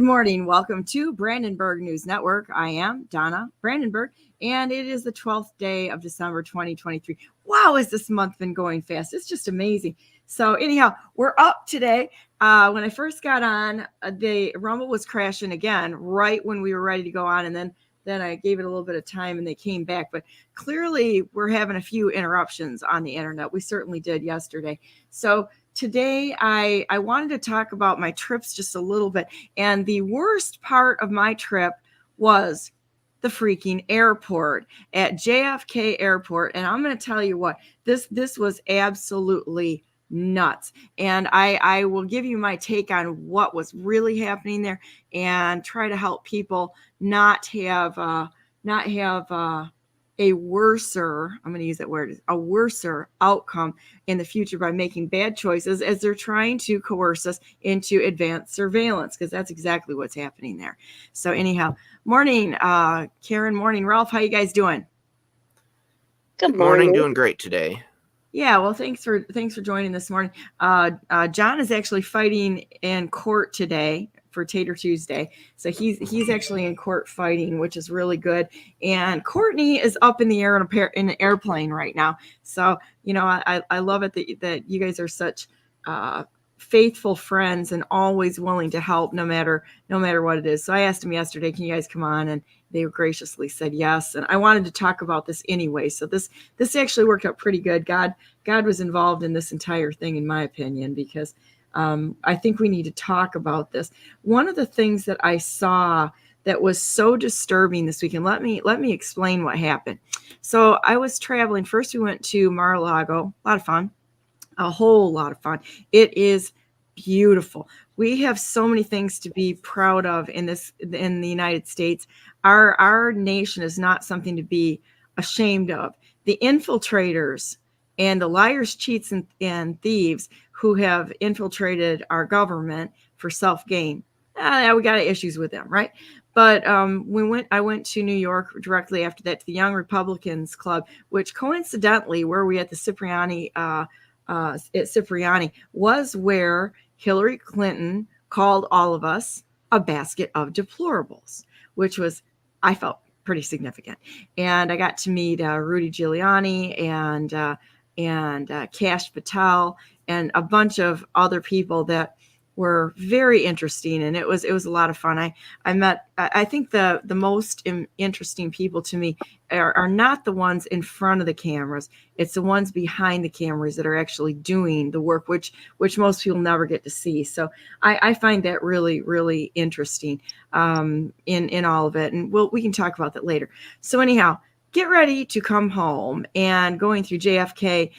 morning. Welcome to Brandenburg News Network. I am Donna Brandenburg, and it is the 12th day of December 2023. Wow, has this month been going fast? It's just amazing. So anyhow, we're up today. When I first got on, the Rumble was crashing again right when we were ready to go on, and then I gave it a little bit of time and they came back. But clearly, we're having a few interruptions on the internet. We certainly did yesterday. So today, I wanted to talk about my trips just a little bit. And the worst part of my trip was the freaking airport at JFK Airport. And I'm going to tell you what, this was absolutely nuts. And I will give you my take on what was really happening there and try to help people not have a worser, I'm going to use that word, a worser outcome in the future by making bad choices as they're trying to coerce us into advanced surveillance, because that's exactly what's happening there. So anyhow, morning, Karen, morning, Ralph, how you guys doing? Good morning. Doing great today. Yeah, well, thanks for joining this morning. John is actually fighting in court today for Tater Tuesday. So he's actually in court fighting, which is really good. And Courtney is up in the air in an airplane right now. So, I love it that you guys are such faithful friends and always willing to help no matter what it is. So I asked them yesterday, can you guys come on? And they graciously said yes. And I wanted to talk about this anyway. So this actually worked out pretty good. God was involved in this entire thing, in my opinion, because I think we need to talk about this. One of the things that I saw that was so disturbing this weekend, let me explain what happened. So I was traveling. First, we went to Mar-a-Lago. A lot of fun. A whole lot of fun. It is beautiful. We have so many things to be proud of in the United States. Our nation is not something to be ashamed of. The infiltrators and the liars, cheats, and thieves who have infiltrated our government for self-gain, we got issues with them, right? But I went to New York directly after that to the Young Republicans Club, which coincidentally, where we at the Cipriani was where Hillary Clinton called all of us a basket of deplorables, which was, I felt, pretty significant. And I got to meet Rudy Giuliani and Kash Patel and a bunch of other people that were very interesting, and it was a lot of fun. I met, I think the most interesting people to me are not the ones in front of the cameras. It's the ones behind the cameras that are actually doing the work, which most people never get to see. So I find that really, really interesting in all of it. And we can talk about that later. So anyhow, get ready to come home, and going through JFK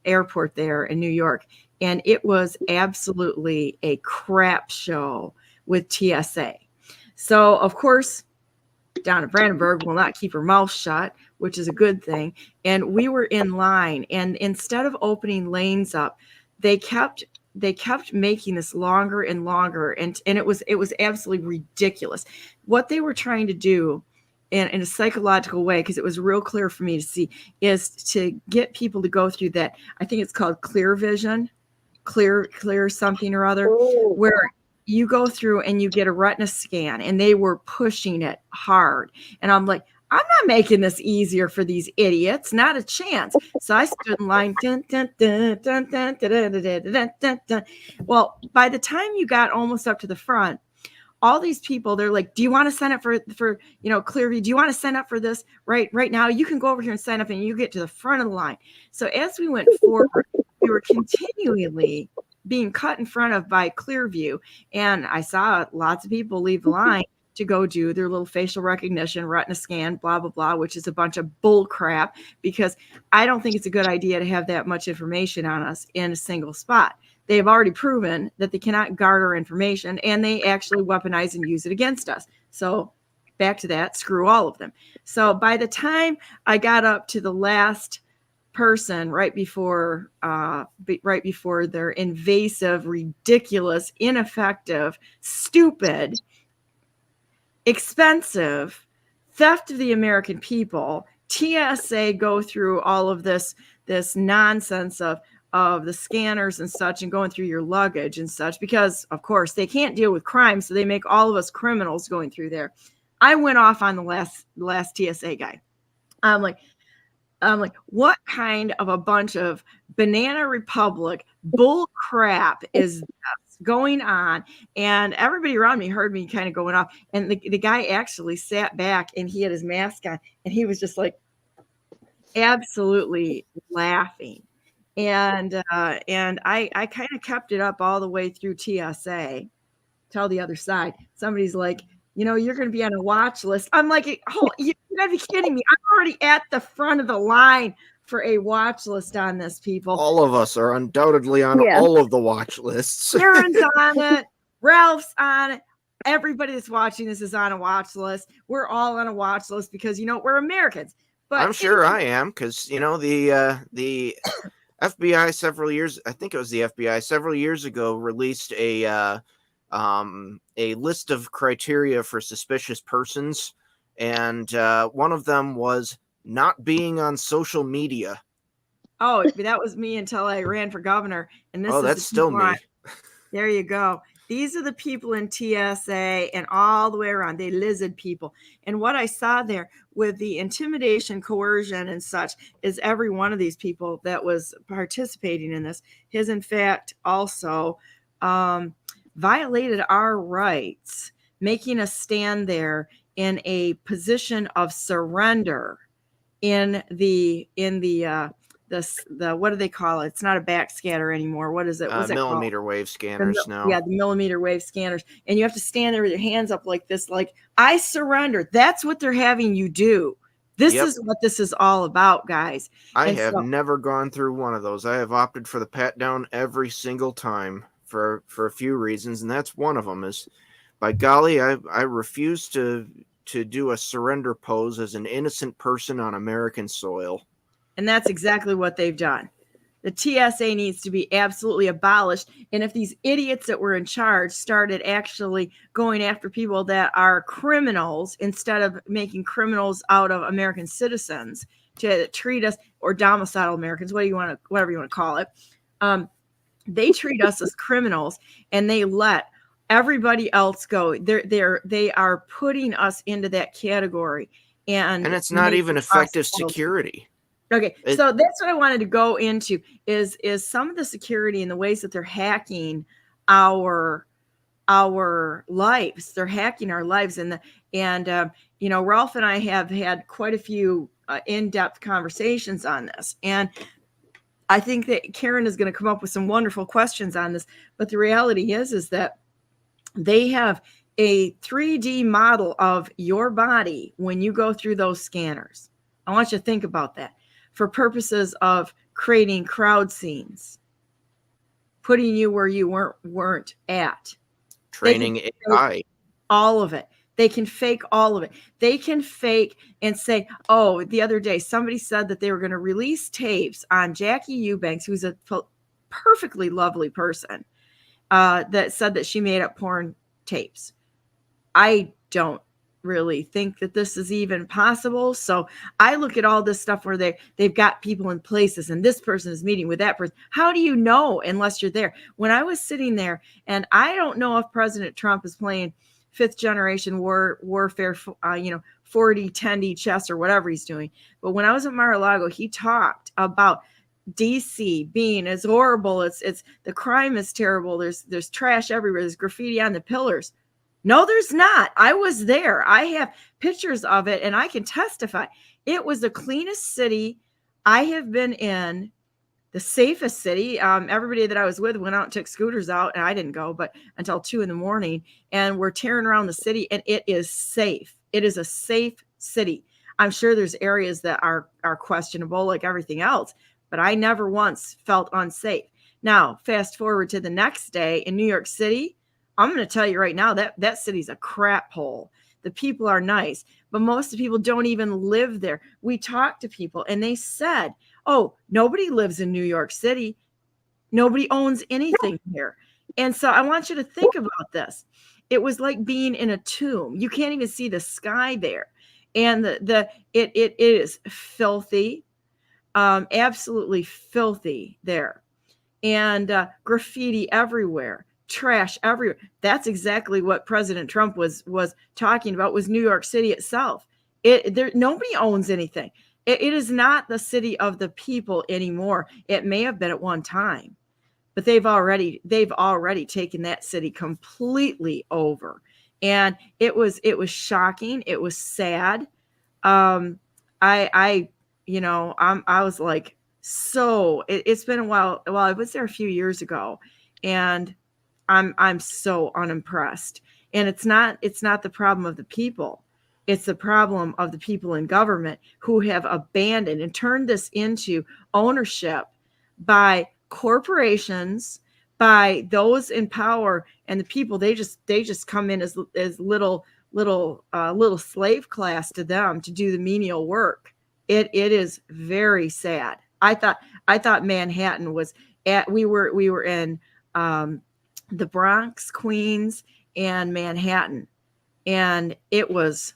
airport there in New York. And it was absolutely a crap show with TSA. So, of course, Donna Brandenburg will not keep her mouth shut, which is a good thing. And we were in line, and instead of opening lanes up, they kept making this longer and longer. And it was absolutely ridiculous. What they were trying to do in a psychological way, because it was real clear for me to see, is to get people to go through that. I think it's called clear vision. Clear something or other, where you go through and you get a retina scan, and they were pushing it hard. And I'm like, I'm not making this easier for these idiots, not a chance. So I stood in line. Well, by the time you got almost up to the front, all these people, they're like, do you want to sign up for Clearview? Do you want to sign up for this right now? You can go over here and sign up, and you get to the front of the line. So as we went forward, we were continually being cut in front of by Clearview. And I saw lots of people leave the line to go do their little facial recognition, retina scan, blah, blah, blah, which is a bunch of bull crap, because I don't think it's a good idea to have that much information on us in a single spot. They have already proven that they cannot garner information, and they actually weaponize and use it against us. So back to that, screw all of them. So by the time I got up to the last person right before their invasive, ridiculous, ineffective, stupid, expensive theft of the American people, TSA go through all of this nonsense of the scanners and such and going through your luggage and such, because of course they can't deal with crime, so they make all of us criminals going through there. I went off on the last TSA guy. I'm like, what kind of a bunch of Banana Republic bull crap is this going on? And everybody around me heard me kind of going off. And the guy actually sat back and he had his mask on and he was just like absolutely laughing. And I kind of kept it up all the way through TSA. Tell the other side. Somebody's like, you're going to be on a watch list. I'm like, oh, you gotta be kidding me. I'm already at the front of the line for a watch list on this, people. All of us are undoubtedly on all of the watch lists. Karen's on it. Ralph's on it. Everybody that's watching this is on a watch list. We're all on a watch list because, we're Americans. But I'm sure I am because, the FBI several years ago released a list of criteria for suspicious persons, and one of them was not being on social media. Oh, that was me until I ran for governor, and this that's still me. There you go. These are the people in TSA and all the way around. They lizard people. And what I saw there with the intimidation, coercion, and such is every one of these people that was participating in this has, in fact, also violated our rights, making us stand there in a position of surrender in the what do they call it? It's not a backscatter anymore. What is it? What's millimeter wave scanners now. Yeah, the millimeter wave scanners. And you have to stand there with your hands up like this, like, I surrender. That's what they're having you do. This is what this is all about, guys. I have never gone through one of those. I have opted for the pat down every single time for a few reasons, and that's one of them. Is, by golly, I refuse to do a surrender pose as an innocent person on American soil. And that's exactly what they've done. The TSA needs to be absolutely abolished. And if these idiots that were in charge started actually going after people that are criminals instead of making criminals out of American citizens to treat us, or domiciled Americans, whatever you want to call it, they treat us as criminals and they let everybody else go. They are putting us into that category, and it's not even effective security. Okay, so that's what I wanted to go into is some of the security and the ways that they're hacking our lives. They're hacking our lives, and Ralph and I have had quite a few in-depth conversations on this, and I think that Karen is going to come up with some wonderful questions on this. But the reality is that they have a 3D model of your body when you go through those scanners. I want you to think about that. For purposes of creating crowd scenes, putting you where you weren't at. Training AI. All of it. They can fake all of it. They can fake and say, oh, the other day, somebody said that they were going to release tapes on Jackie Eubanks, who's a perfectly lovely person, that said that she made up porn tapes. I don't really think that this is even possible. So I look at all this stuff where they've got people in places and this person is meeting with that person. How do you know unless you're there? When I was sitting there, and I don't know if President Trump is playing fifth generation warfare, 4D, 10D chess or whatever he's doing. But when I was at Mar-a-Lago, he talked about DC being as horrible. It's the crime is terrible. There's trash everywhere. There's graffiti on the pillars. No, there's not. I was there. I have pictures of it, and I can testify. It was the cleanest city I have been in, the safest city. Everybody that I was with went out and took scooters out, and I didn't go, but until 2 a.m, and we're tearing around the city, and it is safe. It is a safe city. I'm sure there's areas that are questionable, like everything else, but I never once felt unsafe. Now, fast forward to the next day in New York City. I'm going to tell you right now that city's a crap hole. The people are nice, but most of the people don't even live there. We talked to people and they said, oh, nobody lives in New York City. Nobody owns anything here. And so I want you to think about this. It was like being in a tomb. You can't even see the sky there. And it is filthy, absolutely filthy there. and graffiti everywhere, trash everywhere. That's exactly what President Trump was talking about, was New York City itself. Nobody owns anything. It is not the city of the people anymore. It may have been at one time, but they've already taken that city completely over. And it was shocking. It was sad. I I was like, so it's been a while. Well, I was there a few years ago, and I'm so unimpressed. And it's not the problem of the people. It's the problem of the people in government who have abandoned and turned this into ownership by corporations, by those in power, and the people. They just come in as little slave class to them to do the menial work. It is very sad. I thought Manhattan was we were in the Bronx, Queens, and Manhattan, and it was,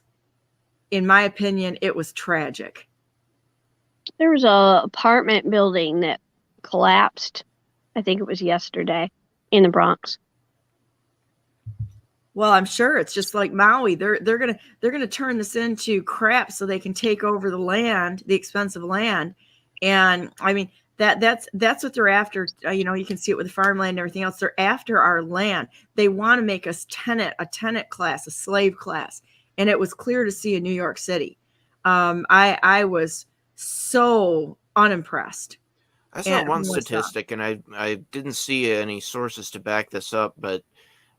in my opinion, it was tragic. There was a apartment building that collapsed. I think it was yesterday in the Bronx. Well, I'm sure it's just like Maui. They're gonna turn this into crap so they can take over the land, the expensive land. And I mean, that's what they're after. You can see it with the farmland and everything else. They're after our land. They want to make us a tenant class, a slave class. And it was clear to see in New York City. I was so unimpressed. I saw one statistic, and I didn't see any sources to back this up, but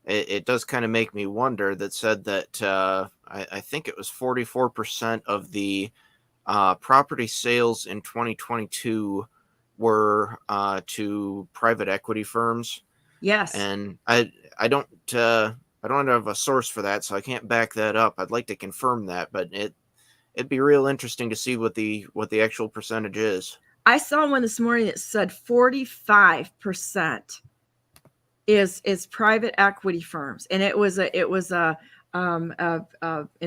it does kind of make me wonder, that said that I think it was 44% of the property sales in 2022 were to private equity firms. Yes. And I don't have a source for that, so I can't back that up. I'd like to confirm that, but it'd be real interesting to see what the actual percentage is. I saw one this morning that said 45% is private equity firms, and it was an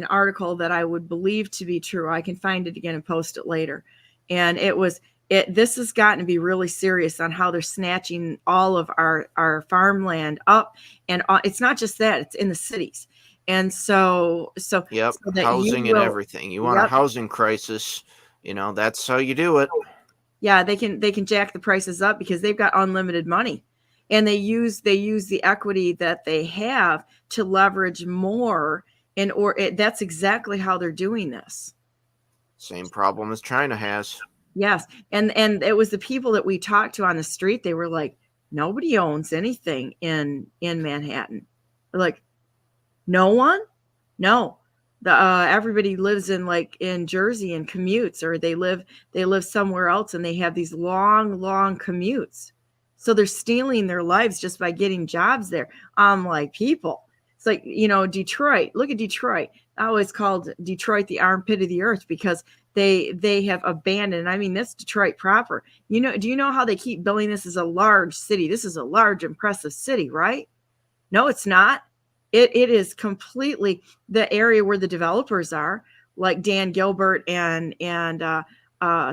article that I would believe to be true. I can find it again and post it later. And this has gotten to be really serious on how they're snatching all of our farmland up, and it's not just that; it's in the cities. And so yep, so that housing and everything. You want a housing crisis, that's how you do it. Yeah, they can jack the prices up because they've got unlimited money, and they use the equity that they have to leverage more. That's exactly how they're doing this. Same problem as China has. Yes, and it was the people that we talked to on the street. They were like, nobody owns anything in Manhattan. They're like, no one, no. Everybody lives in Jersey and commutes, or they live somewhere else, and they have these long commutes. So they're stealing their lives just by getting jobs there. I'm like, people. It's like, Detroit. Look at Detroit. I always called Detroit the armpit of the earth because they have abandoned. I mean, that's Detroit proper. Do you know how they keep billing this as a large city? This is a large, impressive city, right? No, it's not. It is completely the area where the developers are, like Dan Gilbert and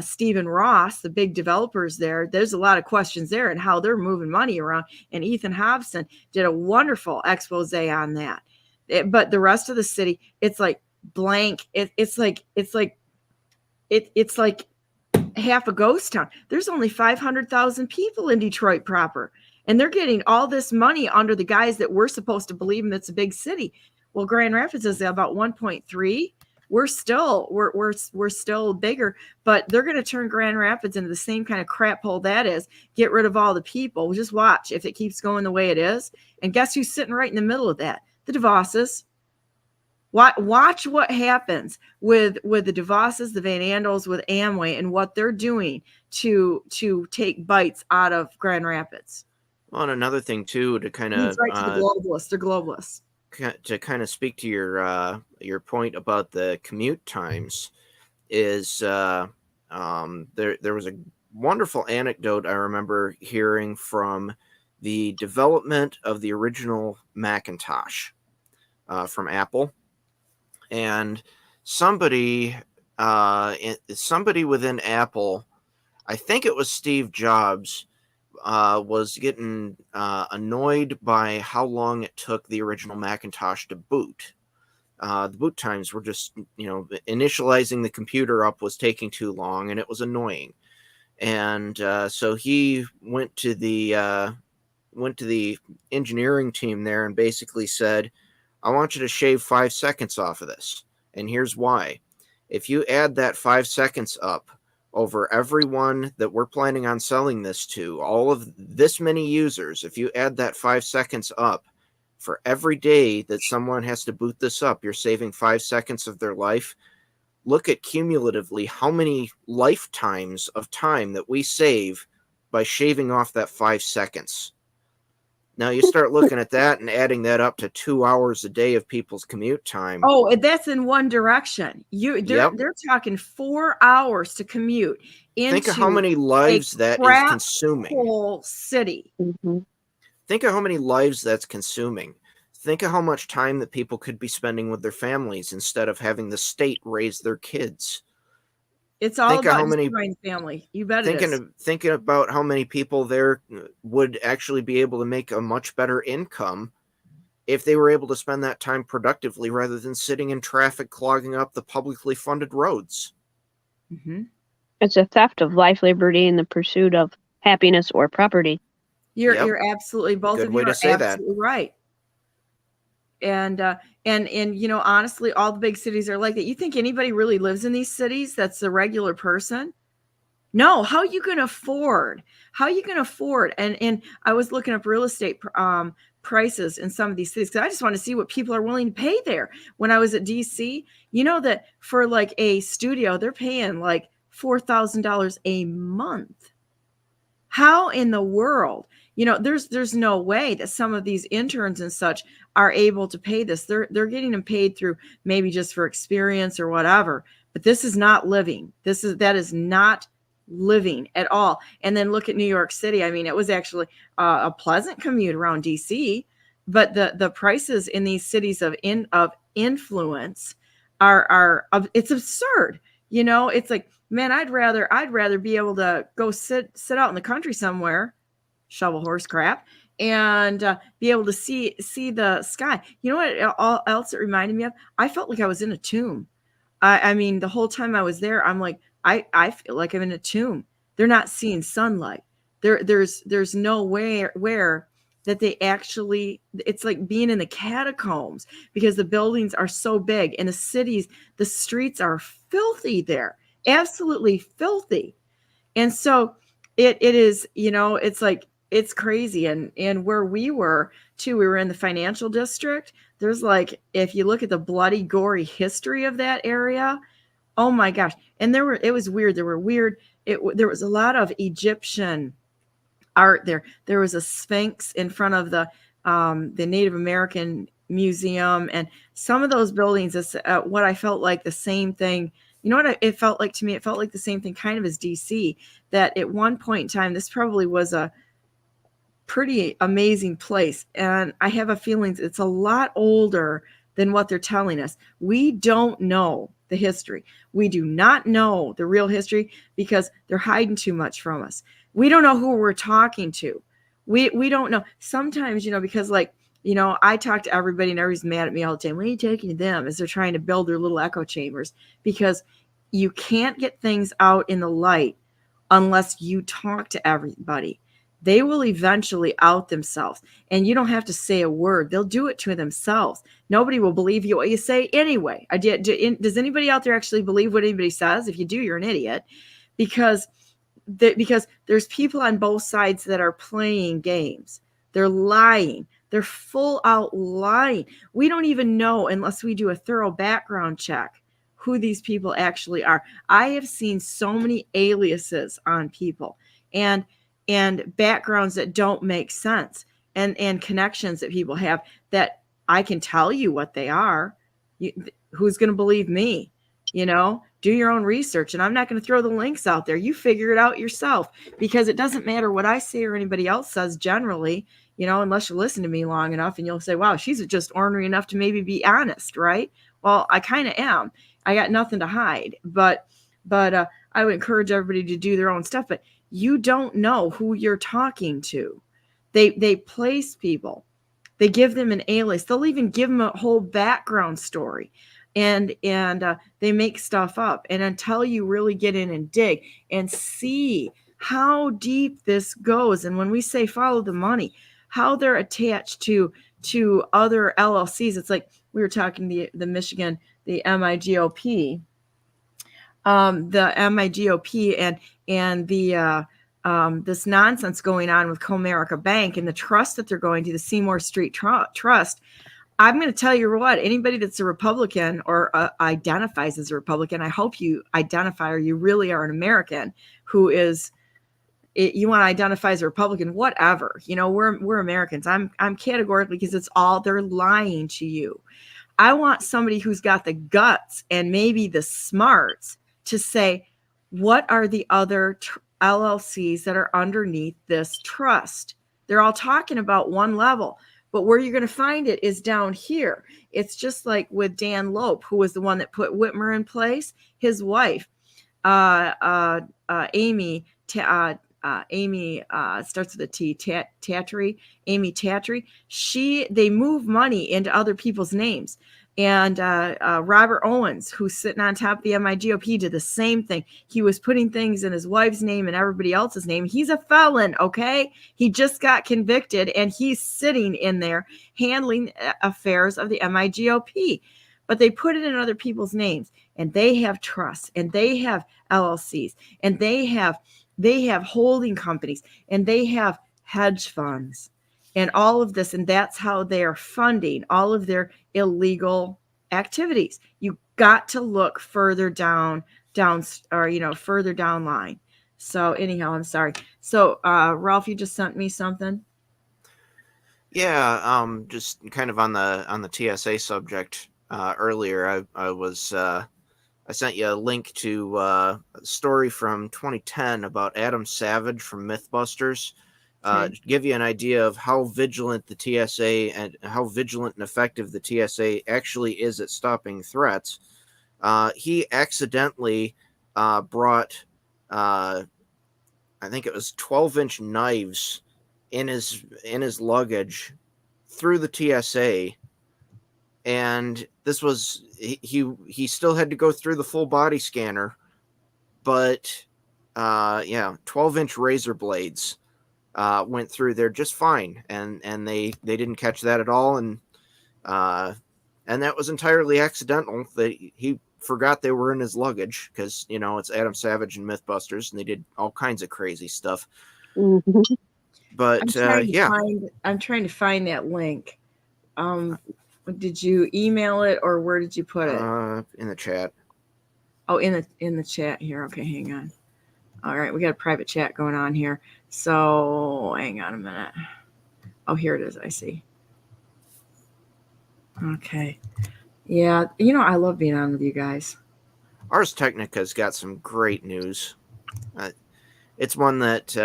Stephen Ross, the big developers there. There's a lot of questions there and how they're moving money around. And Ethan Hobson did a wonderful expose on that. But the rest of the city, it's like blank. It's like half a ghost town. There's only 500,000 people in Detroit proper. And they're getting all this money under the guise that we're supposed to believe in. It's a big city. Well, Grand Rapids is about 1.3. We're still bigger, but they're going to turn Grand Rapids into the same kind of crap hole that is. Get rid of all the people. Just watch if it keeps going the way it is. And guess who's sitting right in the middle of that? The DeVosses. Watch what happens with the DeVosses, the Van Andels, with Amway, and what they're doing to take bites out of Grand Rapids. Well, and another thing too, to kind of right to the globalists. They're globalists. To kind of speak to your point about the commute times, is there was a wonderful anecdote I remember hearing from the development of the original Macintosh from Apple, and somebody within Apple, I think it was Steve Jobs, was getting annoyed by how long it took the original Macintosh to boot. The boot times were just, initializing the computer up was taking too long, and it was annoying. And so he went to the engineering team there and basically said, I want you to shave 5 seconds off of this. And here's why. If you add that 5 seconds up over everyone that we're planning on selling this to, all of this many users, if you add that 5 seconds up for every day that someone has to boot this up, you're saving 5 seconds of their life. Look at cumulatively how many lifetimes of time that we save by shaving off that 5 seconds. Now you start looking at that and adding that up to 2 hours a day of people's commute time. Oh, that's in one direction. They're talking 4 hours to commute into think of how many lives that is consuming. Whole city. Mm-hmm. Think of how many lives that's consuming. Think of how much time that people could be spending with their families instead of having the state raise their kids. It's all about destroying family. You bet it is. Thinking about how many people there would actually be able to make a much better income if they were able to spend that time productively rather than sitting in traffic clogging up the publicly funded roads. Mm-hmm. It's a theft of life, liberty, and the pursuit of happiness or property. You're absolutely, both Good of way you to are say that. absolutely right. And honestly, all the big cities are like that. You think anybody really lives in these cities that's a regular person? No. How are you going to afford? And I was looking up real estate prices in some of these cities because I just want to see what people are willing to pay there. When I was at DC, that for like a studio, they're paying like $4,000 a month. How in the world? There's no way that some of these interns and such are able to pay this. They're getting them paid through maybe just for experience or whatever. But this is not living. That is not living at all. And then look at New York City. I mean, it was actually a pleasant commute around DC, but the prices in these cities of influence are it's absurd. It's like, man, I'd rather be able to go sit out in the country somewhere, shovel horse crap, and be able to see the sky. You know what else it reminded me of? I felt like I was in a tomb. I mean, the whole time I was there, I'm like, I feel like I'm in a tomb. They're not seeing sunlight. There's no way where that they actually, it's like being in the catacombs because the buildings are so big and the streets are filthy there, absolutely filthy. And so it is, it's like, it's crazy. And where we were too, we were in the financial district. There's like, if you look at the bloody, gory history of that area, oh my gosh. And it was weird. There was a lot of Egyptian art there. There was a Sphinx in front of the Native American Museum. And some of those buildings is what I felt like the same thing. You know what it felt like to me? It felt like the same thing kind of as DC, that at one point in time, this probably was a pretty amazing place. And I have a feeling it's a lot older than what they're telling us. We don't know the history. We do not know the real history because they're hiding too much from us. We don't know who we're talking to. We don't know. Sometimes, because I talk to everybody and everybody's mad at me all the time. What are you talking to them? As they're trying to build their little echo chambers, because you can't get things out in the light unless you talk to everybody. They will eventually out themselves, and you don't have to say a word. They'll do it to themselves. Nobody will believe you what you say anyway. Does anybody out there actually believe what anybody says? If you do, you're an idiot, because there's people on both sides that are playing games. They're lying. They're full out lying. We don't even know, unless we do a thorough background check, who these people actually are. I have seen so many aliases on people and backgrounds that don't make sense, and connections that people have that I can tell you what they are. Who's going to believe me? Do your own research, and I'm not going to throw the links out there. You figure it out yourself, because it doesn't matter what I say or anybody else says generally, unless you listen to me long enough, and you'll say, wow, she's just ornery enough to maybe be honest, right? Well, I kind of am. I got nothing to hide, but I would encourage everybody to do their own stuff. But you don't know who you're talking to. They place people. They give them an alias. They'll even give them a whole background story, and they make stuff up. And until you really get in and dig and see how deep this goes, and when we say follow the money, how they're attached to other LLCs. It's like we were talking the Michigan, the MIGOP, and the this nonsense going on with Comerica Bank and the trust that they're going to, the Seymour Street Trust. I'm going to tell you what, anybody that's a Republican or identifies as a Republican, I hope you identify, or you really are an American who is, you want to identify as a Republican, whatever, we're Americans. I'm categorically, because it's all, they're lying to you. I want somebody who's got the guts and maybe the smarts to say, what are the other LLCs that are underneath this trust? They're all talking about one level, but where you're going to find it is down here. It's just like with Dan Loeb, who was the one that put Whitmer in place. His wife, Amy starts with a T, Amy Tatry. They move money into other people's names. And Robert Owens, who's sitting on top of the MIGOP, did the same thing. He was putting things in his wife's name and everybody else's name. He's a felon, okay? He just got convicted, and he's sitting in there handling affairs of the MIGOP. But they put it in other people's names, and they have trusts, and they have LLCs, and they have holding companies, and they have hedge funds, and all of this. And that's how they are funding all of their illegal activities. You got to look further down, further down line. So anyhow, I'm sorry. So Ralph, you just sent me something. Yeah. Just kind of on the TSA subject. Earlier, I sent you a link to a story from 2010 about Adam Savage from Mythbusters. To give you an idea of how vigilant the TSA and how vigilant and effective the TSA actually is at stopping threats. He accidentally brought, I think it was 12-inch knives in his luggage through the TSA. And this was, he still had to go through the full body scanner, but 12-inch razor blades went through there just fine, and they didn't catch that at all, and that was entirely accidental. That he forgot they were in his luggage, because it's Adam Savage and Mythbusters, and they did all kinds of crazy stuff. Mm-hmm. But I'm trying to find that link. Did you email it, or where did you put it? In the chat. Oh, in the chat here. Okay, hang on. All right, we got a private chat going on here. So hang on a minute. Oh, here it is. I see. Okay. Yeah, I love being on with you guys. Ars Technica's got some great news. It's one that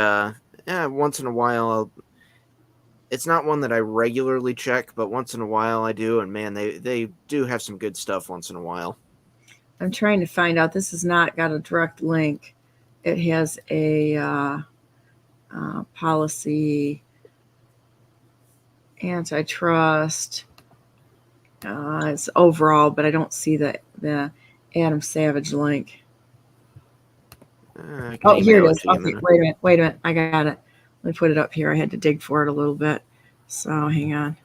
once in a while it's not one that I regularly check, but once in a while I do, and man, they do have some good stuff once in a while. I'm trying to find out. This has not got a direct link. It has a policy, antitrust. It's overall, but I don't see the Adam Savage link. Here it is. Okay, wait a minute. I got it. Let me put it up here. I had to dig for it a little bit. So hang on.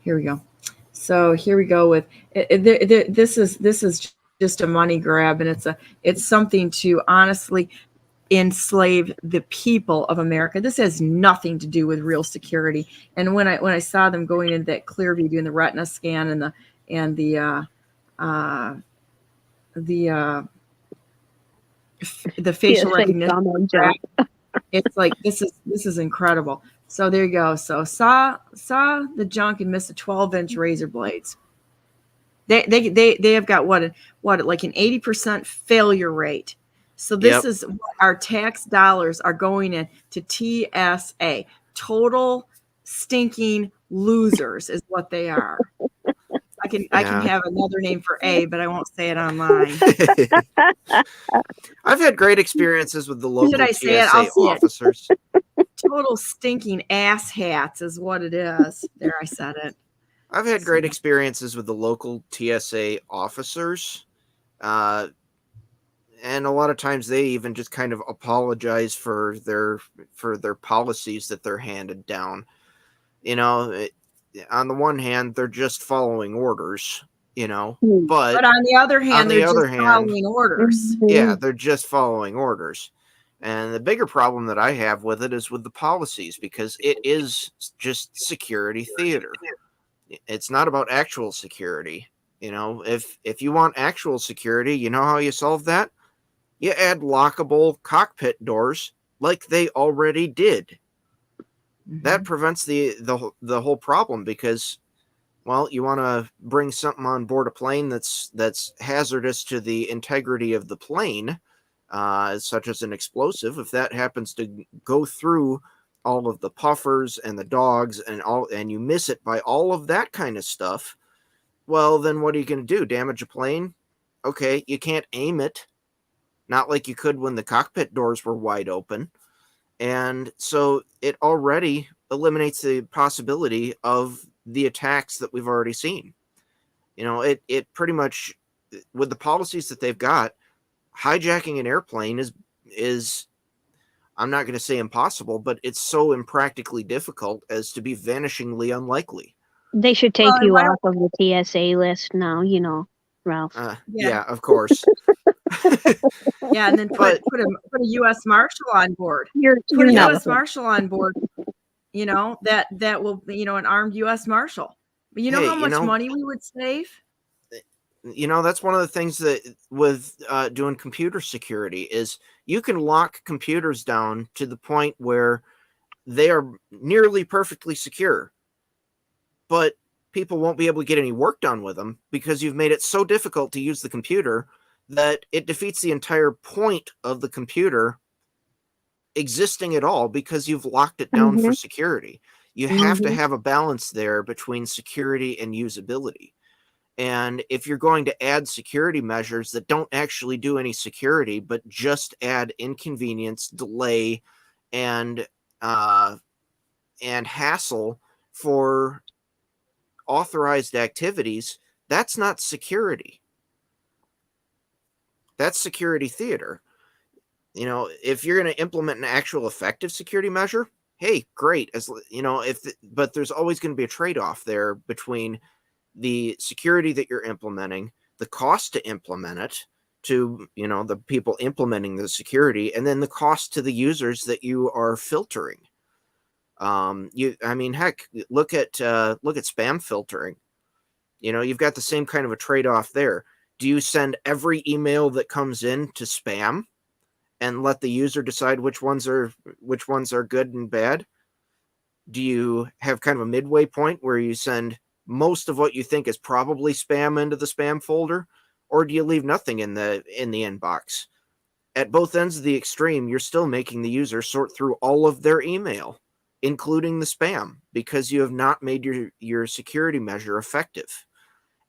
Here we go. So here we go with this is just a money grab, and it's something to honestly enslave the people of America. This has nothing to do with real security. And when I saw them going into that Clearview doing the retina scan and the facial recognition, it's like this is incredible. So there you go. So saw the junk and missed the 12-inch razor blades. They have got what like an 80% failure rate. So this is what our tax dollars are going in to TSA. Total stinking losers is what they are. I can Yeah. have another name for A, but I won't say it online. I've had great experiences with the local Should I say it? I'll TSA say it. officers. Total stinking ass hats is what it is. There, I said it. I've had great experiences with the local TSA officers. And a lot of times they even just kind of apologize for their policies that they're handed down. You know, on the one hand, they're just following orders, but But on the other hand, the they're other just hand, following orders. yeah, they're just following orders. And the bigger problem that I have with it is with the policies, because it is just security theater. It's not about actual security. If you want actual security, you know how you solve that? You add lockable cockpit doors like they already did. That prevents the whole problem, because, well, you want to bring something on board a plane that's hazardous to the integrity of the plane, such as an explosive. If that happens to go through all of the puffers and the dogs and you miss it by all of that kind of stuff, well, then what are you going to do? Damage a plane? Okay, you can't aim it. Not like you could when the cockpit doors were wide open. And so it already eliminates the possibility of the attacks that we've already seen. It pretty much, with the policies that they've got, hijacking an airplane is I'm not going to say impossible, but it's so impractically difficult as to be vanishingly unlikely. They should take you off of the TSA list now, Ralph. Yeah, of course. Yeah, and then put a U.S. Marshal on board. Put a U.S. Marshal on board. That will, an armed U.S. Marshal. But how much money we would save? That's one of the things that with doing computer security is you can lock computers down to the point where they are nearly perfectly secure, but people won't be able to get any work done with them because you've made it so difficult to use the computer that it defeats the entire point of the computer existing at all, because you've locked it down for security. You have to have a balance there between security and usability. And if you're going to add security measures that don't actually do any security, but just add inconvenience, delay, and hassle for authorized activities, that's not security. That's security theater. If you're going to implement an actual effective security measure, hey, great. But there's always going to be a trade-off there between the security that you're implementing, the cost to implement it to, the people implementing the security, and then the cost to the users that you are filtering. Heck, look at spam filtering. You've got the same kind of a trade-off there. Do you send every email that comes in to spam and let the user decide which ones are good and bad? Do you have kind of a midway point where you send most of what you think is probably spam into the spam folder, or do you leave nothing in the inbox? At both ends of the extreme, you're still making the user sort through all of their email, including the spam, because you have not made your security measure effective.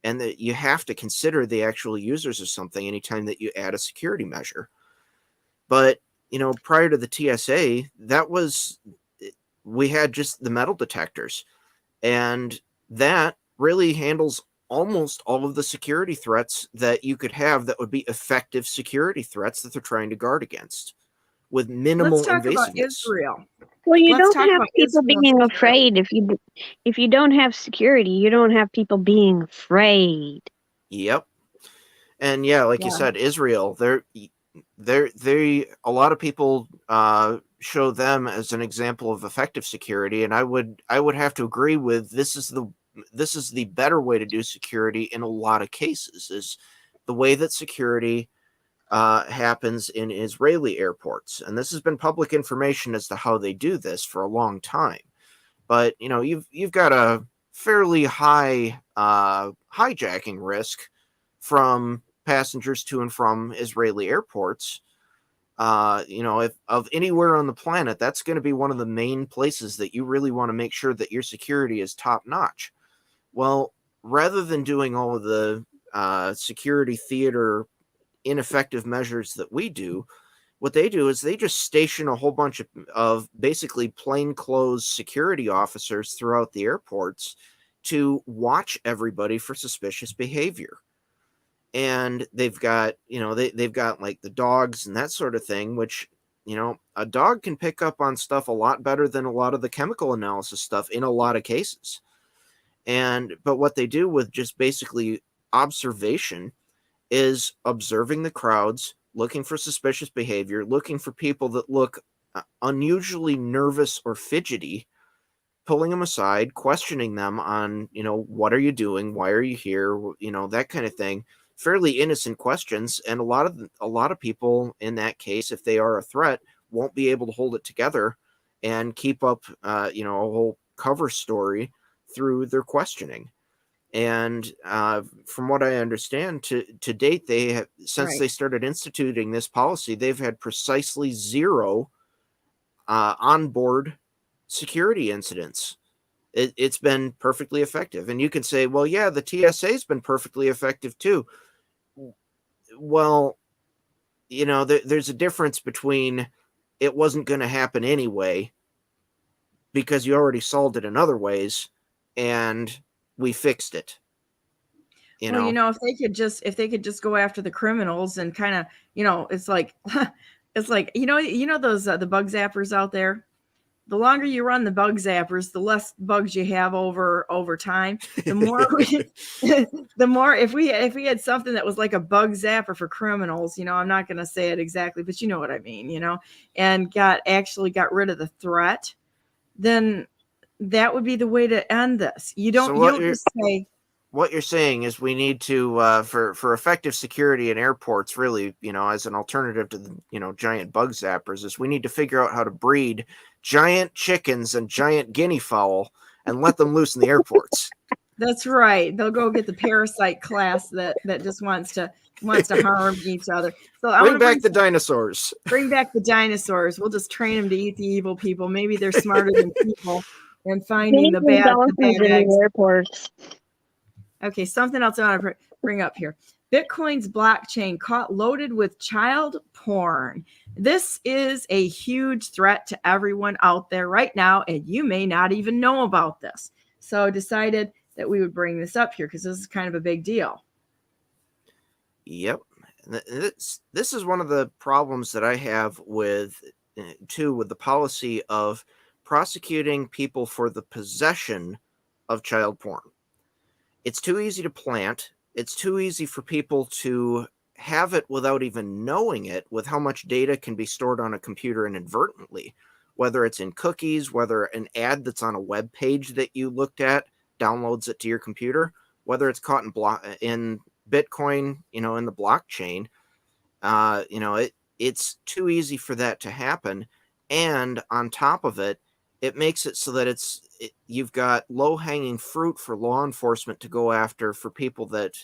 And that you have to consider the actual users of something anytime that you add a security measure. But, prior to the TSA, we had just the metal detectors, and that really handles almost all of the security threats that you could have that would be effective security threats that they're trying to guard against with minimal Let's talk invasiveness. about Israel. Well, you don't have people being afraid. If you don't have security, you don't have people being afraid. Yep. And yeah, like you said, Israel, they a lot of people show them as an example of effective security, and I would have to agree with this is the better way to do security in a lot of cases, is the way that security happens in Israeli airports. And this has been public information as to how they do this for a long time. But you've got a fairly high hijacking risk from passengers to and from Israeli airports. If of anywhere on the planet, that's going to be one of the main places that you really want to make sure that your security is top notch. Well, rather than doing all of the security theater ineffective measures that we do, what they do is they just station a whole bunch of basically plainclothes security officers throughout the airports to watch everybody for suspicious behavior. And they've got, they've got like the dogs and that sort of thing, which, a dog can pick up on stuff a lot better than a lot of the chemical analysis stuff in a lot of cases. But what they do with just basically observation is observing the crowds, looking for suspicious behavior, looking for people that look unusually nervous or fidgety, pulling them aside, questioning them on, what are you doing? Why are you here? That kind of thing. Fairly innocent questions. And a lot of people in that case, if they are a threat, won't be able to hold it together and keep up, a whole cover story through their questioning. And from what I understand, to date, they have, since they started instituting this policy, they've had precisely 0 onboard security incidents. It's been perfectly effective. And you can say, well, yeah, the TSA's been perfectly effective too. Well, there's a difference between it wasn't going to happen anyway because you already solved it in other ways and we fixed it. If they could just go after the criminals and kind of, it's like those the bug zappers out there. The longer you run the bug zappers, the less bugs you have over time. The more the more if we had something that was like a bug zapper for criminals, I'm not going to say it exactly, but you know what I mean, and got rid of the threat, then that would be the way to end this. You don't just say. What you're saying is we need to, for effective security in airports, really, as an alternative to the, giant bug zappers, is we need to figure out how to breed giant chickens and giant guinea fowl and let them loose in the airports. That's right. They'll go get the parasite class that just wants to harm each other. So bring back the dinosaurs. Bring back the dinosaurs. We'll just train them to eat the evil people. Maybe they're smarter than people and finding the bad eggs. In airports. Okay, something else I want to bring up here. Bitcoin's blockchain caught loaded with child porn. This is a huge threat to everyone out there right now, and you may not even know about this. So decided that we would bring this up here because this is kind of a big deal. Yep. This is one of the problems that I have with the policy of prosecuting people for the possession of child porn. It's too easy to plant. It's too easy for people to have it without even knowing it, with how much data can be stored on a computer inadvertently, whether it's in cookies, whether an ad that's on a web page that you looked at downloads it to your computer, whether it's caught in Bitcoin, in the blockchain. It's too easy for that to happen. And on top of it, it makes it so that you've got low-hanging fruit for law enforcement to go after for people that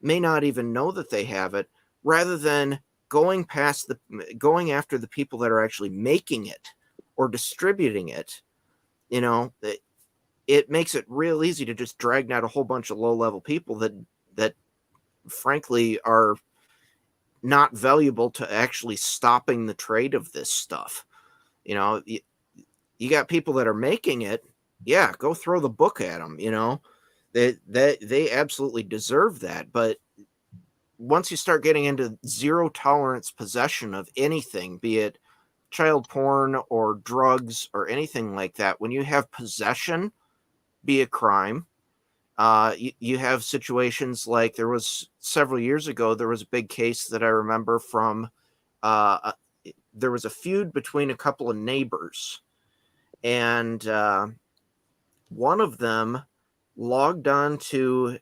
may not even know that they have it, rather than going after the people that are actually making it or distributing it. It makes it real easy to just drag out a whole bunch of low-level people that frankly are not valuable to actually stopping the trade of this stuff. You got people that are making it. Yeah, go throw the book at them. They absolutely deserve that. But once you start getting into zero tolerance possession of anything, be it child porn or drugs or anything like that, when you have possession be a crime, you have situations like there was several years ago, there was a big case that I remember from, there was a feud between a couple of neighbors. And one of them logged on to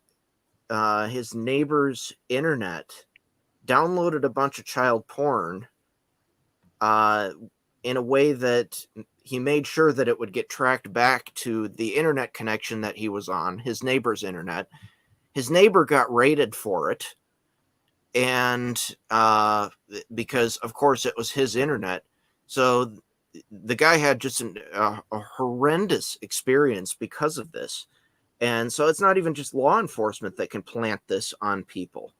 his neighbor's internet, downloaded a bunch of child porn in a way that he made sure that it would get tracked back to the internet connection that he was on, his neighbor's internet. His neighbor got raided for it. And because, of course, it was his internet. So the guy had just a horrendous experience because of this. And so it's not even just law enforcement that can plant this on people.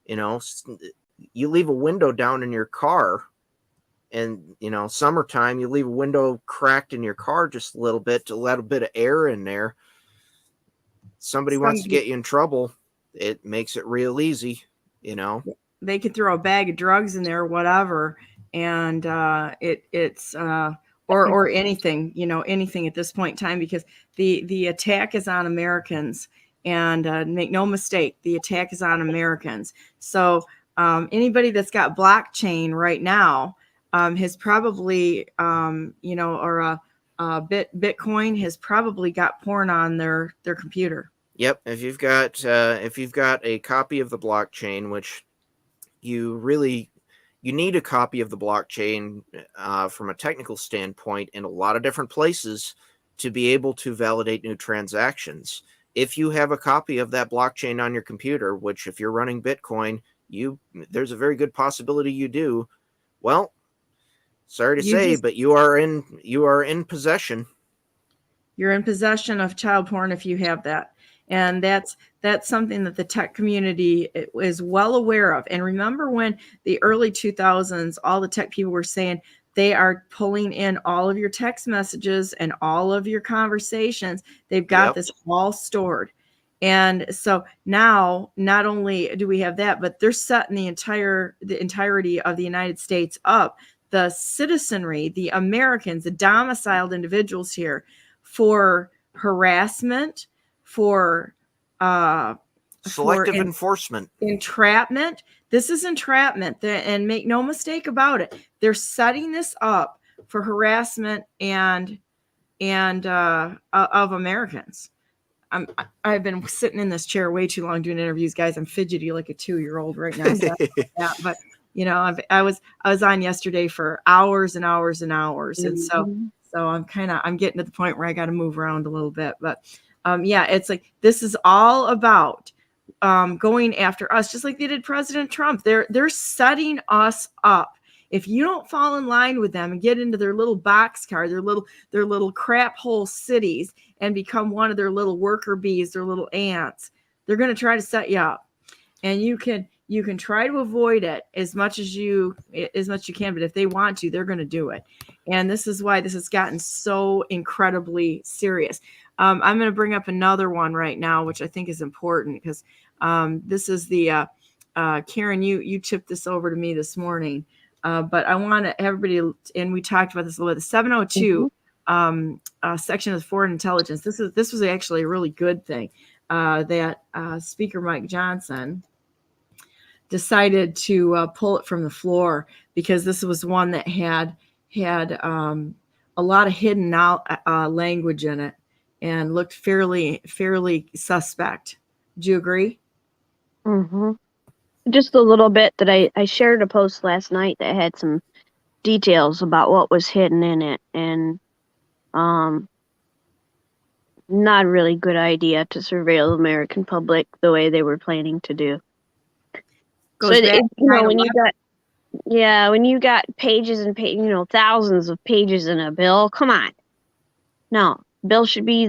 You know, you leave a window down in your car, and, you know, summertime, you leave a window cracked in your car just a little bit to let a bit of air in there. Somebody wants to get you in trouble, it makes it real easy, you know. They could throw a bag of drugs in there or whatever, and it's or anything, you know, anything at this point in time, because the attack is on Americans, and make no mistake, the attack is on Americans. So anybody that's got blockchain right now has probably, you know, or Bitcoin has probably got porn on their computer. Yep, if you've got a copy of the blockchain, which you need a copy of the blockchain from a technical standpoint in a lot of different places to be able to validate new transactions. If you have a copy of that blockchain on your computer, which if you're running Bitcoin, there's a very good possibility you do. Well, sorry to say, but you are in possession. You're in possession of child porn if you have that. And that's something that the tech community is well aware of. And remember when the early 2000s, all the tech people were saying they are pulling in all of your text messages and all of your conversations. They've got this all stored. And so now, not only do we have that, but they're setting the entirety of the United States up, the citizenry, the Americans, the domiciled individuals here, for harassment, for selective enforcement, entrapment. This is entrapment, and make no mistake about it. They're setting this up for harassment and of Americans. I've been sitting in this chair way too long doing interviews, guys. I'm fidgety like a 2-year-old right now. But you know, I was on yesterday for hours and hours and hours, and so I'm getting to the point where I got to move around a little bit. But yeah, it's like this is all about going after us, just like they did President Trump. They're setting us up. If you don't fall in line with them and get into their little boxcar, their little crap hole cities, and become one of their little worker bees, their little ants, they're going to try to set you up. And you can try to avoid it as much as you can, but if they want to, they're going to do it. And this is why this has gotten so incredibly serious. I'm going to bring up another one right now, which I think is important, because this is the Karen, you tipped this over to me this morning. But I want everybody, and we talked about this a little bit, the 702 section of foreign intelligence. This was actually a really good thing that Speaker Mike Johnson decided to pull it from the floor, because this was one that had a lot of hidden language in it and looked fairly suspect. Do you agree? Mm-hmm. Just a little bit that I shared a post last night that had some details about what was hidden in it, and not a really good idea to surveil the American public the way they were planning to do. When you got pages and thousands of pages in a bill, come on. No, bill should be,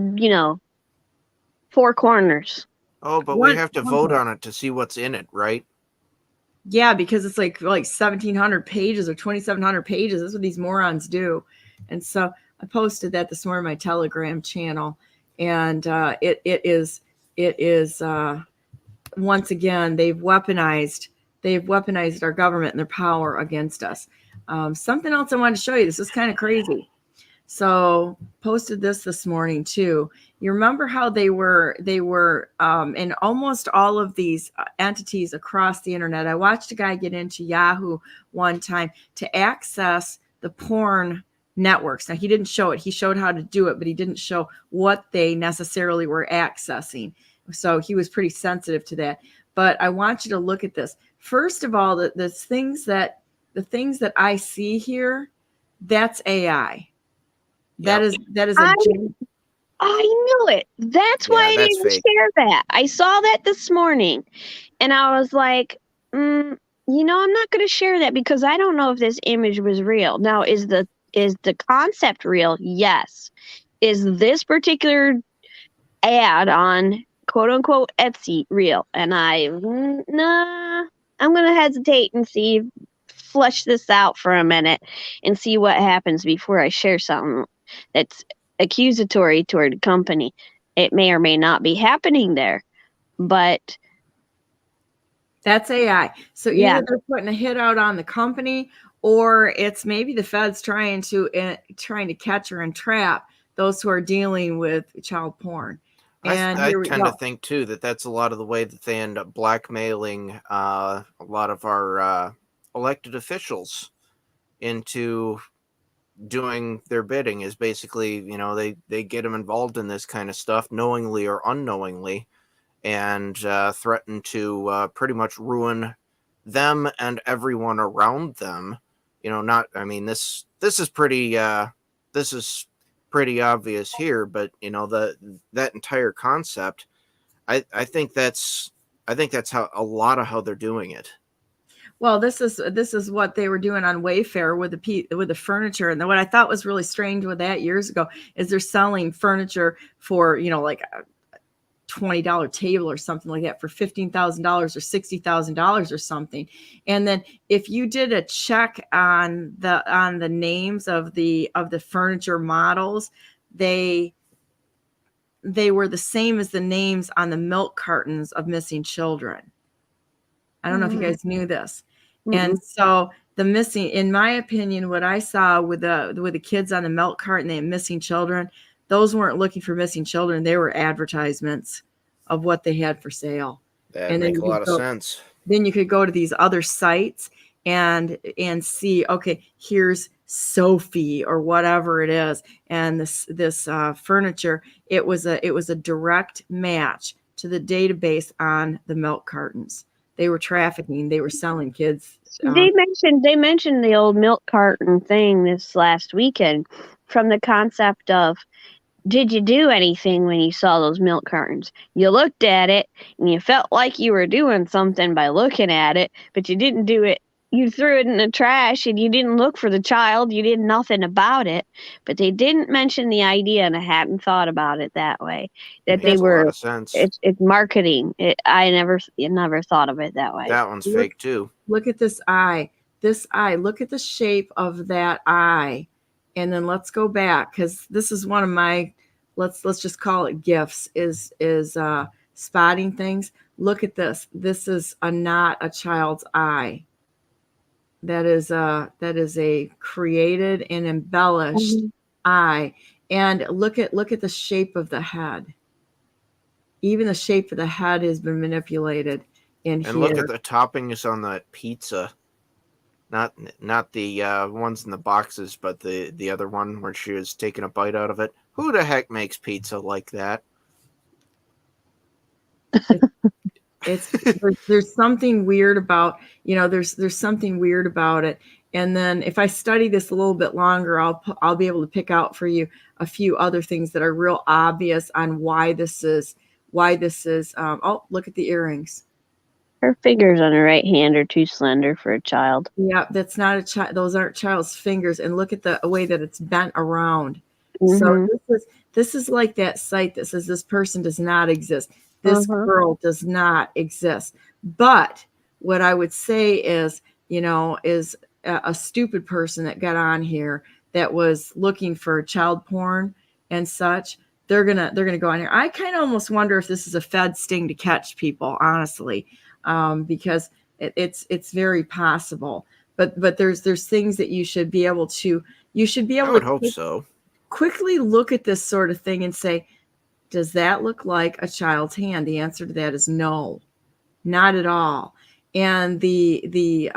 4 corners. Oh, but we have to vote on it to see what's in it, right? Yeah, because it's like 1,700 pages or 2,700 pages. That's what these morons do. And so I posted that this morning on my Telegram channel, and it is once again they've weaponized our government and their power against us. Something else I wanted to show you. This is kind of crazy. So posted this morning too. You remember how they were in almost all of these entities across the internet. I watched a guy get into Yahoo one time to access the porn networks. Now, he didn't show it. He showed how to do it, but he didn't show what they necessarily were accessing. So he was pretty sensitive to that. But I want you to look at this. First of all, the things that I see here, that's AI. That is I knew it. That's why I didn't share that. I saw that this morning, and I was like, I'm not going to share that because I don't know if this image was real. Now, is the concept real? Yes. Is this particular ad on quote unquote Etsy reel, and I'm gonna hesitate and flesh this out for a minute and see what happens before I share something that's accusatory toward a company. It may or may not be happening there, but that's AI. So yeah. either they're putting a hit out on the company, or it's maybe the feds trying to catch or entrap those who are dealing with child porn. And I tend to think too that that's a lot of the way that they end up blackmailing a lot of our elected officials into doing their bidding. Is basically, they get them involved in this kind of stuff knowingly or unknowingly, and threaten to pretty much ruin them and everyone around them. This is pretty pretty obvious here, but that entire concept, I think that's how a lot of how they're doing it. Well, this is what they were doing on Wayfair with the furniture. And then what I thought was really strange with that years ago is they're selling furniture for, like a $20 table or something like that for $15,000 or $60,000 or something. And then if you did a check on the names of the furniture models, they were the same as the names on the milk cartons of missing children. I don't know if you guys knew this. Mm-hmm. And so in my opinion, what I saw with the kids on the milk carton, they had missing children. Those weren't looking for missing children. They were advertisements of what they had for sale. That makes a lot of sense. Then you could go to these other sites and see, okay, here's Sophie or whatever it is. And this furniture, it was a direct match to the database on the milk cartons. They were trafficking. They were selling kids. They mentioned the old milk carton thing this last weekend, from the concept of, did you do anything when you saw those milk cartons? You looked at it and you felt like you were doing something by looking at it, but you didn't do it. You threw it in the trash and you didn't look for the child. You did nothing about it. But they didn't mention the idea, and I hadn't thought about it that way. That they were. A lot of sense. It's marketing. I never thought of it that way. That one's fake too. Look at this eye. This eye. Look at the shape of that eye. And then let's go back, because this is one of my, let's just call it gifts, is spotting things. Look at this. This is not a child's eye. That is a created and embellished eye. And look at the shape of the head. Even the shape of the head has been manipulated in here. And look at the toppings on that pizza. Not the ones in the boxes, but the other one where she was taking a bite out of it. Who the heck makes pizza like that? There's something weird about, there's something weird about it. And then if I study this a little bit longer, I'll be able to pick out for you a few other things that are real obvious on why this is. Oh, look at the earrings. Her fingers on her right hand are too slender for a child. Yeah, that's not a child. Those aren't child's fingers. And look at the way that it's bent around. Mm-hmm. So this is like that site that says this person does not exist. This girl does not exist. But what I would say is, is a stupid person that got on here that was looking for child porn and such. They're gonna go on here. I kind of almost wonder if this is a Fed sting to catch people, honestly, because it's very possible. But there's things that you should be able to. I would hope so. Quickly look at this sort of thing and say, does that look like a child's hand? The answer to that is no, not at all. And the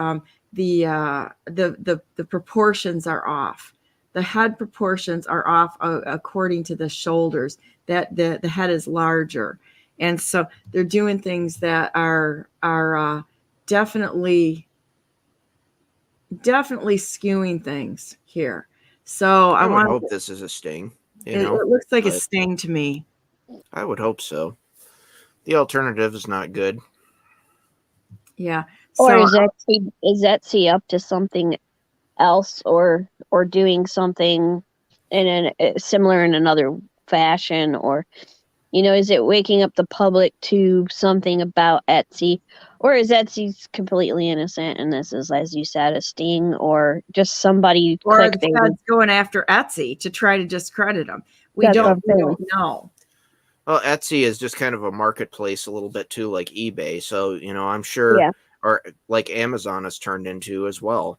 proportions are off. The head proportions are off according to the shoulders. That the head is larger, and so they're doing things that are definitely skewing things here. So I would hope this is a sting. It looks like a sting to me. I would hope so. The alternative is not good. Yeah. Or is Etsy up to something else, or doing something similar in another fashion, or Is it waking up the public to something about Etsy? Or is Etsy's completely innocent and this is, as you said, a sting or just somebody or the clickbaiting? Fed's going after Etsy to try to discredit them. We don't know. Well, Etsy is just kind of a marketplace a little bit too, like eBay. So, I'm sure, or like Amazon has turned into as well.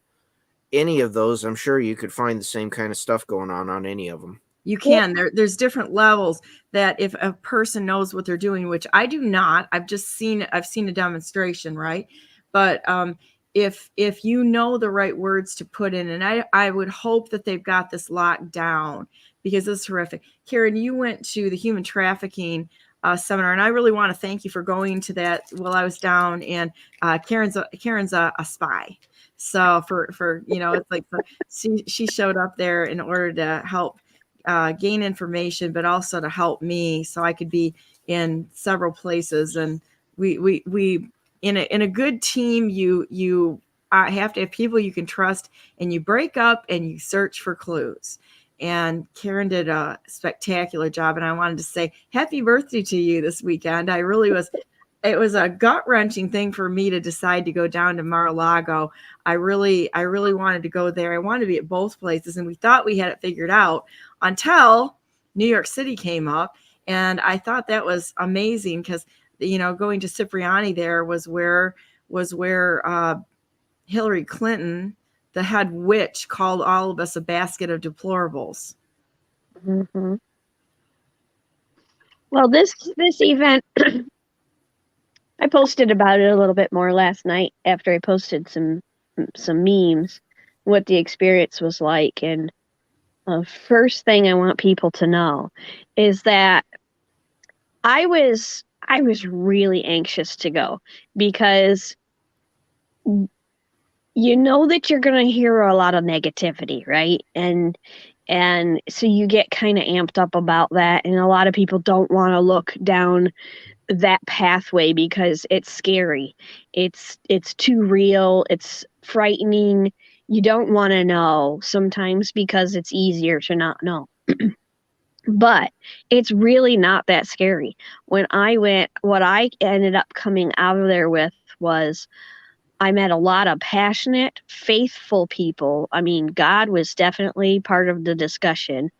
Any of those, I'm sure you could find the same kind of stuff going on any of them. You can. There's different levels that if a person knows what they're doing, which I do not. I've seen a demonstration, right? But if you know the right words to put in, and I would hope that they've got this locked down because it's horrific. Karen, you went to the human trafficking seminar, and I really want to thank you for going to that while I was down. And Karen's a spy. So for it's like she showed up there in order to help gain information, but also to help me so I could be in several places. And we in a good team, you have to have people you can trust, and you break up and you search for clues. And Karen did a spectacular job. And I wanted to say happy birthday to you this weekend. I really was. It was a gut-wrenching thing for me to decide to go down to Mar-a-Lago. I really wanted to go there. I wanted to be at both places, and we thought we had it figured out until New York City came up. And I thought that was amazing because, going to Cipriani there was where Hillary Clinton, the head witch, called all of us a basket of deplorables. Mm-hmm. Well, this event, I posted about it a little bit more last night after I posted some memes, what the experience was like. And the first thing I want people to know is that I was really anxious to go because that you're going to hear a lot of negativity, right? And so you get kind of amped up about that. And a lot of people don't want to look down that pathway because it's scary. It's too real. It's frightening. You don't want to know sometimes because it's easier to not know. But it's really not that scary. When I went, what I ended up coming out of there with was I met a lot of passionate, faithful people. I mean, God was definitely part of the discussion.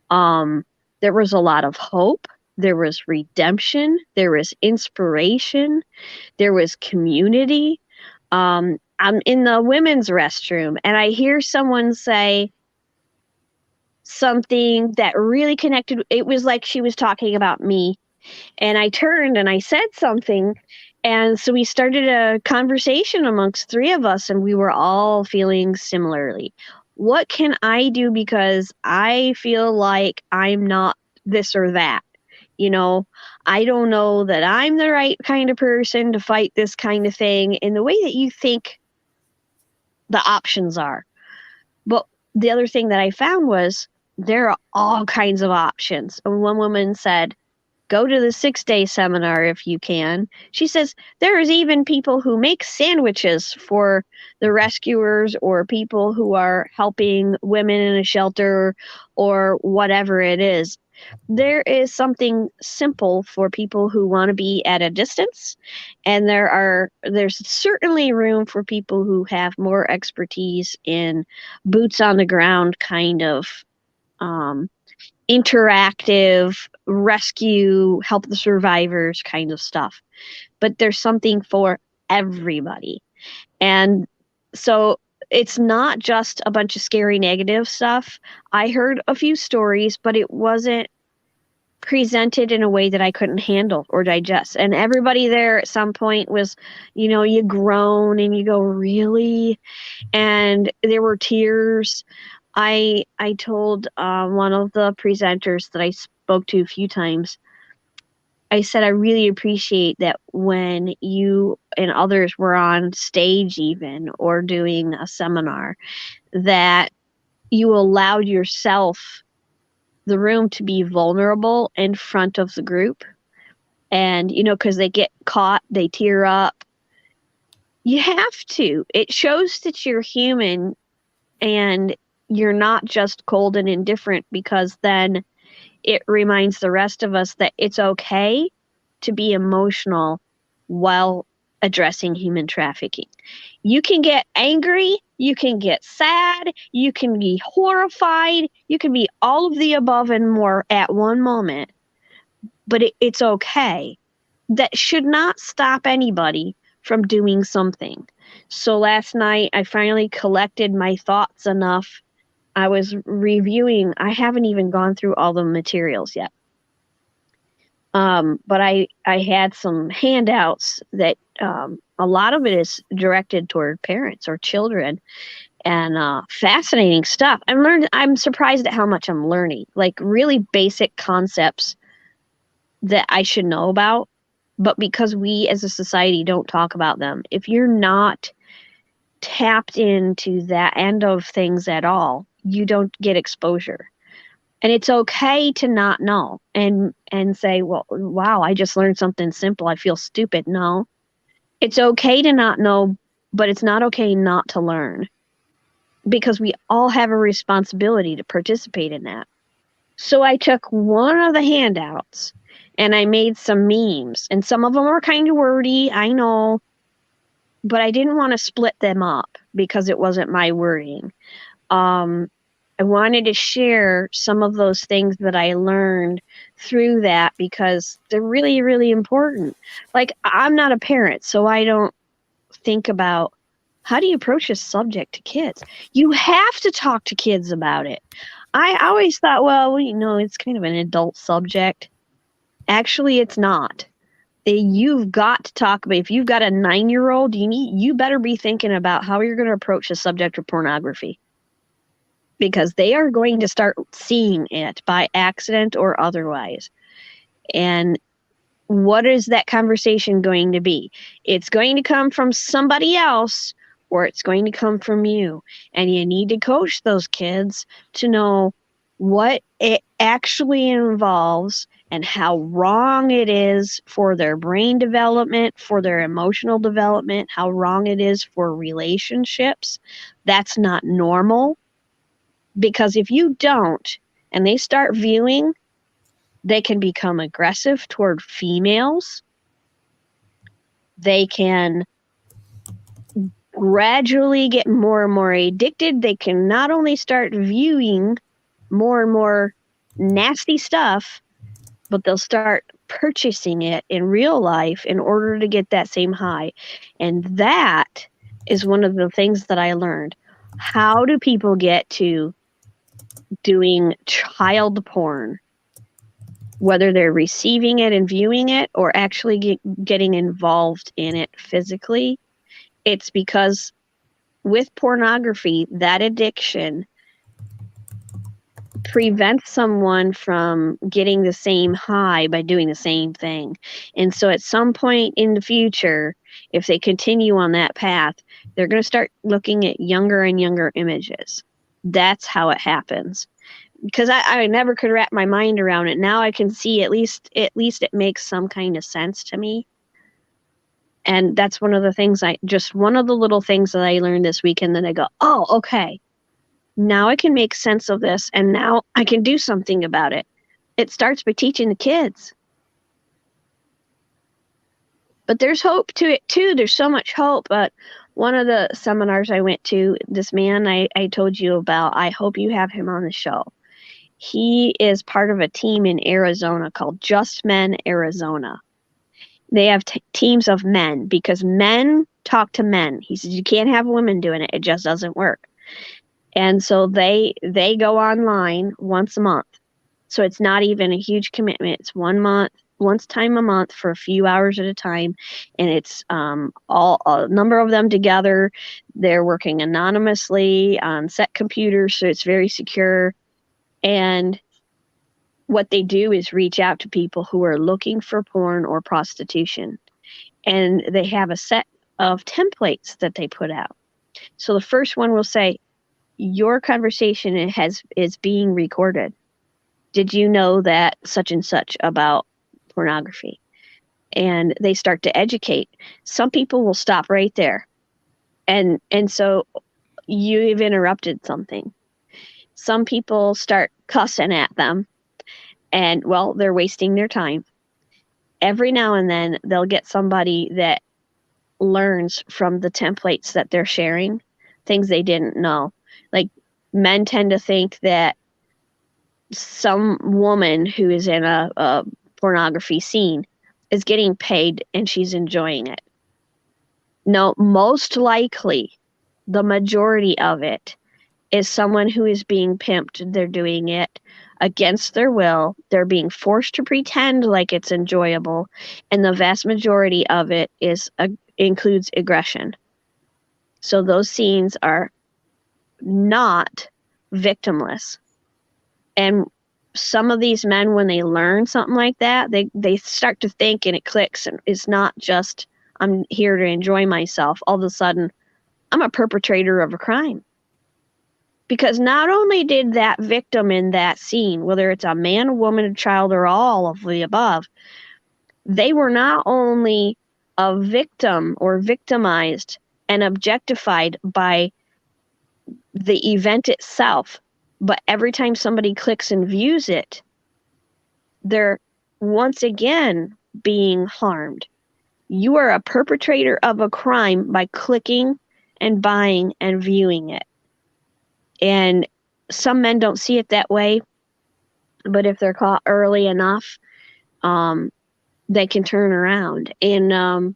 There was a lot of hope. There was redemption. There was inspiration. There was community. I'm in the women's restroom and I hear someone say something that really connected. It was like she was talking about me. And I turned and I said something. And so we started a conversation amongst three of us, and we were all feeling similarly. What can I do because I feel like I'm not this or that? I don't know that I'm the right kind of person to fight this kind of thing in the way that you think the options are. But the other thing that I found was there are all kinds of options. And one woman said, go to the 6-day seminar if you can. She says there is even people who make sandwiches for the rescuers or people who are helping women in a shelter or whatever it is. There is something simple for people who want to be at a distance, and there's certainly room for people who have more expertise in boots on the ground kind of interactive rescue, help the survivors kind of stuff. But there's something for everybody. And so it's not just a bunch of scary negative stuff. I heard a few stories, but it wasn't presented in a way that I couldn't handle or digest. And everybody there at some point was, you groan and you go, really? And there were tears. I told one of the presenters that I spoke to a few times, I said, I really appreciate that when you and others were on stage even or doing a seminar, that you allowed yourself the room to be vulnerable in front of the group. And, because they get caught, they tear up. You have to. It shows that you're human and you're not just cold and indifferent, because then it reminds the rest of us that it's okay to be emotional while addressing human trafficking. You can get angry, you can get sad, you can be horrified, you can be all of the above and more at one moment, but it's okay. That should not stop anybody from doing something. So last night, I finally collected my thoughts enough. I was reviewing, I haven't even gone through all the materials yet. But I had some handouts that a lot of it is directed toward parents or children, and fascinating stuff. I'm surprised at how much I'm learning, like really basic concepts that I should know about, but because we as a society don't talk about them, if you're not tapped into that end of things at all, you don't get exposure. And it's okay to not know and say, well, wow, I just learned something simple. I feel stupid. No, it's okay to not know, but it's not okay not to learn, because we all have a responsibility to participate in that. So I took one of the handouts and I made some memes, and some of them were kind of wordy, I know, but I didn't want to split them up because it wasn't my wording. I wanted to share some of those things that I learned through that because they're really, really important. Like, I'm not a parent, so I don't think about how do you approach a subject to kids. You have to talk to kids about it. I always thought, well, it's kind of an adult subject. Actually, it's not. You've got to talk about, if you've got a 9-year-old, you better be thinking about how you're going to approach the subject of pornography, because they are going to start seeing it by accident or otherwise. And what is that conversation going to be? It's going to come from somebody else, or it's going to come from you. And you need to coach those kids to know what it actually involves and how wrong it is for their brain development, for their emotional development, how wrong it is for relationships. That's not normal. Because if you don't, and they start viewing, they can become aggressive toward females. They can gradually get more and more addicted. They can not only start viewing more and more nasty stuff, but they'll start purchasing it in real life in order to get that same high. And that is one of the things that I learned. How do people get to doing child porn, whether they're receiving it and viewing it or actually getting involved in it physically? It's because with pornography, that addiction prevents someone from getting the same high by doing the same thing. And so at some point in the future, if they continue on that path, they're going to start looking at younger and younger images. That's how it happens. Because I never could wrap my mind around it. Now I can see at least it makes some kind of sense to me. And that's one of the things one of the little things that I learned this weekend. Then I go, oh, okay. Now I can make sense of this, and now I can do something about it. It starts by teaching the kids. But there's hope to it too. There's so much hope. But one of the seminars I went to, this man I told you about, I hope you have him on the show. He is part of a team in Arizona called Just Men Arizona. They have teams of men because men talk to men. He says you can't have women doing it. It just doesn't work. And so they go online once a month. So it's not even a huge commitment. It's once time a month for a few hours at a time. And it's a number of them together. They're working anonymously on set computers, so it's very secure. And what they do is reach out to people who are looking for porn or prostitution. And they have a set of templates that they put out. So the first one will say, your conversation is being recorded. Did you know that such and such about pornography? And they start to educate. Some people will stop right there. And so you've interrupted something. Some people start cussing at them. And well, they're wasting their time. Every now and then they'll get somebody that learns from the templates that they're sharing, things they didn't know. Like, men tend to think that some woman who is in a pornography scene is getting paid and she's enjoying it. No, most likely the majority of it is someone who is being pimped. They're doing it against their will. They're being forced to pretend like it's enjoyable. And the vast majority of it includes aggression. So those scenes are not victimless. And some of these men, when they learn something like that, they start to think, and it clicks, and it's not just, I'm here to enjoy myself. All of a sudden, I'm a perpetrator of a crime. Because not only did that victim in that scene, whether it's a man, a woman, a child, or all of the above, they were not only a victim or victimized and objectified by the event itself, but every time somebody clicks and views it, they're once again being harmed. You are a perpetrator of a crime by clicking and buying and viewing it. And some men don't see it that way, but if they're caught early enough, they can turn around. And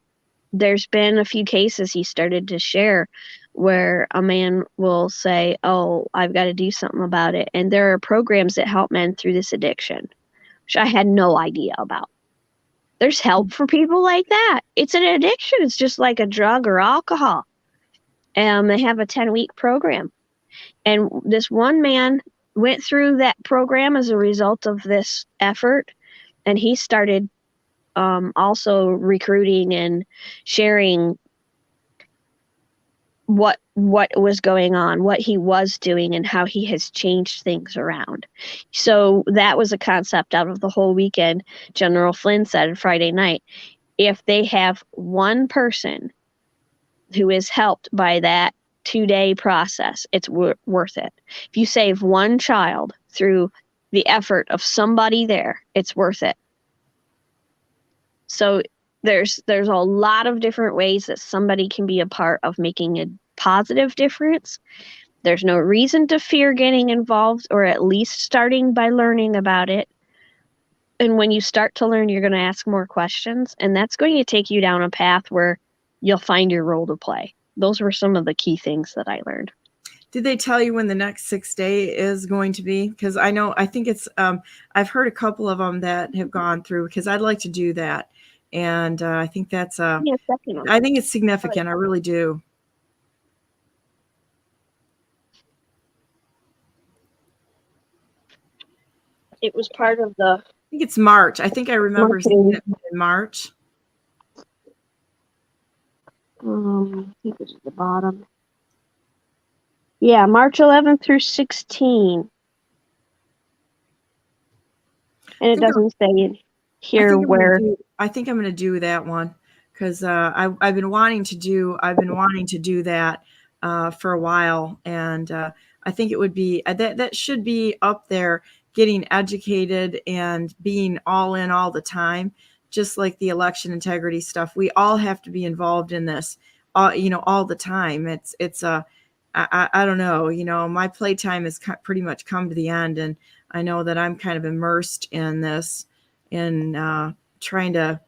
there's been a few cases he started to share where a man will say, oh, I've got to do something about it. And there are programs that help men through this addiction, which I had no idea about. There's help for people like that. It's an addiction. It's just like a drug or alcohol. And they have a 10-week program. And this one man went through that program as a result of this effort. And he started also recruiting and sharing what was going on, what he was doing, and how he has changed things around. So that was a concept out of the whole weekend. General Flynn said Friday night, if they have one person who is helped by that 2-day process, it's worth it. If you save one child through the effort of somebody there, it's worth it. So there's a lot of different ways that somebody can be a part of making a positive difference. There's no reason to fear getting involved, or at least starting by learning about it. And when you start to learn, you're going to ask more questions, and that's going to take you down a path where you'll find your role to play. Those were some of the key things that I learned. Did they tell you when the next 6 day is going to be? Because I think it's, I've heard a couple of them that have gone through, because I'd like to do that. And I think that's, I think it's significant. I really do. It was part of the... I think it's March. I think I remember seeing it in March. I think it's at the bottom. Yeah, March 11th through 16. And it doesn't say here where. I think I'm going to do that one, because I've been wanting to do that for a while, and I think it would be that should be up there, getting educated and being all in all the time, just like the election integrity stuff. We all have to be involved in this, all the time. I don't know, my playtime has pretty much come to the end, and I know that I'm kind of immersed in this, and trying to,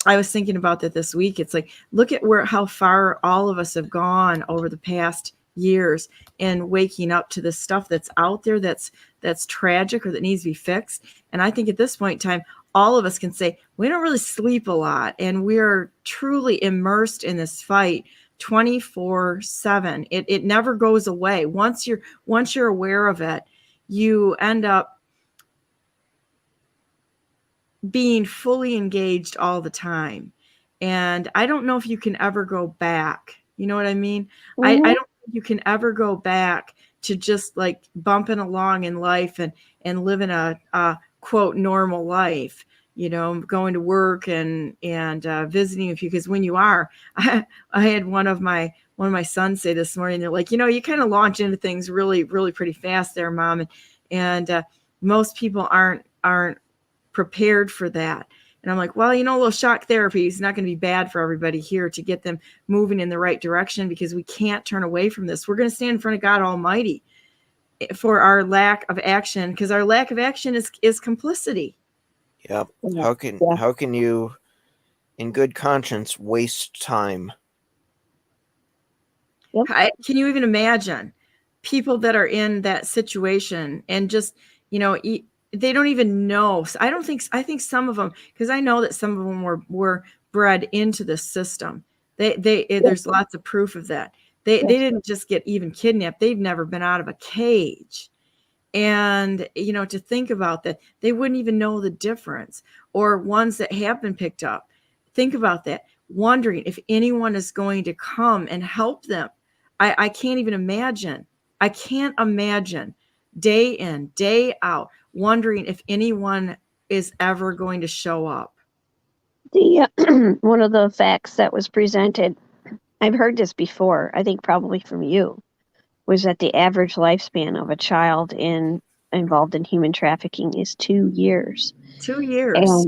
I was thinking about that this week. It's like, look at how far all of us have gone over the past years, and waking up to this stuff that's out there that's tragic, or that needs to be fixed. And I think at this point in time, all of us can say we don't really sleep a lot, and we're truly immersed in this fight 24/7. It never goes away. Once you're aware of it, you end up being fully engaged all the time. And I don't know if you can ever go back. You know what I mean? Mm-hmm. I don't think you can ever go back to just like bumping along in life and living a quote normal life, going to work and visiting with you. Because when you are, I had one of my sons say this morning, they're like, you kind of launch into things really, really pretty fast there, Mom. And most people aren't aren't prepared for that. And I'm like, well, a little shock therapy is not going to be bad for everybody here to get them moving in the right direction, because we can't turn away from this. We're going to stand in front of God Almighty for our lack of action, because our lack of action is complicity. Yep. How can you, in good conscience, waste time? Yep. Can you even imagine people that are in that situation and just, they don't even know. I think some of them, because I know that some of them were bred into this system. There's lots of proof of that. They didn't just get even kidnapped. They've never been out of a cage. And, to think about that, they wouldn't even know the difference. Or ones that have been picked up. Think about that, wondering if anyone is going to come and help them. I can't even imagine. I can't imagine day in, day out, wondering if anyone is ever going to show up. One of the facts that was presented, I've heard this before, I think probably from you, was that the average lifespan of a child involved in human trafficking is 2 years. 2 years.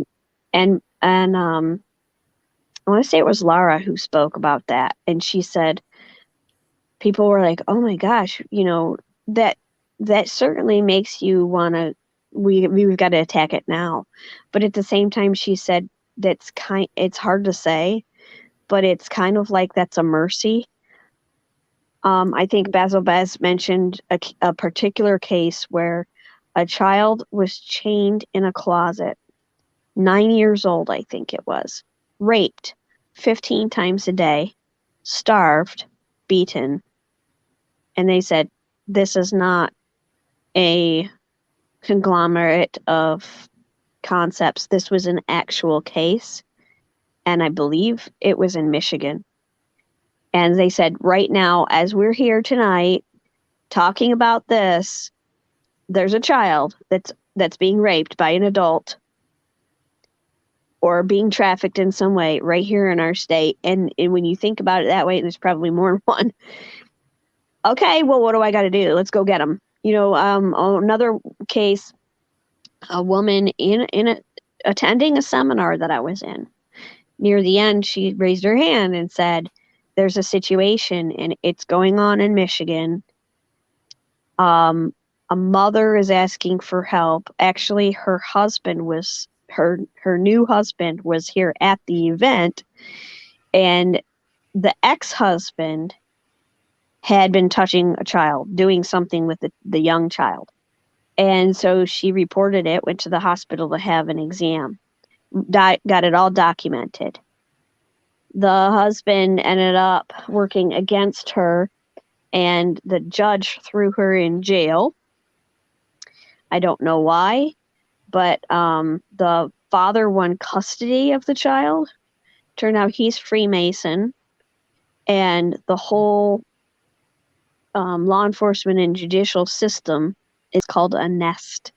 And I want to say it was Laura who spoke about that, and she said people were like, "Oh my gosh, that certainly makes you want to. We've got to attack it now." But at the same time, she said it's hard to say, but it's kind of like that's a mercy. I think Basil Bez mentioned a particular case where a child was chained in a closet, 9 years old, I think it was, raped 15 times a day, starved, beaten. And they said, this is not a conglomerate of concepts. This was an actual case. And I believe it was in Michigan. And they said, right now, as we're here tonight talking about this, there's a child that's being raped by an adult or being trafficked in some way right here in our state. And when you think about it that way, there's probably more than one. Okay, well, what do I got to do? Let's go get them. Another case, a woman attending a seminar that I was in. Near the end, she raised her hand and said, there's a situation and it's going on in Michigan. A mother is asking for help. Actually, her husband was her new husband was here at the event, and the ex-husband had been touching a child, doing something with the young child. And so she reported it, went to the hospital to have an exam, got it all documented. The husband ended up working against her, and the judge threw her in jail. I don't know why, but the father won custody of the child. Turned out he's Freemason, and the whole law enforcement and judicial system is called a nest.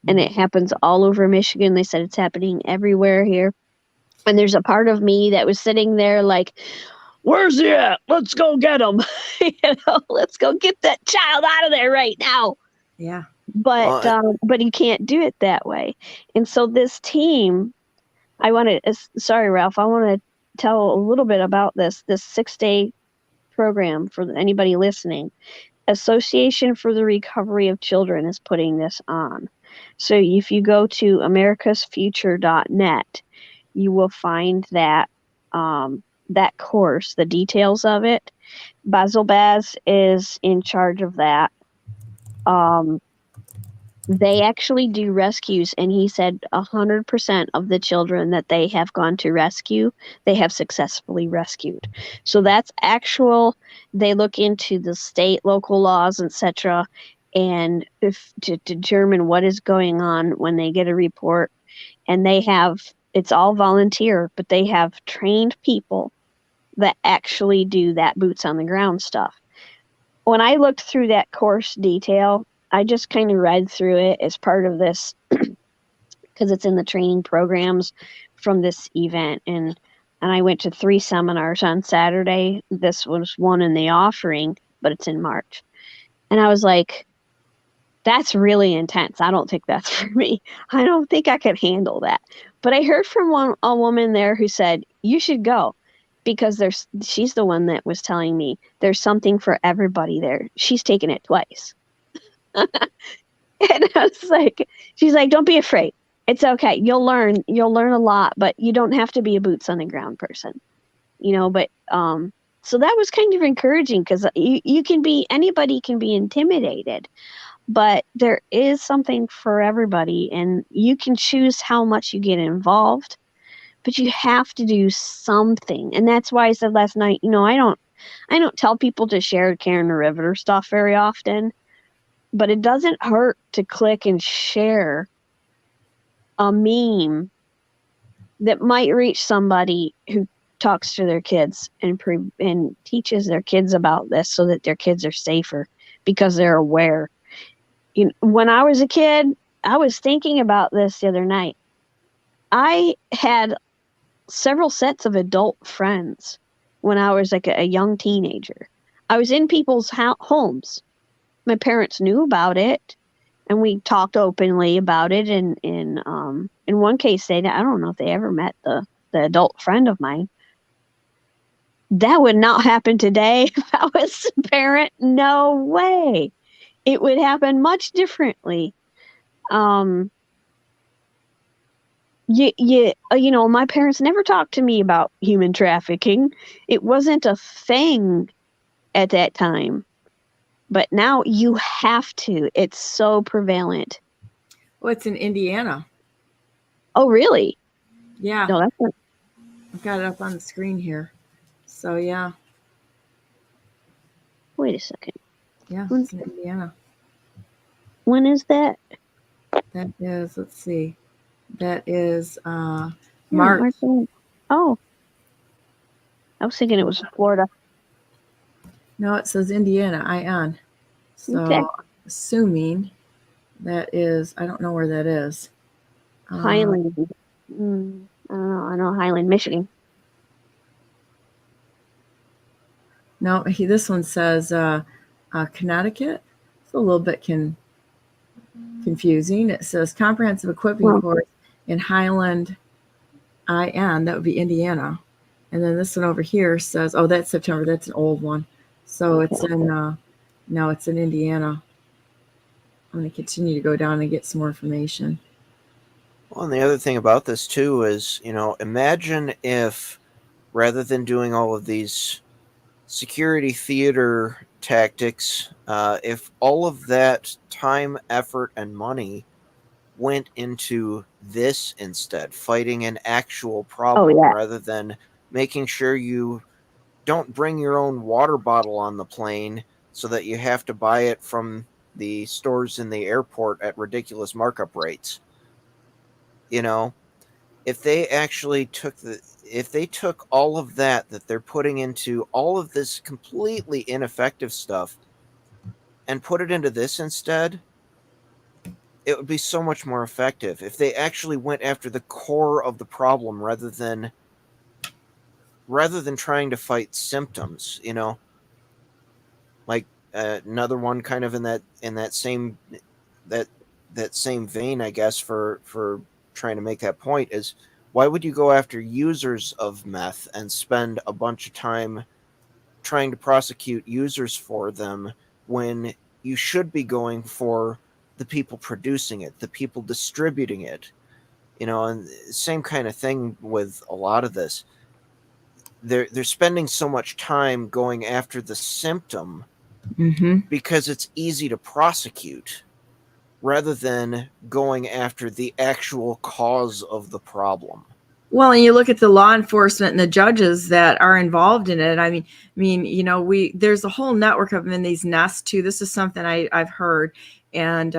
And it happens all over Michigan. They said it's happening everywhere here. And there's a part of me that was sitting there like, where's he at? Let's go get him. Let's go get that child out of there right now. Yeah. But you can't do it that way. And so this team, sorry, Ralph, I want to tell a little bit about this 6-day program for anybody listening. Association for the Recovery of Children is putting this on. So if you go to americasfuture.net, you will find that that course, the details of it. Basil Baz is in charge of that. They actually do rescues, and he said 100% of the children that they have gone to rescue, they have successfully rescued. So that's actual. They look into the state, local laws, etc., and to determine what is going on when they get a report. And it's all volunteer, but they have trained people that actually do that boots on the ground stuff. When I looked through that course detail, I just kind of read through it as part of this because it's in the training programs from this event. And I went to 3 seminars on Saturday. This was one in the offering, but it's in March. And I was like, that's really intense. I don't think that's for me. I don't think I could handle that. But I heard from a woman there who said, you should go, because she's the one that was telling me there's something for everybody there. She's taken it twice. And I was like, she's like, don't be afraid. It's okay. You'll learn a lot, but you don't have to be a boots on the ground person, but, so that was kind of encouraging, because anybody can be intimidated, but there is something for everybody, and you can choose how much you get involved, but you have to do something. And that's why I said last night, I don't tell people to share Karen the Riveter stuff very often, but it doesn't hurt to click and share a meme that might reach somebody who talks to their kids and teaches their kids about this, so that their kids are safer because they're aware. When I was a kid, I was thinking about this the other night. I had several sets of adult friends when I was like a young teenager. I was in people's homes. My parents knew about it, and we talked openly about it. And in one case, I don't know if they ever met the adult friend of mine. That would not happen today if I was a parent. No way. It would happen much differently. My parents never talked to me about human trafficking. It wasn't a thing at that time. But now you have to. It's so prevalent. Well, it's in Indiana. Oh, really? Yeah. No, that's not. I've got it up on the screen here. So, yeah. Wait a second. Yeah, it's in Indiana. When is that? That is, let's see. That is March. Oh. I was thinking it was Florida. No, it says Indiana, IN. So, okay. Assuming that is, I don't know where that is. Highland. I don't know. I know Highland, Michigan. No, this one says Connecticut. It's a little bit confusing. It says comprehensive equipping course in Highland, IN. That would be Indiana. And then this one over here says, oh, that's September. That's an old one. So it's it's in Indiana. I'm going to continue to go down and get some more information. Well, and the other thing about this too is, imagine if, rather than doing all of these security theater tactics, if all of that time, effort, and money went into this instead, fighting an actual problem, rather than making sure you don't bring your own water bottle on the plane so that you have to buy it from the stores in the airport at ridiculous markup rates. If they actually took all of that they're putting into all of this completely ineffective stuff and put it into this instead, it would be so much more effective if they actually went after the core of the problem rather than trying to fight symptoms. Like another one kind of in that same vein, I guess, for trying to make that point is, why would you go after users of meth and spend a bunch of time trying to prosecute users for them when you should be going for the people producing it, the people distributing it? And same kind of thing with a lot of this. They're spending so much time going after the symptom because it's easy to prosecute, rather than going after the actual cause of the problem. Well, and you look at the law enforcement and the judges that are involved in it. I mean, there's a whole network of them in these nests too. This is something I've heard and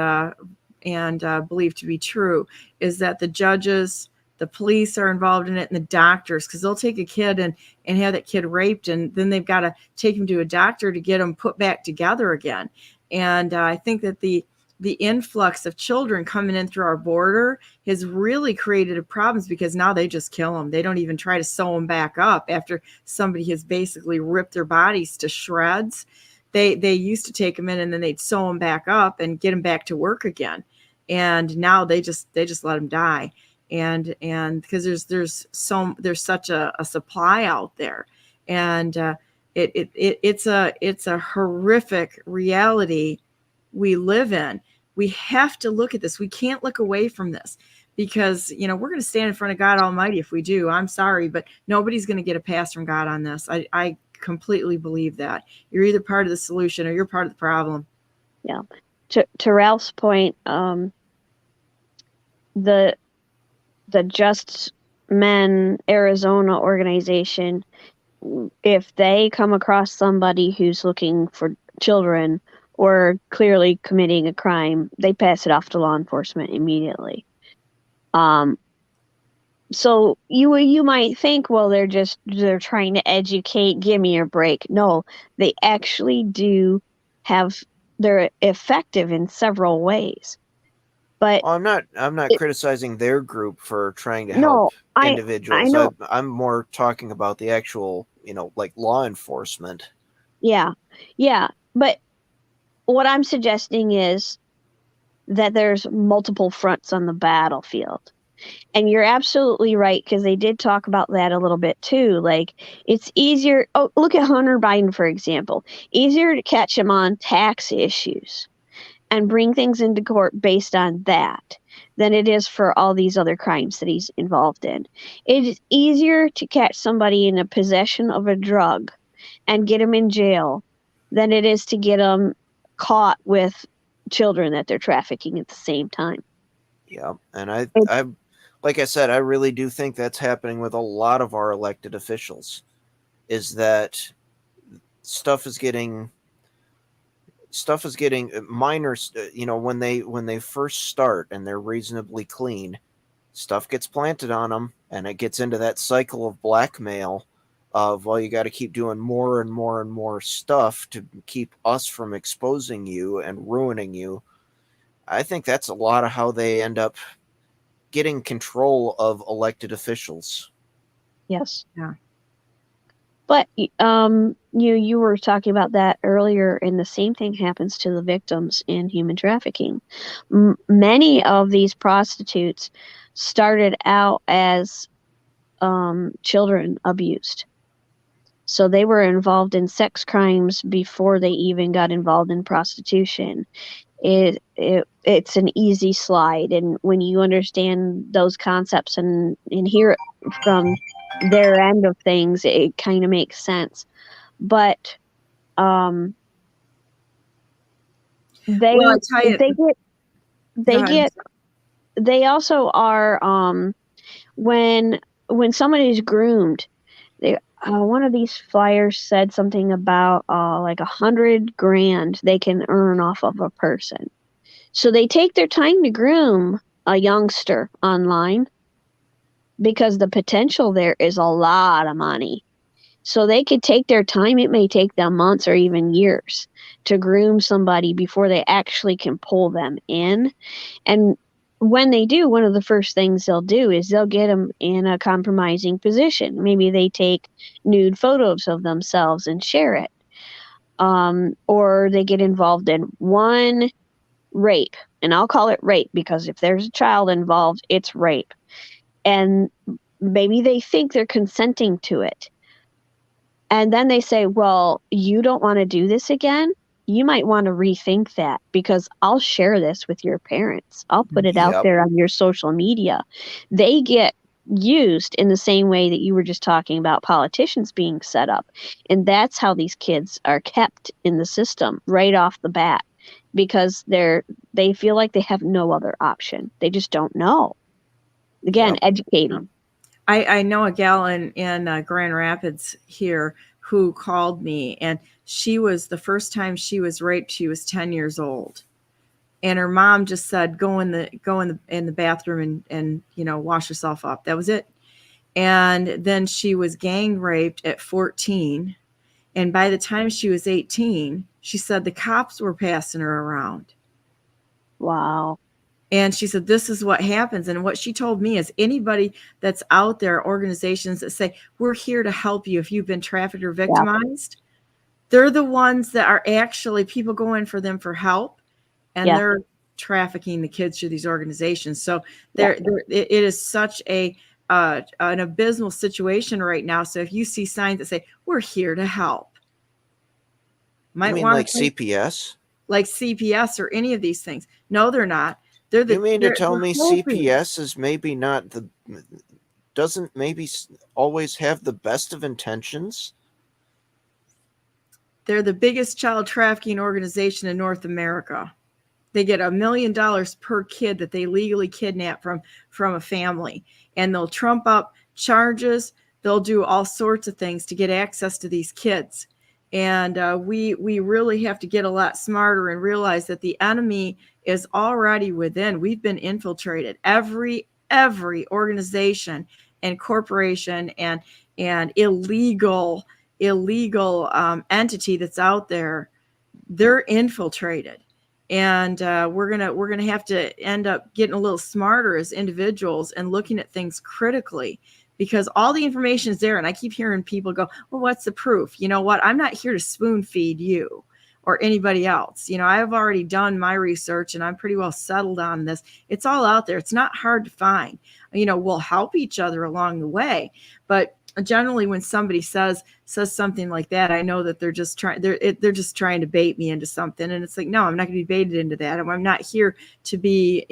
believe to be true, is that the judges, the police are involved in it, and the doctors, because they'll take a kid and have that kid raped, and then they've got to take him to a doctor to get him put back together again. And I think that the influx of children coming in through our border has really created problems, because now they just kill them. They don't even try to sew them back up after somebody has basically ripped their bodies to shreds. they used to take them in and then they'd sew them back up and get them back to work again. And now they just let them die. And because there's such a supply out there, and it's a horrific reality we live in. We have to look at this. We can't look away from this, because we're going to stand in front of God Almighty if we do. I'm sorry, but nobody's going to get a pass from God on this. I completely believe that. You're either part of the solution or you're part of the problem. Yeah. To Ralph's point, the Just Men Arizona organization, if they come across somebody who's looking for children or clearly committing a crime, they pass it off to law enforcement immediately. So you might think, well, they're trying to educate, give me a break. No, they actually they're effective in several ways. But I'm not criticizing their group for trying to help individuals. I know. I'm more talking about the actual, like law enforcement. Yeah. But what I'm suggesting is that there's multiple fronts on the battlefield. And you're absolutely right, because they did talk about that a little bit too. Like, it's easier. Oh, look at Hunter Biden, for example. Easier to catch him on tax issues and bring things into court based on that than it is for all these other crimes that he's involved in. It is easier to catch somebody in a possession of a drug and get them in jail than it is to get them caught with children that they're trafficking at the same time. Yeah, and I like I said, I really do think that's happening with a lot of our elected officials, is that stuff is getting minors, when they first start and they're reasonably clean, stuff gets planted on them, and it gets into that cycle of blackmail of, well, you got to keep doing more and more and more stuff to keep us from exposing you and ruining you. I think that's a lot of how they end up getting control of elected officials. Yes. Yeah. But you were talking about that earlier, and the same thing happens to the victims in human trafficking. Many of these prostitutes started out as children abused. So they were involved in sex crimes before they even got involved in prostitution. It's an easy slide, and when you understand those concepts and hear it from their end of things, it kind of makes sense. But they also are when somebody's groomed. One of these flyers said something about like $100,000 they can earn off of a person. So they take their time to groom a youngster online, because the potential there is a lot of money. So they could take their time. It may take them months or even years to groom somebody before they actually can pull them in. And when they do, one of the first things they'll do is they'll get them in a compromising position. Maybe they take nude photos of themselves and share it. Or they get involved in one rape. And I'll call it rape, because if there's a child involved, it's rape. And maybe they think they're consenting to it. And then they say, well, you don't want to do this again? You might want to rethink that, because I'll share this with your parents. I'll put it out there on your social media. They get used in the same way that you were just talking about politicians being set up. And that's how these kids are kept in the system right off the bat, because they feel like they have no other option. They just don't know. Again, educate them. I know a gal in Grand Rapids here who called me, and she was, the first time she was raped, she was 10 years old, and her mom just said, go in the bathroom and wash yourself up. That was it. And then she was gang raped at 14, and by the time she was 18, she said the cops were passing her around. Wow. And she said, this is what happens. And what she told me is, anybody that's out there, organizations that say, we're here to help you if you've been trafficked or victimized, they're the ones that are actually, people go in for them for help, and they're trafficking the kids through these organizations. So it is such an abysmal situation right now. So if you see signs that say, we're here to help, might want like CPS? Like CPS or any of these things. No, they're not. You mean to tell me CPS is maybe not doesn't maybe always have the best of intentions? They're the biggest child trafficking organization in North America. They get $1 million per kid that they legally kidnap from a family, and they'll trump up charges. They'll do all sorts of things to get access to these kids. And we really have to get a lot smarter and realize that the enemy is already within. We've been infiltrated. Every organization and corporation and illegal entity that's out there, they're infiltrated. And we're gonna have to end up getting a little smarter as individuals and looking at things critically, because all the information is there. And I keep hearing people go, well, what's the proof? You know what? I'm not here to spoon feed you or anybody else. I've already done my research and I'm pretty well settled on this. It's all out there. It's not hard to find. We'll help each other along the way. But generally when somebody says something like that, I know that they're just trying to bait me into something. And it's like, no, I'm not going to be baited into that. I'm not here to be,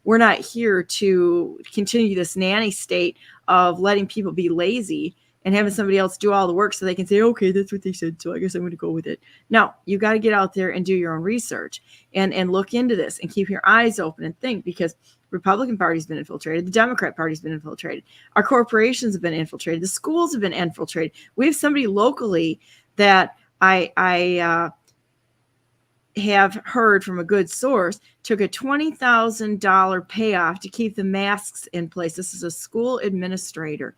we're not here to continue this nanny state of letting people be lazy and having somebody else do all the work so they can say, okay, that's what they said, so I guess I'm going to go with it. No, you got to get out there and do your own research and look into this and keep your eyes open and think, because Republican Party's been infiltrated. The Democrat Party's been infiltrated. Our corporations have been infiltrated. The schools have been infiltrated. We have somebody locally that I have heard from a good source took a $20,000 payoff to keep the masks in place. This is a school administrator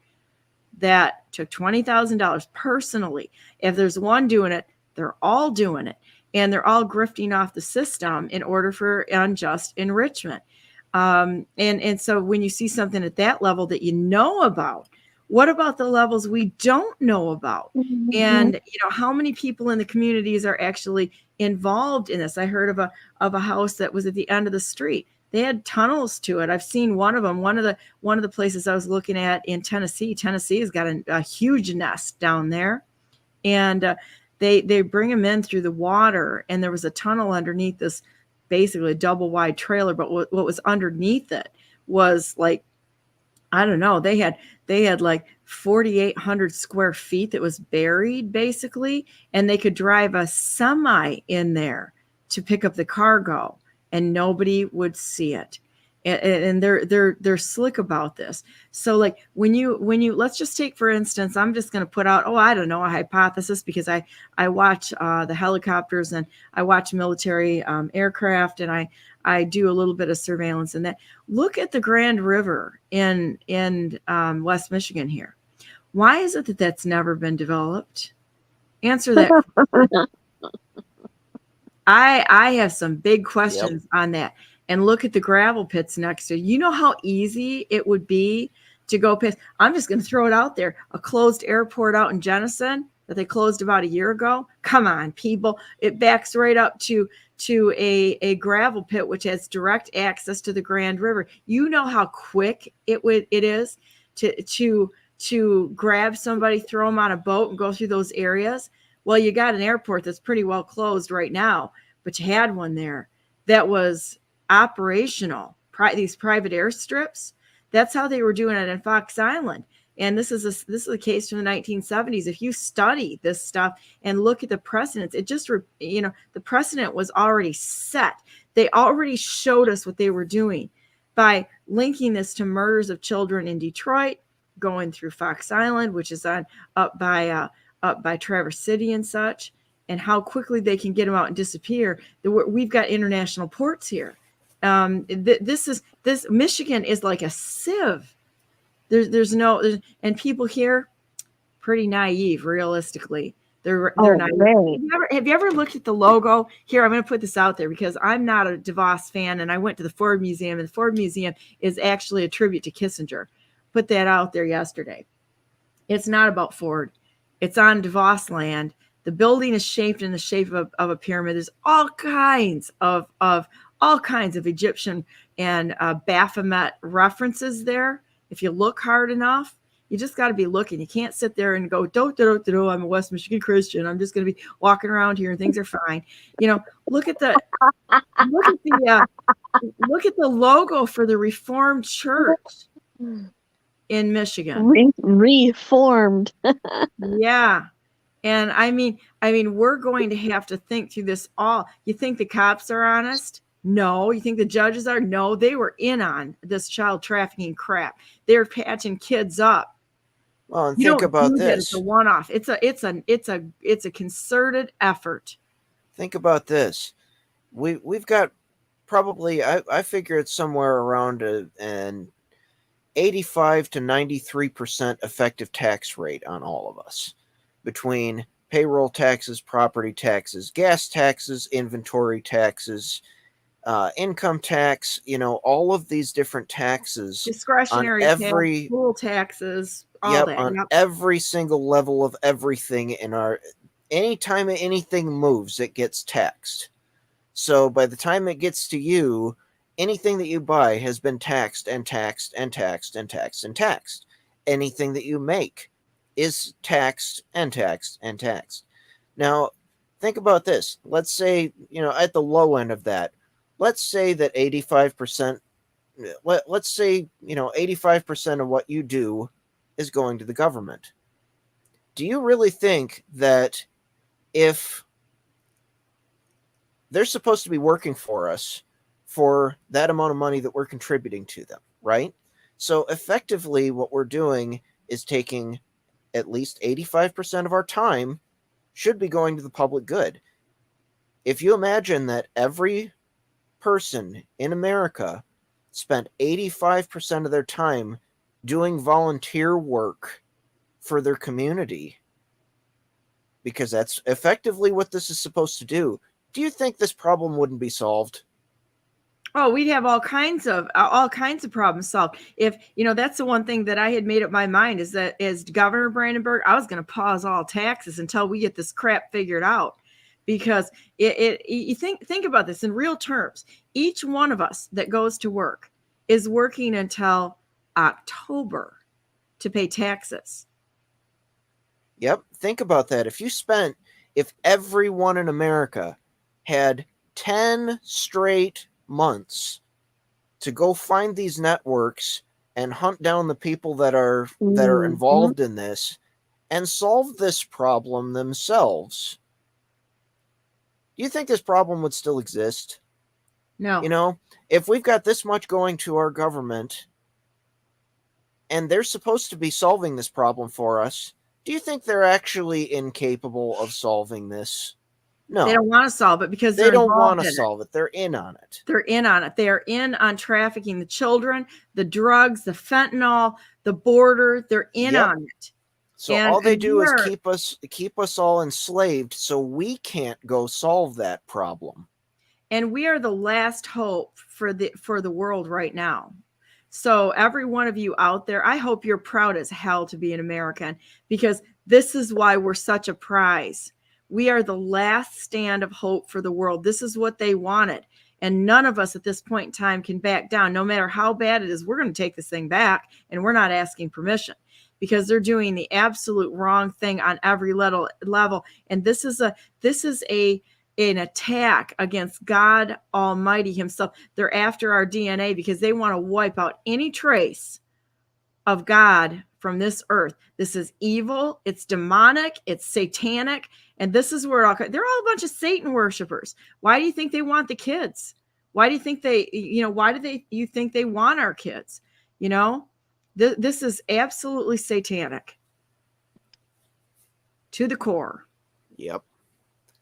that took $20,000 personally. If there's one doing it, they're all doing it. And they're all grifting off the system in order for unjust enrichment. And so when you see something at that level that you know about, what about the levels we don't know about? Mm-hmm. And how many people in the communities are actually involved in this? I heard of a house that was at the end of the street. They had tunnels to it. I've seen one of them. One of the places I was looking at in Tennessee. Tennessee has got a huge nest down there, and they bring them in through the water. And there was a tunnel underneath this, basically a double wide trailer. But what was underneath it was like, I don't know. They had like 4,800 square feet that was buried basically, and they could drive a semi in there to pick up the cargo, and nobody would see it. And they're slick about this. So like when you let's just take, for instance, I'm just going to put out, I don't know, a hypothesis, because I watch the helicopters and I watch military aircraft, and I do a little bit of surveillance. And that, look at the Grand River in West Michigan here. Why is it that that's never been developed? Answer that. I have some big questions on that. And look at the gravel pits next to it. You know how easy it would be to go past. I'm just going to throw it out there. A closed airport out in Jenison that they closed about a year ago. Come on, people. It backs right up to a gravel pit, which has direct access to the Grand River. You know how quick it is to grab somebody, throw them on a boat, and go through those areas. Well, you got an airport that's pretty well closed right now, but you had one there that was operational. These private airstrips, that's how they were doing it in Fox Island. And this is a case from the 1970s. If you study this stuff and look at the precedents, it just, the precedent was already set. They already showed us what they were doing by linking this to murders of children in Detroit, going through Fox Island, which is up by Traverse City and such, and how quickly they can get them out and disappear. We've got international ports here. This Michigan is like a sieve. And people here pretty naive, realistically. They're naive. Right. Have you ever looked at the logo? Here, I'm going to put this out there because I'm not a DeVos fan, and I went to the Ford Museum, and the Ford Museum is actually a tribute to Kissinger. Put that out there yesterday. It's not about Ford. It's on DeVos land. The building is shaped in the shape of a pyramid. There's all kinds of Egyptian and Baphomet references there. If you look hard enough, you just got to be looking. You can't sit there and go, do, I'm a West Michigan Christian. I'm just going to be walking around here and things are fine. Look at the logo for the Reformed Church in Michigan. Reformed. Yeah. And I mean, we're going to have to think through this all. You think the cops are honest? No. You think the judges are? No. They were in on this child trafficking crap. They're patching kids up. Well, and think about this. It's a one-off. It's a concerted effort. Think about this. We've got probably, I figure it's somewhere around an 85 to 93% effective tax rate on all of us, between payroll taxes, property taxes, gas taxes, inventory taxes, income tax, all of these different taxes, discretionary tax, school taxes, all that. On every single level of everything anytime anything moves, it gets taxed. So by the time it gets to you, anything that you buy has been taxed and taxed and taxed and taxed and taxed. Anything that you make is taxed and taxed and taxed. Now, think about this. Let's say, at the low end of that, let's say that 85%, let's say, 85% of what you do is going to the government. Do you really think that if they're supposed to be working for us for that amount of money that we're contributing to them, right? So effectively what we're doing is taking at least 85% of our time should be going to the public good. If you imagine that every person in America spent 85% of their time doing volunteer work for their community, because that's effectively what this is supposed to do, do you think this problem wouldn't be solved? Oh, we'd have all kinds of problems solved. If, that's the one thing that I had made up my mind, is that as Governor Brandenburg, I was going to pause all taxes until we get this crap figured out. Because you think about this in real terms. Each one of us that goes to work is working until October to pay taxes. Yep. Think about that. If everyone in America had 10 straight months to go find these networks and hunt down the people that are involved in this and solve this problem themselves, do you think this problem would still exist? No. If we've got this much going to our government and they're supposed to be solving this problem for us, do you think they're actually incapable of solving this? No. They don't want to solve it because they don't want to solve it. They're in on it. They're in on it. They are in on trafficking the children, the drugs, the fentanyl, the border. They're in on it. So all they do is keep us all enslaved, so we can't go solve that problem. And we are the last hope for the world right now. So every one of you out there, I hope you're proud as hell to be an American, because this is why we're such a prize. We are the last stand of hope for the world. This is what they wanted. And none of us at this point in time can back down. No matter how bad it is, we're going to take this thing back, and we're not asking permission, because they're doing the absolute wrong thing on every level. And this is an attack against God Almighty himself. They're after our DNA because they want to wipe out any trace of God from this earth. This is evil. It's demonic. It's satanic. And this is where they're all a bunch of Satan worshipers. Why do you think they want the kids? Why do you think you think they want our kids? This is absolutely satanic to the core. Yep.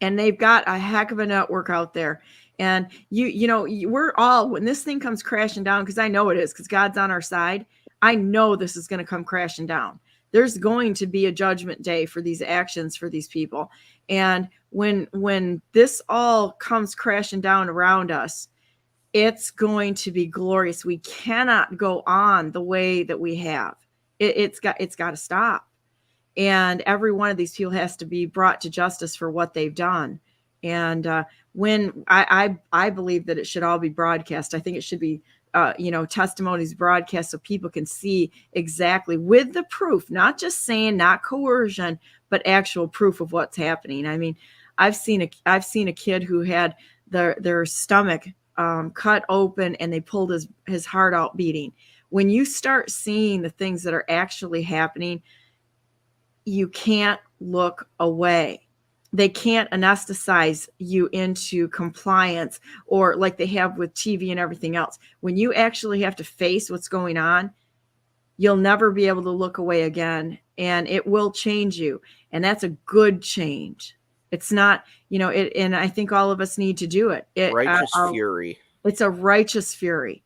And they've got a heck of a network out there. And we're all, when this thing comes crashing down, because I know it is, because God's on our side, I know this is going to come crashing down. There's going to be a judgment day for these actions for these people. And when this all comes crashing down around us, it's going to be glorious. We cannot go on the way that we have. It's got to stop. and every one of these people has to be brought to justice for what they've done. And when I believe that it should all be broadcast. I think it should be testimonies broadcast so people can see exactly with the proof, not just saying, not coercion, but actual proof of what's happening. I mean, I've seen a kid who had their stomach cut open, and they pulled his heart out beating. When you start seeing the things that are actually happening, you can't look away. They can't anesthetize you into compliance, or like they have with TV and everything else. When you actually have to face what's going on, you'll never be able to look away again, and it will change you. And that's a good change. It's not, and I think all of us need to do it. Righteous fury. It's a righteous fury.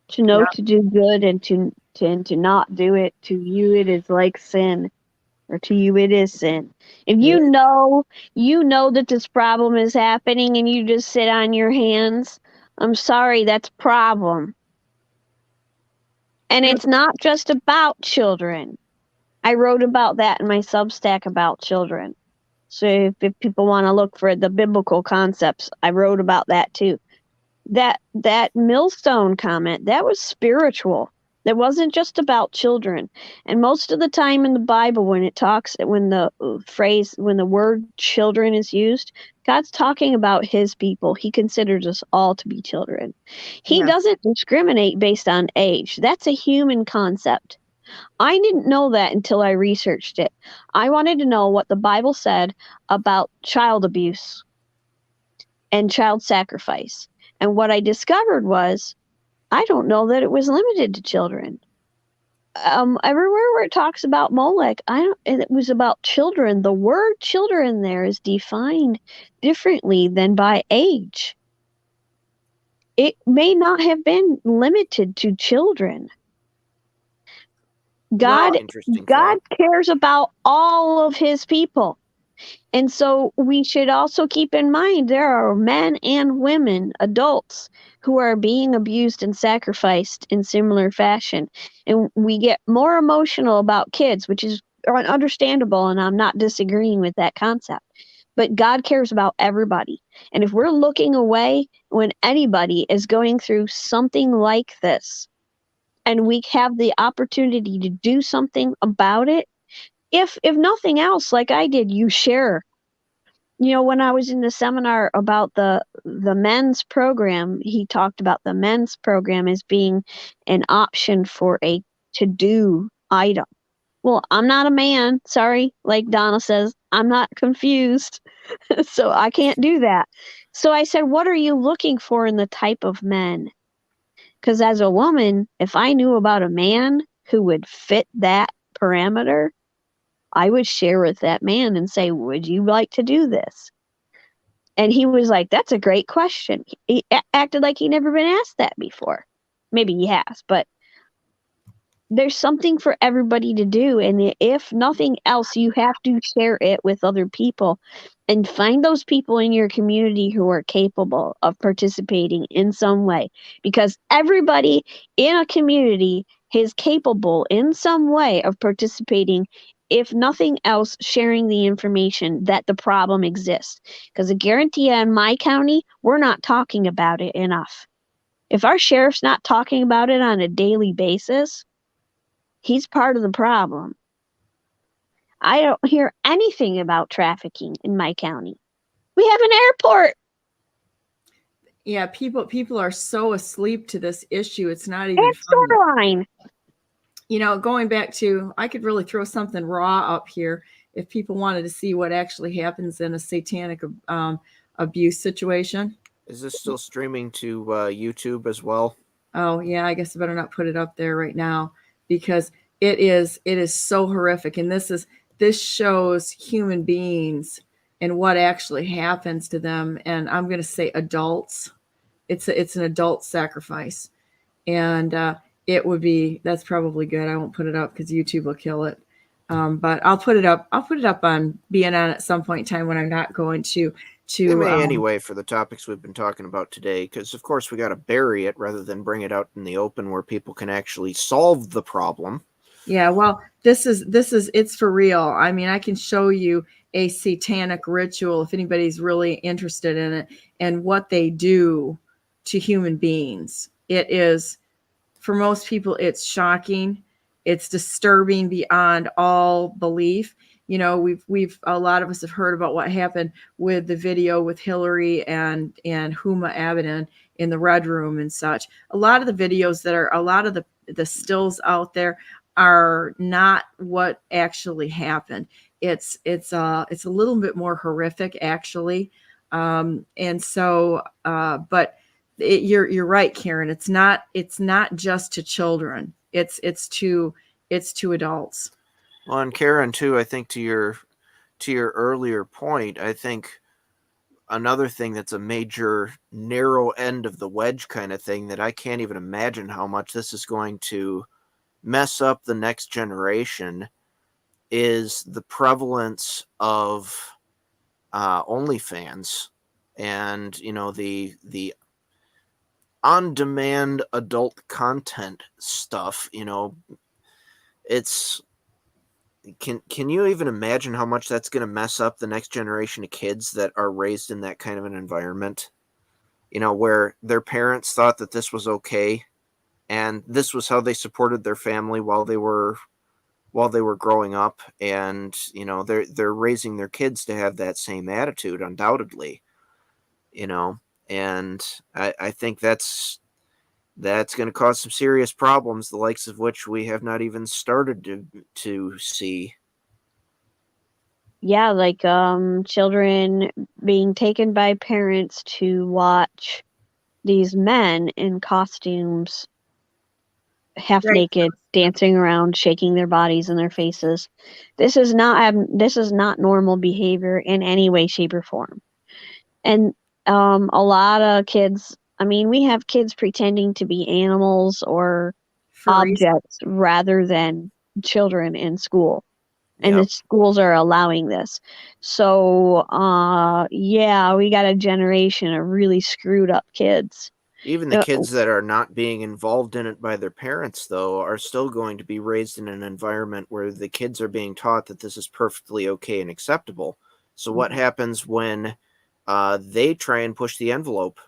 To know to do good and to not do it, to you it is like sin, or to you it is sin. If you know that this problem is happening and you just sit on your hands, I'm sorry, that's a problem. And it's not just about children. I wrote about that in my Substack about children. So if people want to look for the biblical concepts, I wrote about that too. That millstone comment, that was spiritual. That wasn't just about children. And most of the time in the Bible, when the word children is used, God's talking about his people. He considers us all to be children. He doesn't discriminate based on age. That's a human concept. I didn't know that until I researched it. I wanted to know what the Bible said about child abuse and child sacrifice. And what I discovered was, I don't know that it was limited to children. Everywhere where it talks about Molech, it was about children. The word children there is defined differently than by age. It may not have been limited to children. God cares about all of his people. And so we should also keep in mind there are men and women, adults, who are being abused and sacrificed in similar fashion. And we get more emotional about kids, which is understandable, and I'm not disagreeing with that concept. But God cares about everybody. And if we're looking away when anybody is going through something like this, and we have the opportunity to do something about it, if nothing else, like I did, you share. When I was in the seminar about the men's program, he talked about the men's program as being an option for a to-do item. Well, I'm not a man, sorry, like Donna says, I'm not confused, so I can't do that. So I said, what are you looking for in the type of men? Because as a woman, if I knew about a man who would fit that parameter, I would share with that man and say, would you like to do this? And he was like, that's a great question. He acted like he'd never been asked that before. Maybe he has, but there's something for everybody to do. And if nothing else, you have to share it with other people and find those people in your community who are capable of participating in some way, because everybody in a community is capable in some way of participating, if nothing else, sharing the information that the problem exists. Because I guarantee you, in my county, we're not talking about it enough. If our sheriff's not talking about it on a daily basis, he's part of the problem. I don't hear anything about trafficking in my county. We have an airport. Yeah, people are so asleep to this issue. It's not even it's funny. Going back to, I could really throw something raw up here if people wanted to see what actually happens in a satanic abuse situation. Is this still streaming to YouTube as well? Oh yeah, I guess I better not put it up there right now, because it is so horrific. And this shows human beings and what actually happens to them. And I'm going to say adults. It's an adult sacrifice. And that's probably good. I won't put it up because YouTube will kill it. But I'll put it up on BNN at some point in time when I'm not going to anyway, for the topics we've been talking about today, because of course we got to bury it rather than bring it out in the open where people can actually solve the problem. Yeah, well, this is it's for real. I mean, I can show you a satanic ritual if anybody's really interested in it and what they do to human beings. It is, for most people, it's shocking. It's disturbing beyond all belief. You know, we've a lot of us have heard about what happened with the video with Hillary and Huma Abedin in the Red Room and such. A lot of the videos that are, a lot of the stills out there are not what actually happened. It's a little bit more horrific actually, and so but you're right, Karen. It's not just to children. It's to adults. Well, and Karen too, I think to your earlier point, I think another thing that's a major narrow end of the wedge kind of thing that I can't even imagine how much this is going to mess up the next generation is the prevalence of OnlyFans and the on-demand adult content stuff. It's can you even imagine how much that's going to mess up the next generation of kids that are raised in that kind of an environment, where their parents thought that this was okay and this was how they supported their family while they were growing up, and they're raising their kids to have that same attitude, undoubtedly. And I think that's going to cause some serious problems, the likes of which we have not even started to see. Yeah, like children being taken by parents to watch these men in costumes, half naked, dancing around, shaking their bodies and their faces. This is not normal behavior in any way, shape, or form. And a lot of kids, I mean, we have kids pretending to be animals or objects rather than children in school. And the schools are allowing this. So, yeah, we got a generation of really screwed up kids. Even the kids that are not being involved in it by their parents, though, are still going to be raised in an environment where the kids are being taught that this is perfectly okay and acceptable. So what happens when they try and push the envelope?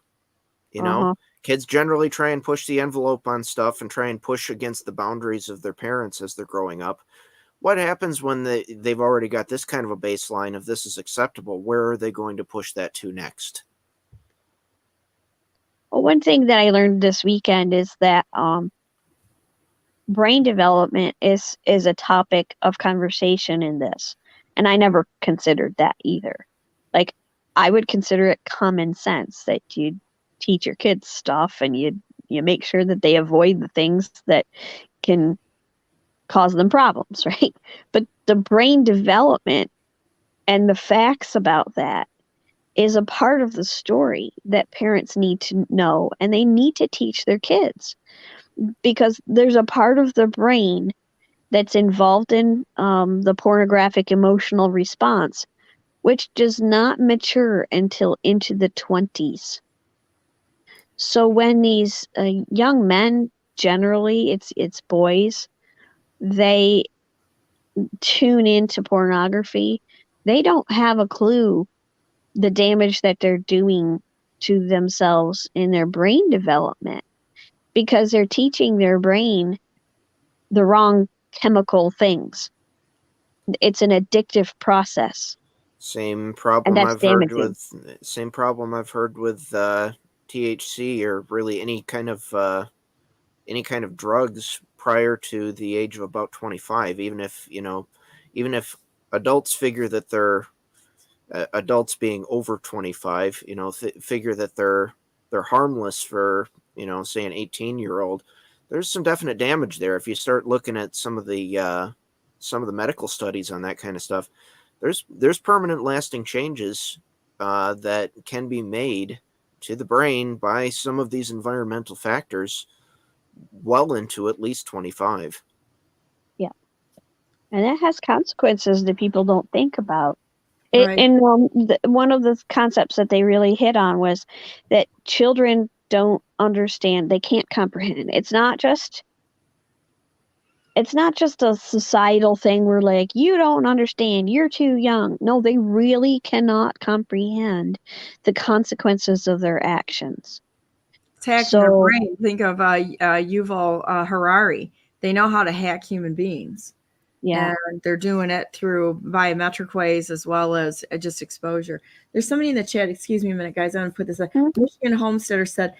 Kids generally try and push the envelope on stuff and try and push against the boundaries of their parents as they're growing up. What happens when they've already got this kind of a baseline of this is acceptable? Where are they going to push that to next? Well, one thing that I learned this weekend is that brain development is a topic of conversation in this. And I never considered that either. Like, I would consider it common sense that you teach your kids stuff and you make sure that they avoid the things that can cause them problems, right? But the brain development and the facts about that is a part of the story that parents need to know, and they need to teach their kids, because there's a part of the brain that's involved in the pornographic emotional response, which does not mature until into the 20s. So when these young men, generally it's boys, they tune into pornography, they don't have a clue the damage that they're doing to themselves in their brain development, because they're teaching their brain the wrong chemical things. It's an addictive process. Same problem I've heard with THC, or really any kind of drugs prior to the age of about 25. Even if adults figure that they're adults being over 25, figure that they're harmless for, say an 18-year-old. There's some definite damage there. If you start looking at some of the medical studies on that kind of stuff, there's permanent lasting changes that can be made to the brain by some of these environmental factors well into at least 25. Yeah. And that has consequences that people don't think about. Right. And one of the concepts that they really hit on was that children don't understand, they can't comprehend. It's not just it's not just a societal thing where like, you don't understand, you're too young. No, they really cannot comprehend the consequences of their actions. It's hacking their brain. Think of Yuval Harari. They know how to hack human beings. Yeah. And they're doing it through biometric ways as well as just exposure. There's somebody in the chat, excuse me a minute, guys, I'm going to put this up. Mm-hmm. Michigan Homesteader said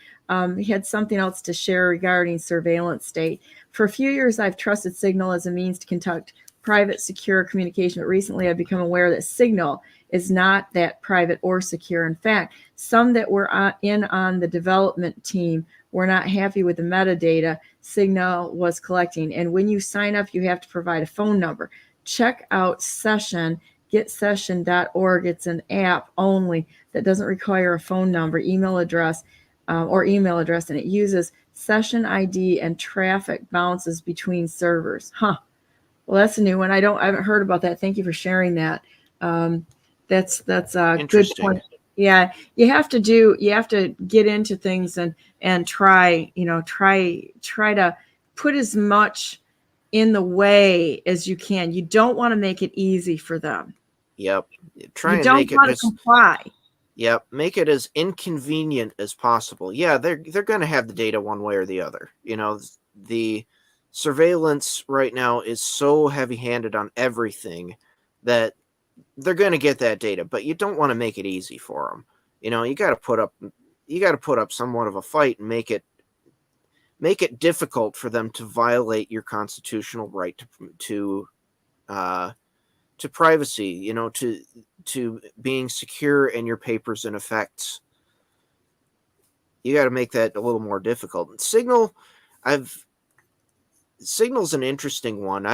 he had something else to share regarding surveillance state. For a few years, I've trusted Signal as a means to conduct private, secure communication, but recently I've become aware that Signal is not that private or secure. In fact, some that were on the development team were not happy with the metadata Signal was collecting. And when you sign up, you have to provide a phone number. Check out Session, getsession.org. It's an app only that doesn't require a phone number, email address, and it uses session ID and traffic bounces between servers. Huh. Well, that's a new one. I haven't heard about that. Thank you for sharing that. That's a good point. Yeah, you have to get into things and try to put as much in the way as you can. You don't want to make it easy for them. Yep. You don't want to comply. Yep. Make it as inconvenient as possible. Yeah, they're going to have the data one way or the other. You know, the surveillance right now is so heavy-handed on everything that they're going to get that data, but you don't want to make it easy for them. You know, you got to put up somewhat of a fight and make it difficult for them to violate your constitutional right to privacy, you know, to being secure in your papers and effects. You got to make that a little more difficult. And Signal's an interesting one.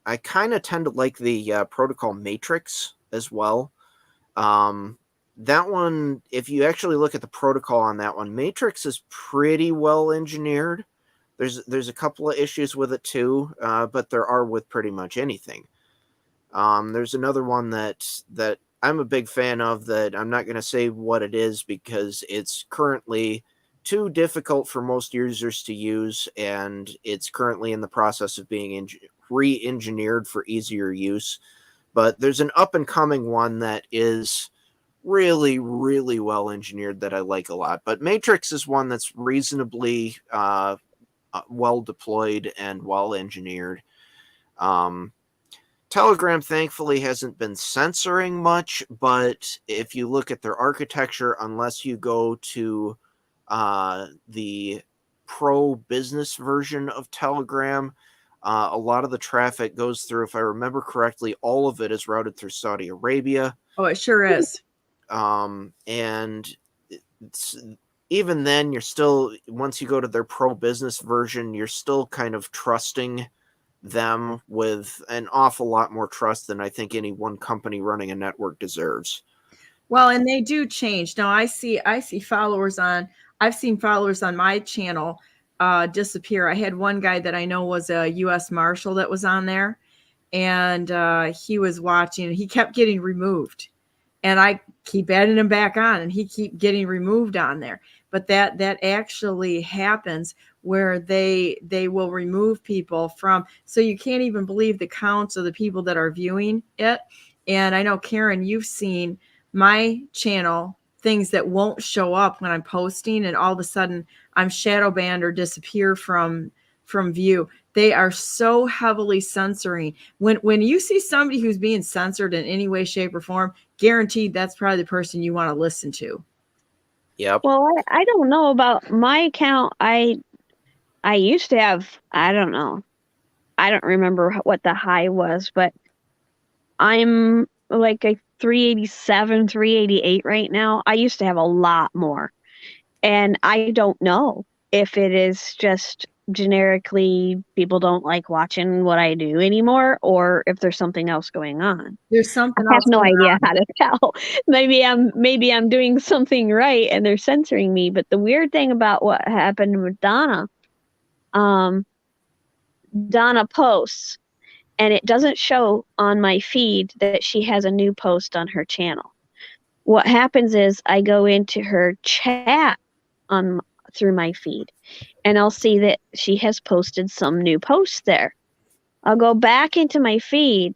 I kind of tend to like the protocol Matrix as well. That one, if you actually look at the protocol on that one, Matrix is pretty well engineered. There's a couple of issues with it too, but there are with pretty much anything. There's another one that I'm a big fan of that I'm not going to say what it is because it's currently too difficult for most users to use, and it's currently in the process of being re-engineered for easier use. But there's an up-and-coming one that is really, really well engineered that I like a lot. But Matrix is one that's reasonably well deployed and well engineered. Telegram, thankfully, hasn't been censoring much, but if you look at their architecture, unless you go to the pro-business version of Telegram, a lot of the traffic goes through, if I remember correctly, all of it is routed through Saudi Arabia. Oh, it sure is. And even then, you're still, once you go to their pro-business version, you're still kind of trusting them with an awful lot more trust than I think any one company running a network deserves. Well, and they do change. Now I see followers on, I've seen followers on my channel disappear. I had one guy that I know was a U.S. Marshal that was on there, and he was watching, and he kept getting removed. And I keep adding him back on, and he keep getting removed on there. But that actually happens where they will remove people from, so you can't even believe the counts of the people that are viewing it. And I know, Karen, you've seen my channel, things that won't show up when I'm posting, and all of a sudden I'm shadow banned or disappear from view. They are so heavily censoring. When you see somebody who's being censored in any way, shape, or form, guaranteed that's probably the person you want to listen to. Yep. Well, I don't know about my account. I used to have, I don't know. I don't remember what the high was, but I'm like a 387, 388 right now. I used to have a lot more. And I don't know if it is just generically people don't like watching what I do anymore, or if there's something else going on. There's something I have else no going idea on. how to tell. Maybe I'm doing something right and they're censoring me. But the weird thing about what happened with Donna, Donna posts, and it doesn't show on my feed that she has a new post on her channel. What happens is I go into her chat through my feed, and I'll see that she has posted some new posts there. I'll go back into my feed,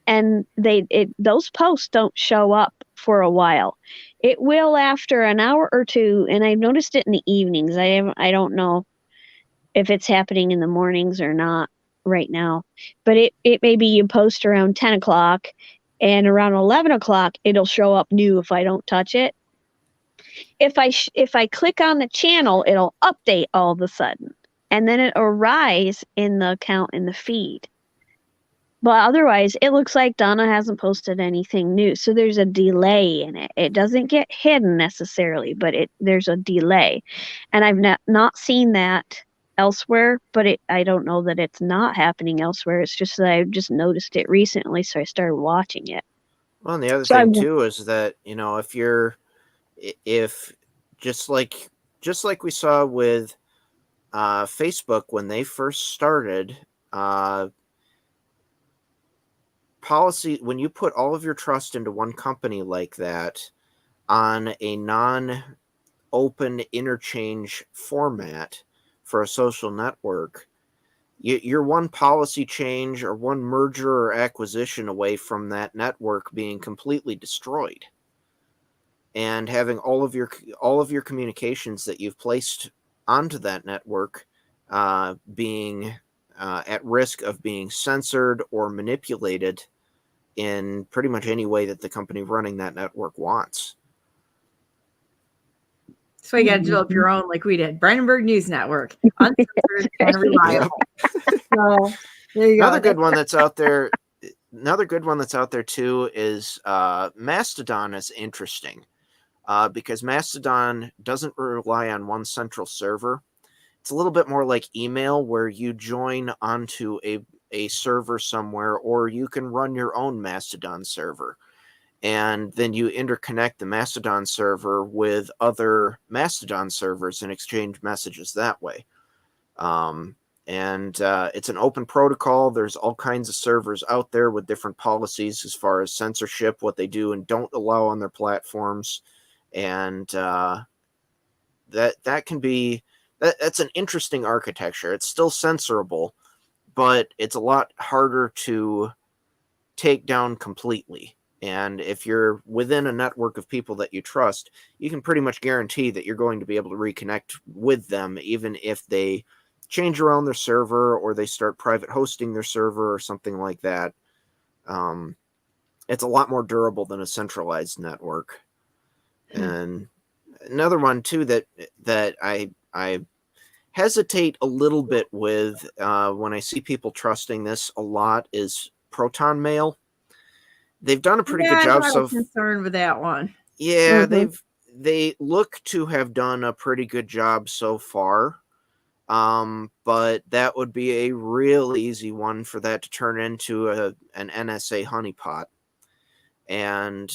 and those posts don't show up for a while. It will after an hour or two, and I've noticed it in the evenings. I don't know if it's happening in the mornings or not right now, but it maybe you post around 10 o'clock, and around 11 o'clock it'll show up new if I don't touch it. If I click on the channel, it'll update all of a sudden, and then it'll rise in the account in the feed. But otherwise, it looks like Donna hasn't posted anything new. So there's a delay in it. It doesn't get hidden necessarily, but there's a delay. And I've not seen that elsewhere, but I don't know that it's not happening elsewhere. It's just that I just noticed it recently, so I started watching it. Well, and the other thing too is that, if just like we saw with Facebook when they first started, policy, when you put all of your trust into one company like that on a non-open interchange format for a social network, you're one policy change or one merger or acquisition away from that network being completely destroyed, and having all of your communications that you've placed onto that network being at risk of being censored or manipulated in pretty much any way that the company running that network wants. So you got to develop your own, like we did. Brandenburg News Network, uncensored and reliable. So there you go. Another good one that's out there too is Mastodon is interesting because Mastodon doesn't rely on one central server. It's a little bit more like email, where you join onto a server somewhere, or you can run your own Mastodon server. And then you interconnect the Mastodon server with other Mastodon servers and exchange messages that way. It's an open protocol. There's all kinds of servers out there with different policies as far as censorship, what they do and don't allow on their platforms. And that can be... That's an interesting architecture. It's still censorable, but it's a lot harder to take down completely. And if you're within a network of people that you trust, you can pretty much guarantee that you're going to be able to reconnect with them, even if they change around their server or they start private hosting their server or something like that. It's a lot more durable than a centralized network. And another one too that I hesitate a little bit with when I see people trusting this a lot is Proton Mail. They've done a pretty good job. I'm concerned with that one. Yeah, they look to have done a pretty good job so far. But that would be a real easy one for that to turn into an NSA honeypot. And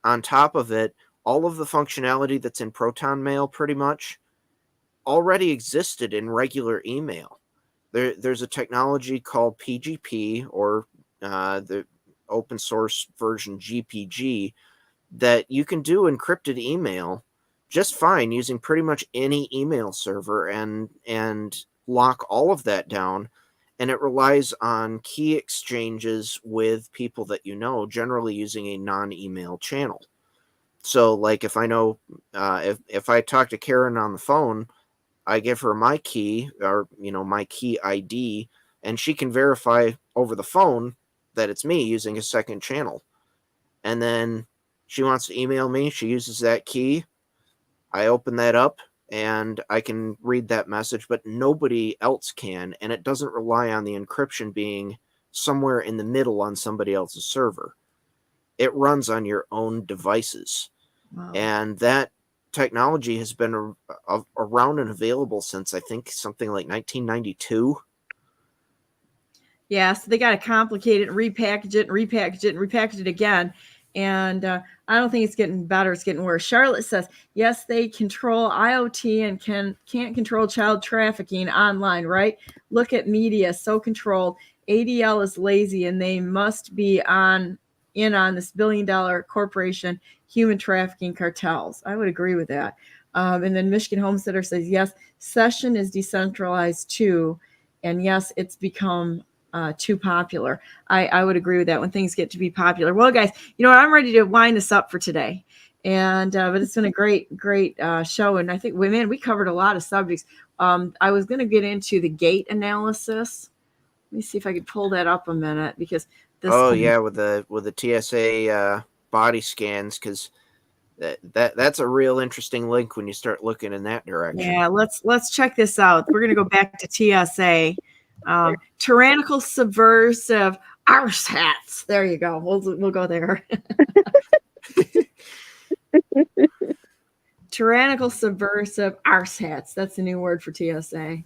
on top of it, all of the functionality that's in Proton Mail pretty much already existed in regular email. There's a technology called PGP, or the open source version GPG, that you can do encrypted email just fine using pretty much any email server and lock all of that down. And it relies on key exchanges with people that you know, generally using a non-email channel. So like if I know, if I talk to Karen on the phone, I give her my key, or, my key ID, and she can verify over the phone that it's me using a second channel. And then she wants to email me. She uses that key. I open that up and I can read that message, but nobody else can. And it doesn't rely on the encryption being somewhere in the middle on somebody else's server. It runs on your own devices. Wow. And that technology has been around and available since, I think, something like 1992. Yeah, so they got to complicate it, repackage it again. And I don't think it's getting better. It's getting worse. Charlotte says, yes, they control IoT and can't control child trafficking online, right? Look at media, so controlled. ADL is lazy, and they must be in on this $1 billion corporation human trafficking cartels. I would agree with that. And then Michigan Homesteader says, yes, session is decentralized too. And yes, it's become too popular. I would agree with that when things get to be popular. Well, guys, you know what? I'm ready to wind this up for today. And but it's been a great show. And I think, we covered a lot of subjects. I was going to get into the gait analysis. Let me see if I could pull that up a minute, because this. Oh yeah, with the TSA body scans, because that's a real interesting link when you start looking in that direction. Yeah, let's check this out. We're gonna go back to TSA. Tyrannical, subversive, arse hats. There you go. We'll go there. Tyrannical, subversive, arse hats. That's a new word for TSA.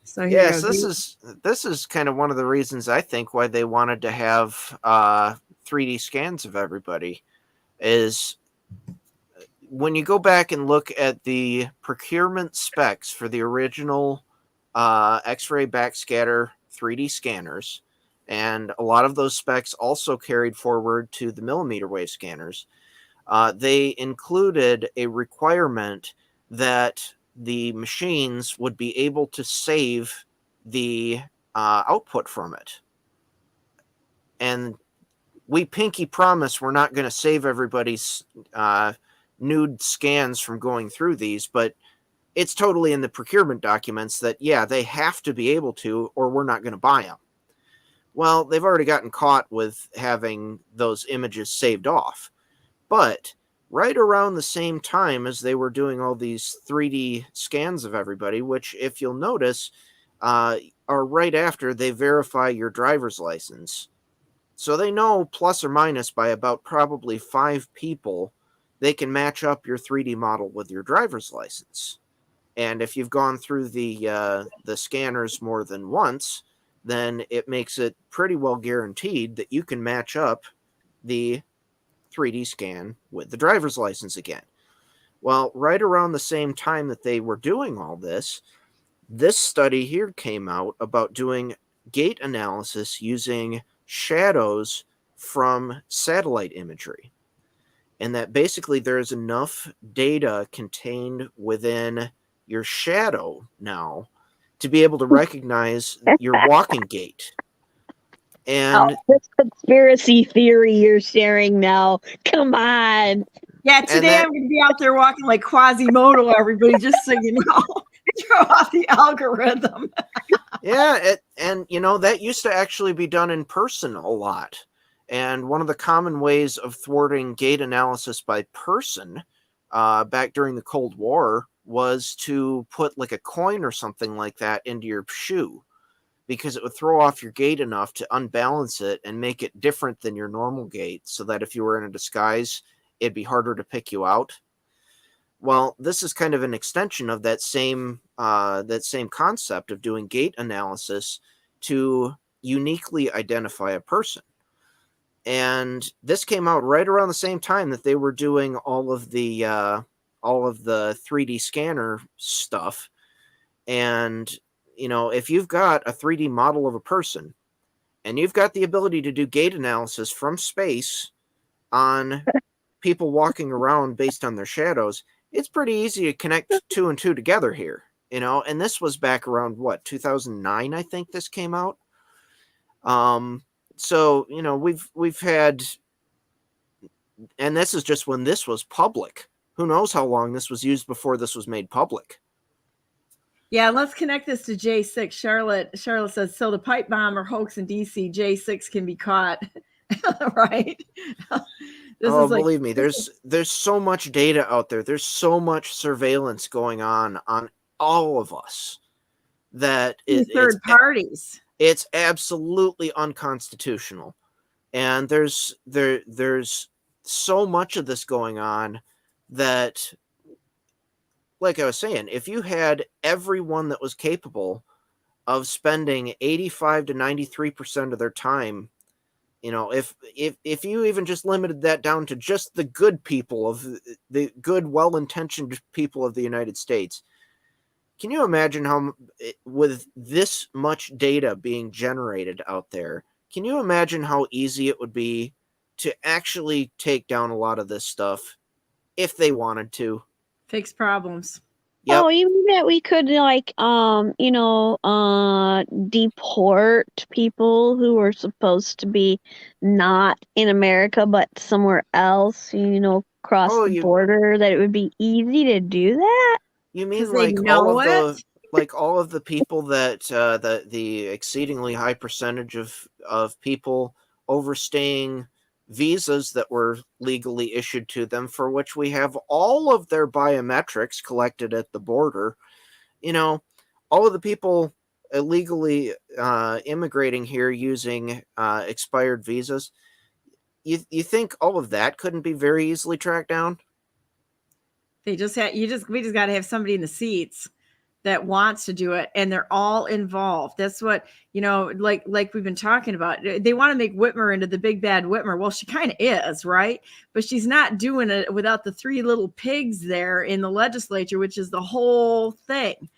So yes, this is kind of one of the reasons I think why they wanted to have 3D scans of everybody, is when you go back and look at the procurement specs for the original X-ray backscatter 3D scanners, and a lot of those specs also carried forward to the millimeter wave scanners, they included a requirement that the machines would be able to save the output from it. And we pinky promise we're not going to save everybody's nude scans from going through these, but it's totally in the procurement documents that, yeah, they have to be able to, or we're not going to buy them. Well, they've already gotten caught with having those images saved off. But right around the same time as they were doing all these 3D scans of everybody, which, if you'll notice, are right after they verify your driver's license. So they know, plus or minus by about probably 5 people, they can match up your 3D model with your driver's license. And if you've gone through the scanners more than once, then it makes it pretty well guaranteed that you can match up the 3D scan with the driver's license again. Well, right around the same time that they were doing all this study here came out about doing gait analysis using shadows from satellite imagery. And that basically there's enough data contained within your shadow now to be able to recognize your walking gait. And this conspiracy theory you're sharing now. Come on. Yeah, today I'm going to be out there walking like Quasimodo, everybody, just so you know. Throw off the algorithm. Yeah, and you know, that used to actually be done in person a lot. And one of the common ways of thwarting gait analysis by person back during the Cold War was to put like a coin or something like that into your shoe, because it would throw off your gait enough to unbalance it and make it different than your normal gait, so that if you were in a disguise, it'd be harder to pick you out. Well, this is kind of an extension of that same concept of doing gait analysis to uniquely identify a person. And this came out right around the same time that they were doing all of the 3D scanner stuff. And you know, if you've got a 3D model of a person and you've got the ability to do gait analysis from space on people walking around based on their shadows, it's pretty easy to connect 2 and 2 together here, you know. And this was back around 2009, I think this came out. So, you know, we've had, and this is just when this was public. Who knows how long this was used before this was made public. Yeah, let's connect this to J6. Charlotte says, so the pipe bomb or hoax in DC, J6 can be caught. Right? Believe me, there's so much data out there. There's so much surveillance going on all of us that third parties. It's absolutely unconstitutional. And there's so much of this going on that, like I was saying, if you had everyone that was capable of spending 85 to 93% of their time, you know, if you even just limited that down to just the good people of the good, well-intentioned people of the United States, can you imagine how, with this much data being generated out there, can you imagine how easy it would be to actually take down a lot of this stuff if they wanted to? Fix problems. Yep. Oh, you mean that we could like deport people who were supposed to be not in America but somewhere else, cross the border, that it would be easy to do that? You mean they like know all of it? all of the people that the exceedingly high percentage of people overstaying visas that were legally issued to them, for which we have all of their biometrics collected at the border. All of the people illegally immigrating here using expired visas. You think all of that couldn't be very easily tracked down? We just got to have somebody in the seats that wants to do it, and they're all involved. That's what, like we've been talking about. They want to make Whitmer into the big bad Whitmer. Well, she kind of is, right? But she's not doing it without the three little pigs there in the legislature, which is the whole thing.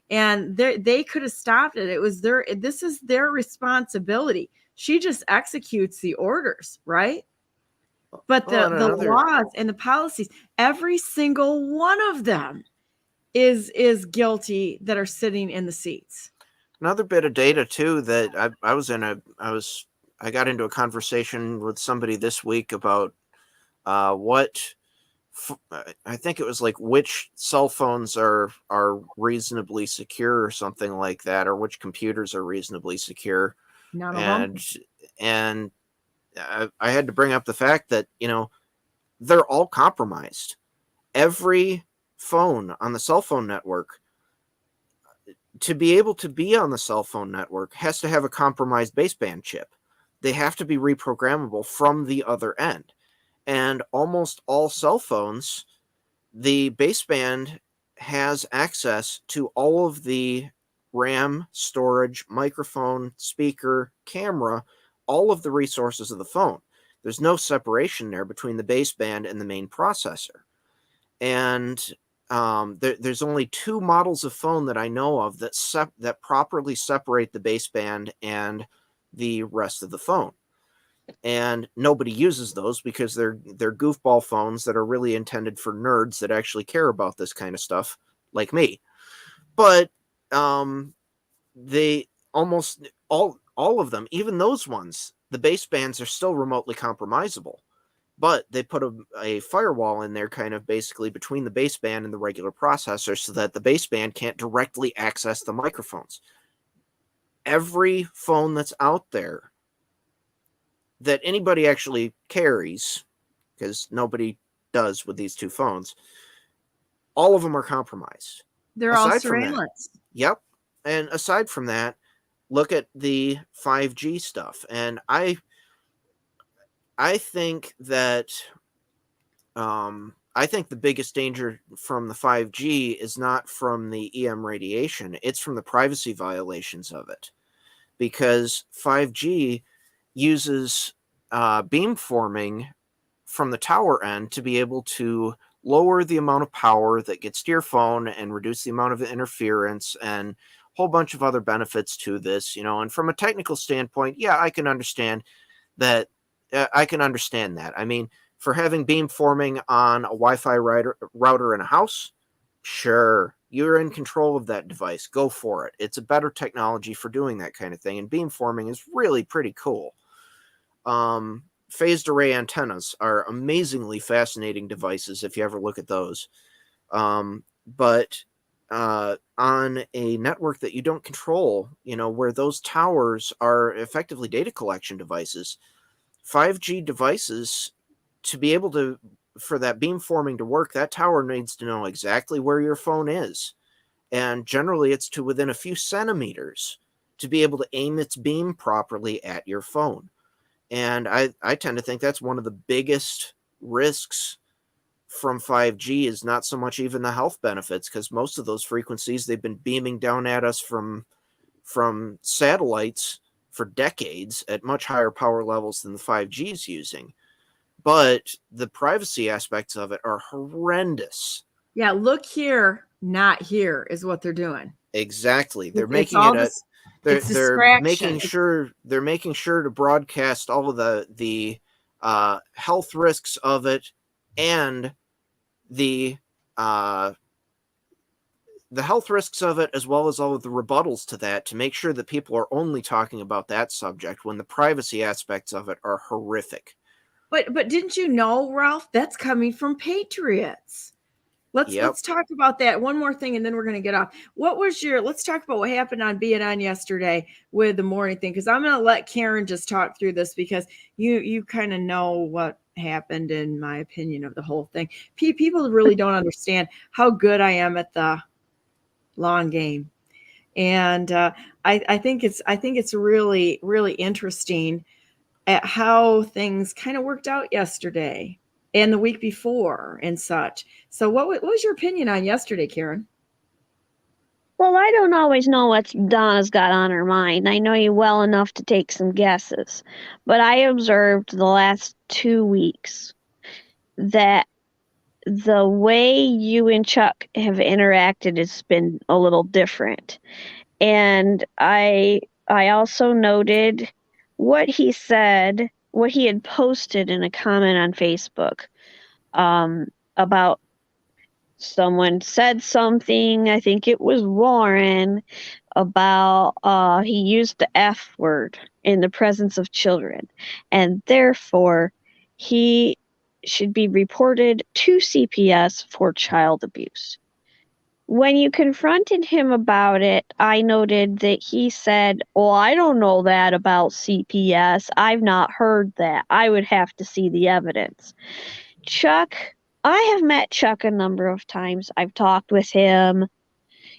And they could have stopped it. This is their responsibility. She just executes the orders, right? But the laws and the policies, every single one of them is guilty that are sitting in the seats. Another bit of data too that I got into a conversation with somebody this week about I think it was like which cell phones are reasonably secure or something like that, or which computers are reasonably secure. None of them. And I had to bring up the fact that, they're all compromised. Every phone on the cell phone network, to be able to be on the cell phone network, has to have a compromised baseband chip. They have to be reprogrammable from the other end. And almost all cell phones, the baseband has access to all of the RAM, storage, microphone, speaker, camera, all of the resources of the phone. There's no separation there between the baseband and the main processor. And there's only two models of phone that I know of that properly separate the baseband and the rest of the phone. And nobody uses those because they're goofball phones that are really intended for nerds that actually care about this kind of stuff, like me. But they almost all of them, even those ones, the basebands are still remotely compromisable. But they put a firewall in there kind of basically between the baseband and the regular processor so that the baseband can't directly access the microphones. Every phone that's out there that anybody actually carries, because nobody does with these two phones, all of them are compromised. They're all surveillance. Yep. And aside from that, look at the 5G stuff. And I think that the biggest danger from the 5G is not from the EM radiation. It's from the privacy violations of it. Because 5G uses beamforming from the tower end to be able to lower the amount of power that gets to your phone and reduce the amount of interference and a whole bunch of other benefits to this, and from a technical standpoint, yeah, I can understand that. I mean, for having beamforming on a Wi-Fi router in a house, sure, you're in control of that device. Go for it. It's a better technology for doing that kind of thing. And beamforming is really pretty cool. Phased array antennas are amazingly fascinating devices if you ever look at those. But on a network that you don't control, where those towers are effectively data collection devices, 5G devices, to be able to, for that beamforming to work, that tower needs to know exactly where your phone is. And generally it's to within a few centimeters to be able to aim its beam properly at your phone. And I tend to think that's one of the biggest risks from 5G is not so much even the health benefits, because most of those frequencies, they've been beaming down at us from satellites for decades at much higher power levels than the 5G is using. But the privacy aspects of it are horrendous. Yeah, look here, not here is what they're doing. Exactly. They're making it they're making sure to broadcast all of the health risks of it and the the health risks of it, as well as all of the rebuttals to that, to make sure that people are only talking about that subject when the privacy aspects of it are horrific. But didn't you know, Ralph, that's coming from patriots. Let's talk about that. One more thing, and then we're going to get off. Let's talk about what happened on BNN yesterday with the morning thing, because I'm going to let Karen just talk through this, because you kind of know what happened, in my opinion, of the whole thing. People really don't understand how good I am at the long game. And I think it's really, really interesting at how things kind of worked out yesterday and the week before and such. So what was your opinion on yesterday, Karen? Well, I don't always know what Donna's got on her mind. I know you well enough to take some guesses. But I observed the last 2 weeks that the way you and Chuck have interacted has been a little different. And I also noted what he said, what he had posted in a comment on Facebook, about someone said something, I think it was Warren, about he used the F word in the presence of children, and therefore he should be reported to CPS for child abuse. When you confronted him about it, I noted that he said, "Oh, I don't know that about CPS. I've not heard that. I would have to see the evidence." Chuck, I have met Chuck a number of times. I've talked with him.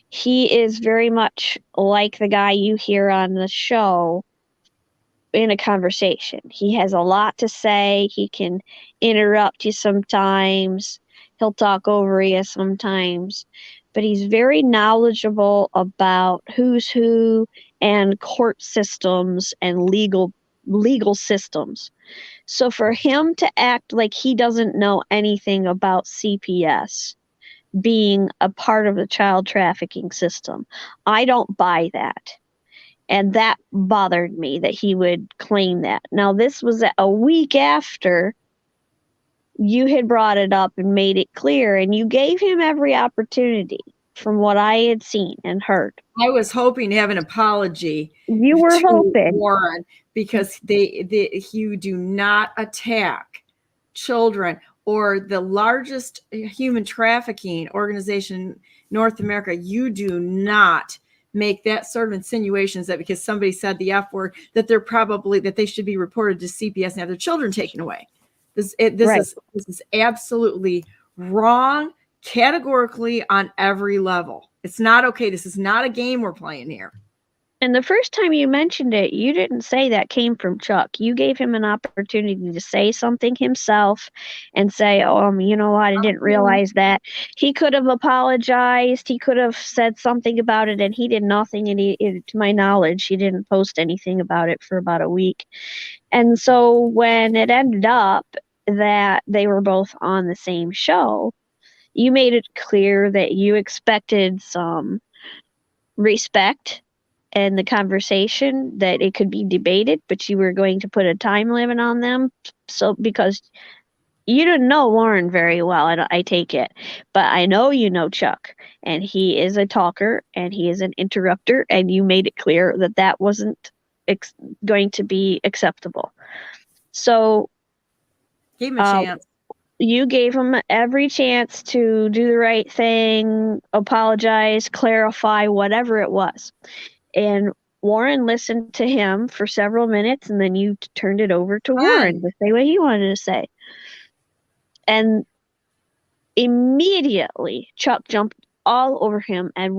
He is very much like the guy you hear on the show in a conversation. He has a lot to say. He can interrupt you sometimes. He'll talk over you sometimes. But he's very knowledgeable about who's who and court systems and legal systems. So for him to act like he doesn't know anything about CPS being a part of the child trafficking system, I don't buy that. And that bothered me, that he would claim that. Now, this was a week after you had brought it up and made it clear, and you gave him every opportunity from what I had seen and heard. I was hoping to have an apology. You were hoping, Warren, because you do not attack children or the largest human trafficking organization in North America. You do not make that sort of insinuations that because somebody said the F word, that they should be reported to CPS and have their children taken away. This is absolutely wrong, categorically, on every level. It's not okay. This is not a game we're playing here. And the first time you mentioned it, you didn't say that came from Chuck. You gave him an opportunity to say something himself and say, "Oh, you know what? I didn't realize that." He could have apologized. He could have said something about it, and he did nothing. And to my knowledge, he didn't post anything about it for about a week. And so when it ended up that they were both on the same show, you made it clear that you expected some respect in the conversation, that it could be debated, but you were going to put a time limit on them. So because you didn't know Warren very well, I take it, but I know you know Chuck, and he is a talker and he is an interrupter, and you made it clear that that wasn't going to be acceptable. So gave him a chance. You gave him every chance to do the right thing, apologize, clarify, whatever it was. And Warren listened to him for several minutes, and then you turned it over to Warren to say what he wanted to say. And immediately, Chuck jumped all over him and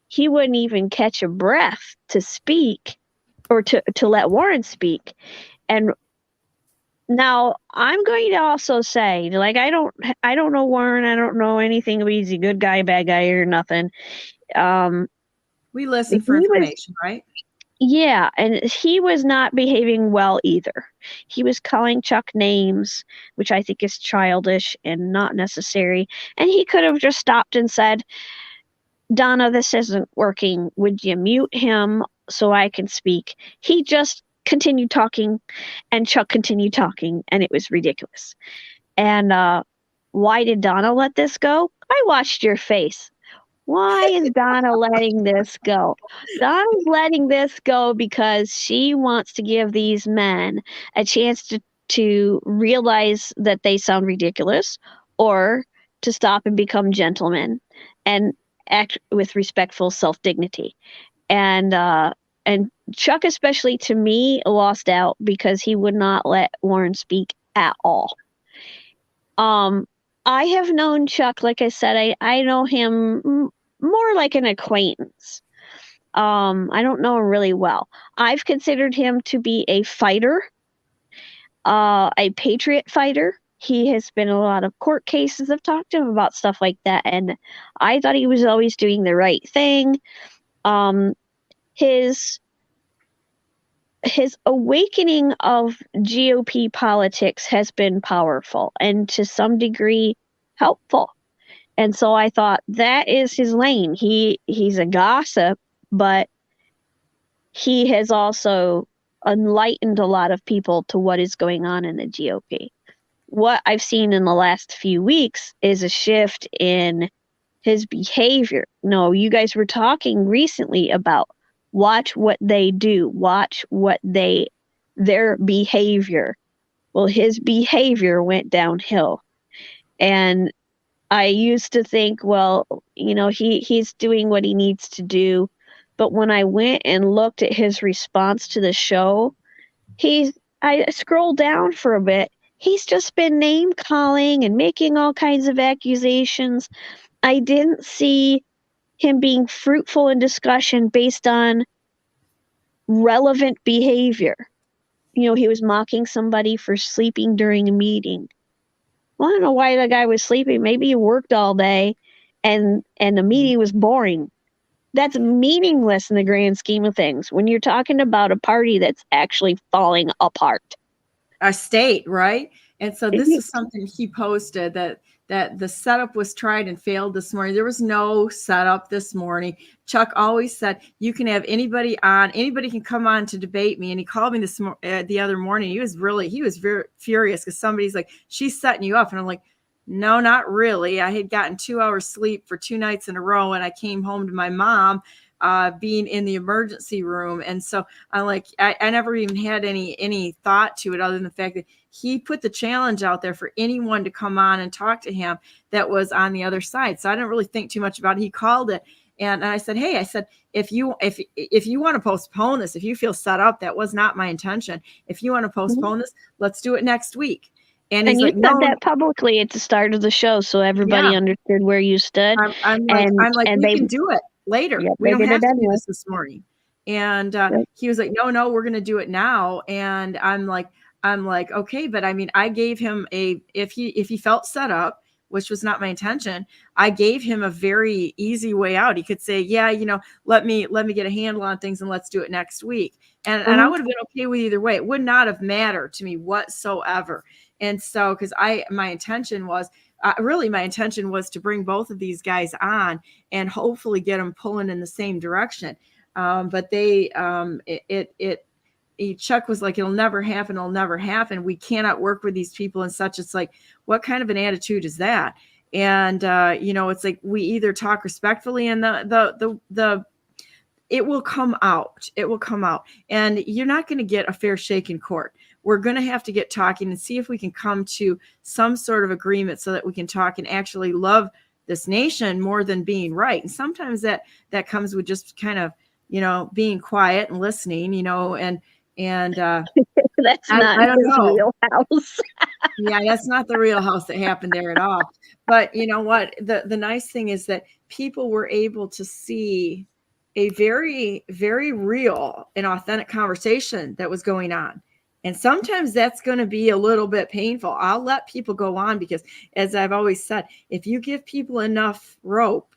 he wouldn't even catch a breath to speak or to let Warren speak. And now I'm going to also say, like, I don't know Warren. I don't know anything. He's a good guy, bad guy, or nothing. We listen for information, right? Yeah, and he was not behaving well either. He was calling Chuck names, which I think is childish and not necessary. And he could have just stopped and said, "Donna, this isn't working. Would you mute him so I can speak?" He just continued talking, and Chuck continued talking, and it was ridiculous. And why did Donna let this go? I watched your face. Why is Donna letting this go? Donna's letting this go because she wants to give these men a chance to realize that they sound ridiculous, or to stop and become gentlemen and act with respectful self-dignity. And Chuck, especially to me, lost out because he would not let Warren speak at all. I have known Chuck, like I said, I know him more like an acquaintance. I don't know him really well. I've considered him to be a fighter, a patriot fighter. He has been in a lot of court cases. I've talked to him about stuff like that, and I thought he was always doing the right thing. His awakening of GOP politics has been powerful and to some degree helpful. And so I thought that is his lane. He's a gossip, but he has also enlightened a lot of people to what is going on in the GOP. What I've seen in the last few weeks is a shift in his behavior. No, you guys were talking recently about watch what they do, watch what their behavior. Well, his behavior went downhill. And I used to think, well, he's doing what he needs to do. But when I went and looked at his response to the show, I scrolled down for a bit. He's just been name calling and making all kinds of accusations. I didn't see him being fruitful in discussion based on relevant behavior. He was mocking somebody for sleeping during a meeting. Well, I don't know why the guy was sleeping. Maybe he worked all day and the meeting was boring. That's meaningless in the grand scheme of things when you're talking about a party that's actually falling apart. A state, right? And so this is something he posted that the setup was tried and failed this morning. There was no setup this morning. Chuck always said, you can have anybody on, anybody can come on to debate me. And he called me the other morning. He was very furious because somebody's like, she's setting you up. And I'm like, no, not really. I had gotten 2 hours sleep for 2 nights in a row. And I came home to my mom being in the emergency room. And so I'm like, I never even had any thought to it other than the fact that he put the challenge out there for anyone to come on and talk to him that was on the other side. So I didn't really think too much about it. He called it. And I said, hey, if you want to postpone this, if you feel set up, that was not my intention. If you want to postpone this, let's do it next week. And he's you said that publicly at the start of the show, so everybody understood where you stood. I'm like, we can do it later. Yeah, we don't have to do this morning. And he was like, no, we're going to do it now. And I'm like, okay, but I mean, I gave him if he felt set up, which was not my intention, I gave him a very easy way out. He could say, yeah, let me get a handle on things and let's do it next week. And I would have been okay with either way. It would not have mattered to me whatsoever. And so, because my intention was to bring both of these guys on and hopefully get them pulling in the same direction. But Chuck was like, it'll never happen. We cannot work with these people and such. It's like, what kind of an attitude is that? And, it's like, we either talk respectfully and it will come out. And you're not going to get a fair shake in court. We're going to have to get talking and see if we can come to some sort of agreement so that we can talk and actually love this nation more than being right. And sometimes that comes with just kind of, being quiet and listening, and that's not his real house. Yeah, that's not the real house that happened there at all. But you know what? The nice thing is that people were able to see a very, very real and authentic conversation that was going on. And sometimes that's going to be a little bit painful. I'll let people go on because, as I've always said, if you give people enough rope,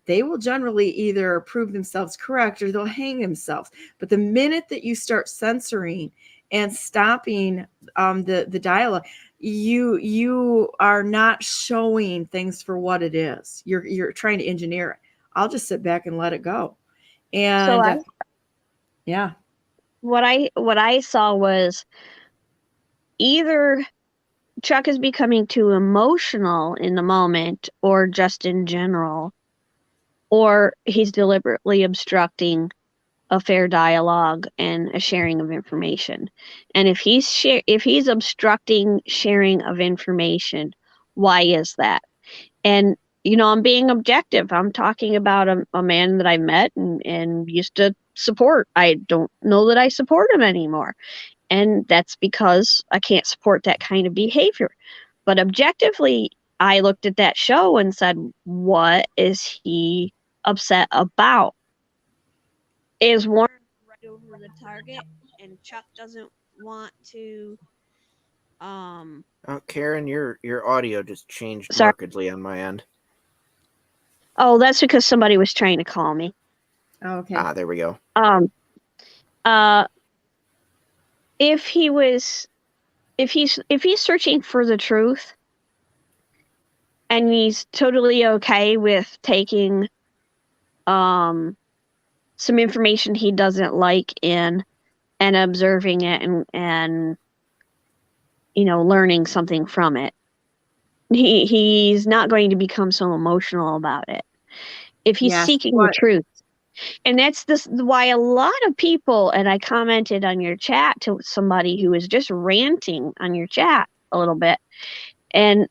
they will generally either prove themselves correct or they'll hang themselves. But the minute that you start censoring and stopping the dialogue, you are not showing things for what it is. You're trying to engineer it. I'll just sit back and let it go. And yeah. What I saw was either Chuck is becoming too emotional in the moment, or just in general, or he's deliberately obstructing a fair dialogue and a sharing of information. And if he's obstructing sharing of information, why is that? And I'm being objective. I'm talking about a man that I met and used to support. I don't know that I support him anymore. And that's because I can't support that kind of behavior. But objectively, I looked at that show and said, what is he upset about? Is Warren right over the target and Chuck doesn't want to Karen, your audio just changed sorry. markedly on my end. Oh, that's because somebody was trying to call me. Okay. There we go. If he's searching for the truth and he's totally okay with taking some information he doesn't like in and observing it and learning something from it, he's not going to become so emotional about it if he's seeking the truth. And that's why a lot of people, and I commented on your chat to somebody who was just ranting on your chat a little bit. And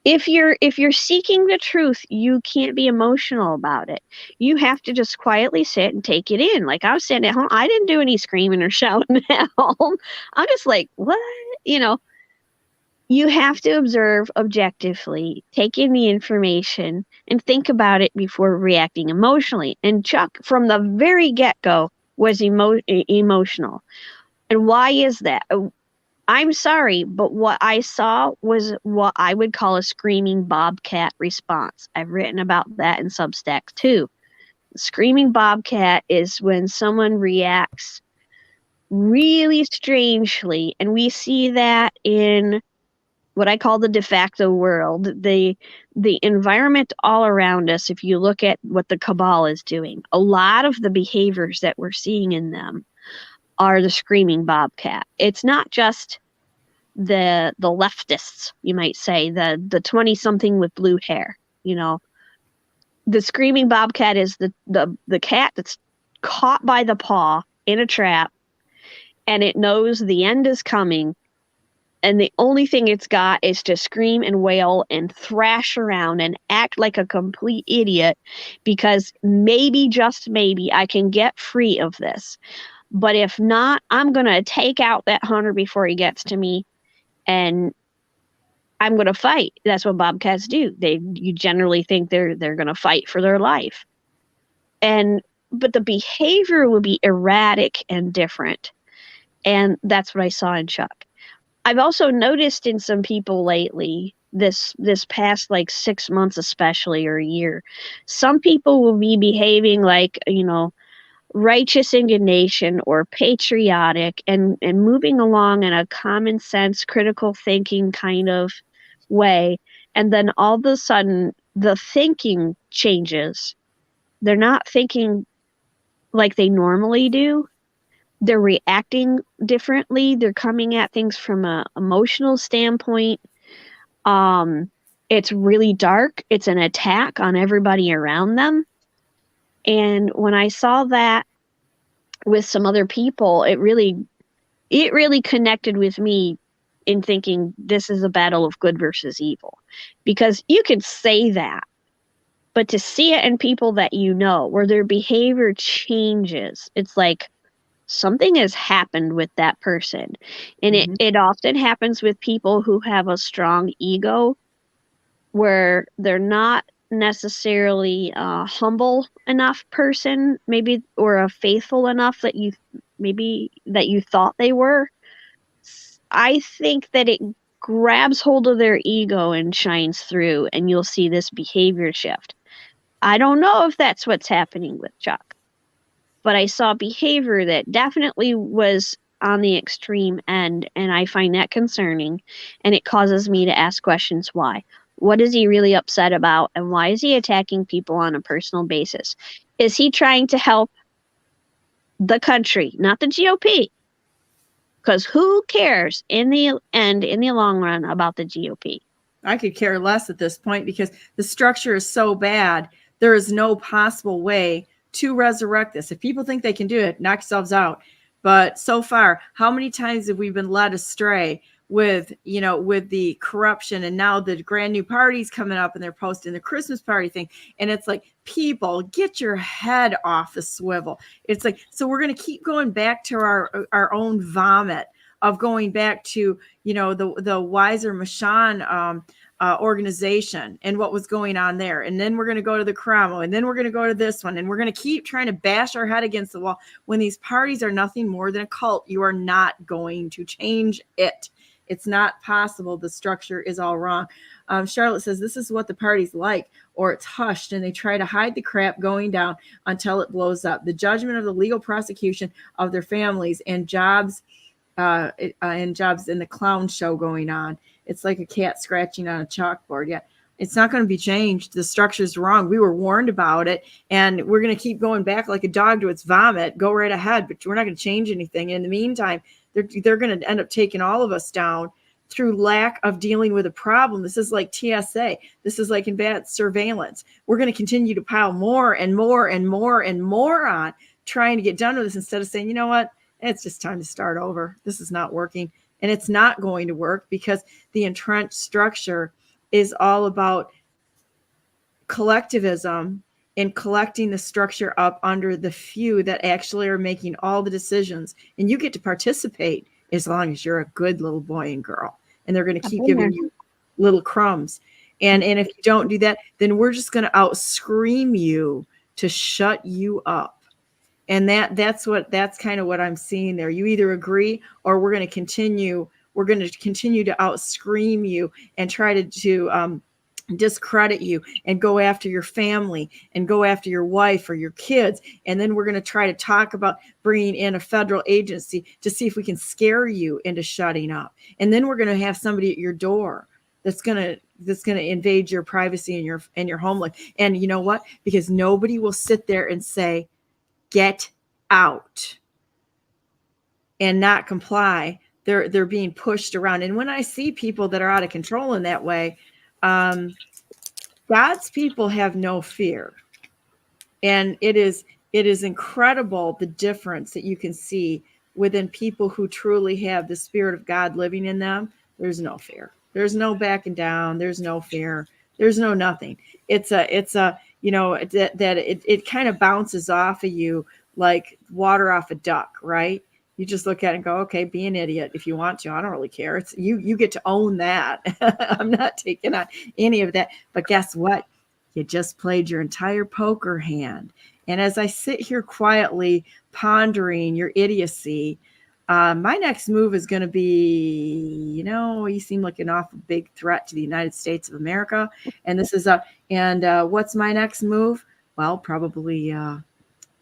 if you're seeking the truth, you can't be emotional about it. You have to just quietly sit and take it in. Like I was sitting at home, I didn't do any screaming or shouting at home. I'm just like, what? You have to observe objectively, take in the information, and think about it before reacting emotionally. And Chuck, from the very get-go, was emotional. And why is that? I'm sorry, but what I saw was what I would call a screaming bobcat response. I've written about that in Substack too. Screaming bobcat is when someone reacts really strangely, and we see that in what I call the de facto world, the environment all around us. If you look at what the cabal is doing, a lot of the behaviors that we're seeing in them are the screaming bobcat. It's not just the leftists, you might say, the 20-something with blue hair. The screaming bobcat is the cat that's caught by the paw in a trap, and it knows the end is coming. And the only thing it's got is to scream and wail and thrash around and act like a complete idiot because maybe, just maybe, I can get free of this. But if not, I'm going to take out that hunter before he gets to me, and I'm going to fight. That's what bobcats do. You generally think they're going to fight for their life. But the behavior will be erratic and different. And that's what I saw in Chuck. I've also noticed in some people lately, this past 6 months especially, or a year, some people will be behaving like, righteous indignation or patriotic and moving along in a common sense, critical thinking kind of way. And then all of a sudden, the thinking changes. They're not thinking like they normally do. They're reacting differently. They're coming at things from an emotional standpoint. It's really dark. It's an attack on everybody around them. And when I saw that with some other people, it really connected with me in thinking this is a battle of good versus evil. Because you could say that, but to see it in people that where their behavior changes, it's like, something has happened with that person. And it often happens with people who have a strong ego, where they're not necessarily a humble enough person, maybe, or a faithful enough that you thought they were. I think that it grabs hold of their ego and shines through, and you'll see this behavior shift. I don't know if that's what's happening with Chuck, but I saw behavior that definitely was on the extreme end, and I find that concerning, and it causes me to ask questions. Why? What is he really upset about, and why is he attacking people on a personal basis? Is he trying to help the country, not the GOP? Because who cares in the end, in the long run, about the GOP? I could care less at this point because the structure is so bad. There is no possible way to resurrect this. If people think they can do it, knock yourselves out. But so far, how many times have we been led astray with, with the corruption, and now the grand new parties coming up and they're posting the Christmas party thing. And it's like, people, get your head off the swivel. It's like, so we're going to keep going back to our own vomit of going back to, the Wiser Mashan organization and what was going on there. And then we're going to go to the Cramo, and then we're going to go to this one. And we're going to keep trying to bash our head against the wall. When these parties are nothing more than a cult, you are not going to change it. It's not possible. The structure is all wrong. Charlotte says, this is what the party's like, or it's hushed and they try to hide the crap going down until it blows up. The judgment of the legal prosecution of their families and jobs in the clown show going on. It's like a cat scratching on a chalkboard. Yeah, it's not going to be changed. The structure's wrong. We were warned about it, and we're going to keep going back like a dog to its vomit. Go right ahead, but we're not going to change anything. In the meantime, they're going to end up taking all of us down through lack of dealing with a problem. This is like TSA. This is like advanced surveillance. We're going to continue to pile more and more and more and more on, trying to get done with this instead of saying, you know what? It's just time to start over. This is not working. And it's not going to work because the entrenched structure is all about collectivism and collecting the structure up under the few that actually are making all the decisions. And you get to participate as long as you're a good little boy and girl. And they're going to keep giving you little crumbs. And if you don't do that, then we're just going to out-scream you to shut you up. And that's kind of what I'm seeing there. You either agree, or we're going to continue to out-scream you and try to discredit you and go after your family and go after your wife or your kids. And then we're going to try to talk about bringing in a federal agency to see if we can scare you into shutting up. And then we're going to have somebody at your door that's going to invade your privacy and your home life. And you know what? Because nobody will sit there and say, get out, and not comply. They're being pushed around. And when I see people that are out of control in that way, God's people have no fear. And it is incredible the difference that you can see within people who truly have the Spirit of God living in them. There's no fear. There's no backing down. There's no fear. There's no nothing. It's a it kind of bounces off of you like water off a duck, right? You just look at it and go, okay, be an idiot if you want to. I don't really care. It's you get to own that. I'm not taking on any of that. But guess what? You just played your entire poker hand. And as I sit here quietly pondering your idiocy, my next move is going to be, you seem like an awful big threat to the United States of America. And this is what's my next move? Well, probably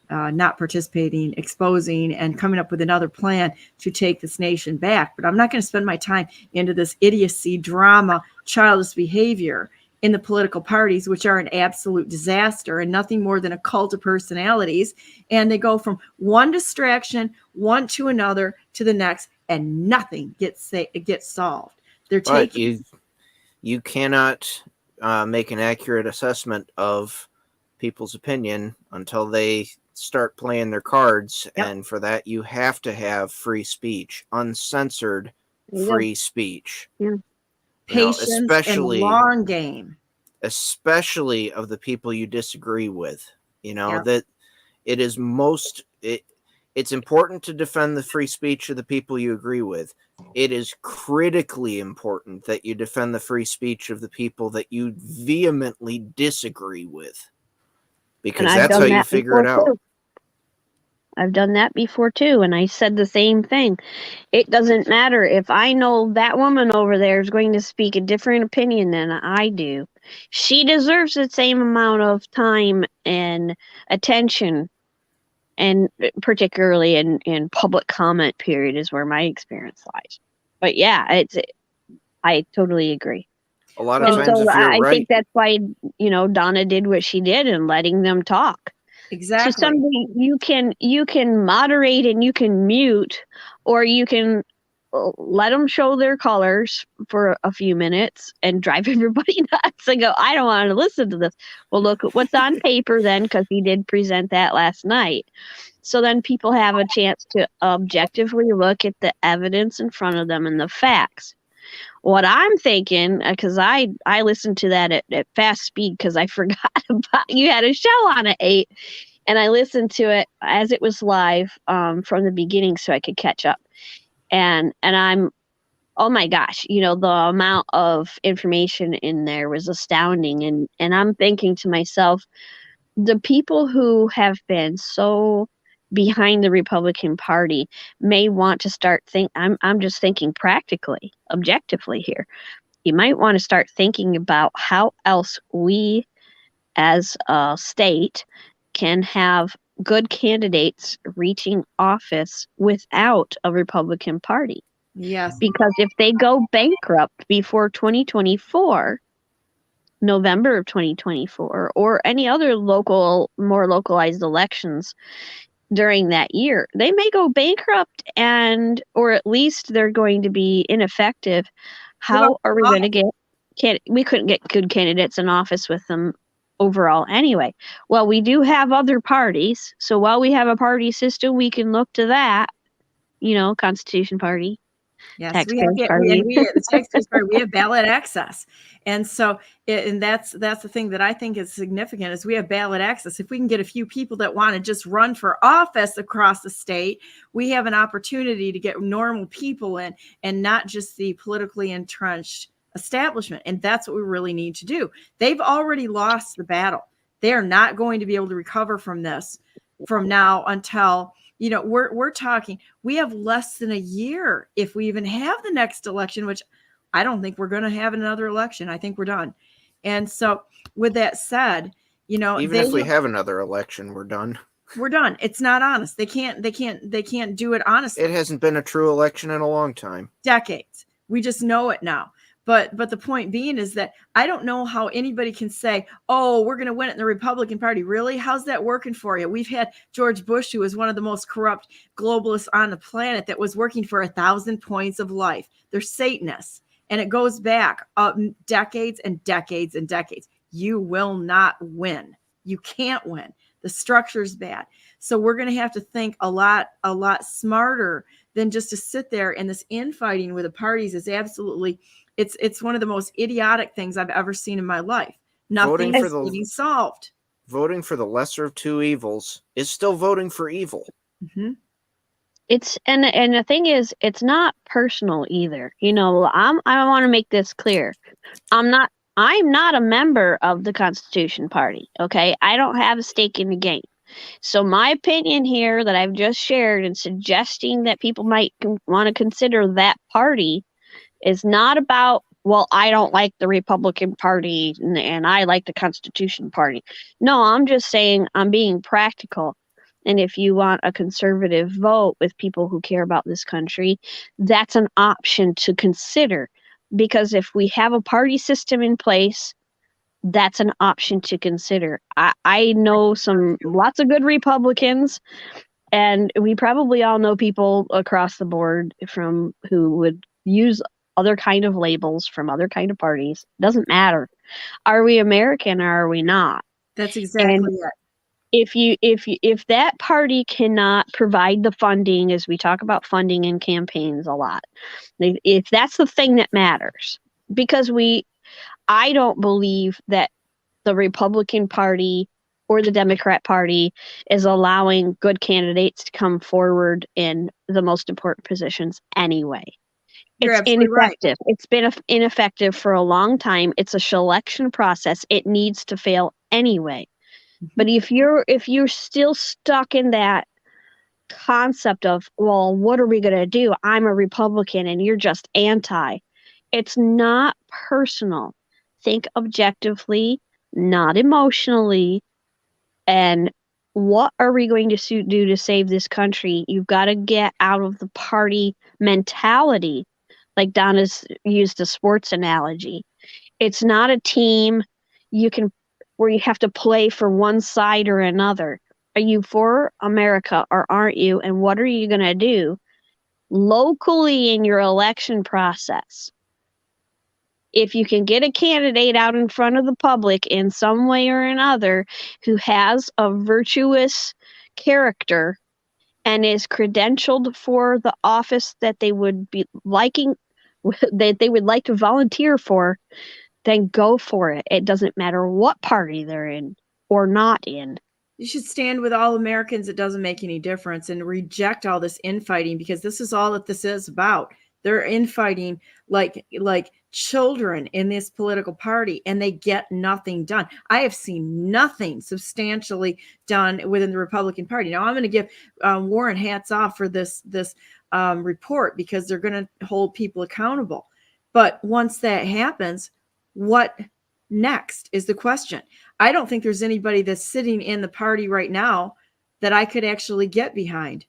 not participating, exposing, and coming up with another plan to take this nation back. But I'm not going to spend my time into this idiocy, drama, childish behavior in the political parties, which are an absolute disaster and nothing more than a cult of personalities. And they go from one distraction, one to another, to the next, and nothing gets solved. You cannot make an accurate assessment of people's opinion until they start playing their cards. Yep. And for that, you have to have free speech, uncensored free speech. Yeah. Patience especially and long game, especially of the people you disagree with. That it is it's important to defend the free speech of the people you agree with. It is critically important that you defend the free speech of the people that you vehemently disagree with, because that's how you figure it out. I've done that before too, and I said the same thing. It doesn't matter if I know that woman over there is going to speak a different opinion than I do. She deserves the same amount of time and attention, and particularly in public comment period is where my experience lies. But yeah, I totally agree. A lot of times, I think that's why Donna did what she did and letting them talk. Exactly. So somebody you can moderate and you can mute, or you can let them show their colors for a few minutes and drive everybody nuts and go, I don't want to listen to this. Well, look at what's on paper then, because he did present that last night. So then people have a chance to objectively look at the evidence in front of them and the facts. What I'm thinking, because I listened to that at fast speed because I forgot about you had a show on at 8, and I listened to it as it was live from the beginning so I could catch up. And I'm, oh my gosh, the amount of information in there was astounding. And I'm thinking to myself, the people who have been so behind the Republican Party may want to start I'm just thinking practically, objectively here. You might want to start thinking about how else we as a state can have good candidates reaching office without a Republican Party. Yes. Because if they go bankrupt before 2024, November of 2024, or any other more localized elections during that year, they may go bankrupt or at least they're going to be ineffective. How are we going to we couldn't get good candidates in office with them overall anyway. Well, we do have other parties. So while we have a party system, we can look to that, Constitution Party. Yes, we have the Taxpayers Party. We have ballot access, and so and that's the thing that I think is significant is we have ballot access. If we can get a few people that want to just run for office across the state, we have an opportunity to get normal people in, and not just the politically entrenched establishment. And that's what we really need to do. They've already lost the battle. They are not going to be able to recover from this from now until. We're talking, we have less than a year if we even have the next election, which I don't think we're going to have another election. I think we're done. And so with that said, even if we have another election, we're done. We're done. It's not honest. They can't do it honestly. It hasn't been a true election in a long time. Decades. We just know it now. But the point being is that I don't know how anybody can say, oh, we're going to win it in the Republican Party. Really? How's that working for you? We've had George Bush, who was one of the most corrupt globalists on the planet, that was working for 1,000 points of life. They're Satanists. And it goes back decades and decades and decades. You will not win. You can't win. The structure's bad. So we're going to have to think a lot smarter than just to sit there, and this infighting with the parties is absolutely... It's one of the most idiotic things I've ever seen in my life. Nothing is being solved. Voting for the lesser of two evils is still voting for evil. Mm-hmm. It's and the thing is, it's not personal either. I want to make this clear. I'm not a member of the Constitution Party. Okay, I don't have a stake in the game. So my opinion here that I've just shared and suggesting that people might want to consider that party is not about, well, I don't like the Republican Party and I like the Constitution Party. No, I'm just saying I'm being practical. And if you want a conservative vote with people who care about this country, that's an option to consider. Because if we have a party system in place, that's an option to consider. I know lots of good Republicans, and we probably all know people across the board who would use other kind of labels from other kind of parties. Doesn't matter. Are we American or are we not? That's exactly it. If that party cannot provide the funding, as we talk about funding in campaigns a lot, if that's the thing that matters, because I don't believe that the Republican Party or the Democrat Party is allowing good candidates to come forward in the most important positions anyway. It's ineffective. Right. It's been ineffective for a long time. It's a selection process. It needs to fail anyway. Mm-hmm. But if you're still stuck in that concept of, well, what are we going to do? I'm a Republican and you're just anti. It's not personal. Think objectively, not emotionally. And what are we going to do to save this country? You've got to get out of the party mentality. Like Donna's used a sports analogy. It's not a team where you have to play for one side or another. Are you for America or aren't you? And what are you going to do locally in your election process, if you can get a candidate out in front of the public in some way or another who has a virtuous character and is credentialed for the office that they would be liking, that they would like to volunteer for, then go for it. It doesn't matter what party they're in or not in. You should stand with all Americans. It doesn't make any difference, and reject all this infighting, because this is all that this is about. They're infighting like children in this political party, and they get nothing done. I have seen nothing substantially done within the Republican Party. Now, I'm going to give Warren hats off for this report, because they're going to hold people accountable. But once that happens, what next is the question. I don't think there's anybody that's sitting in the party right now that I could actually get behind,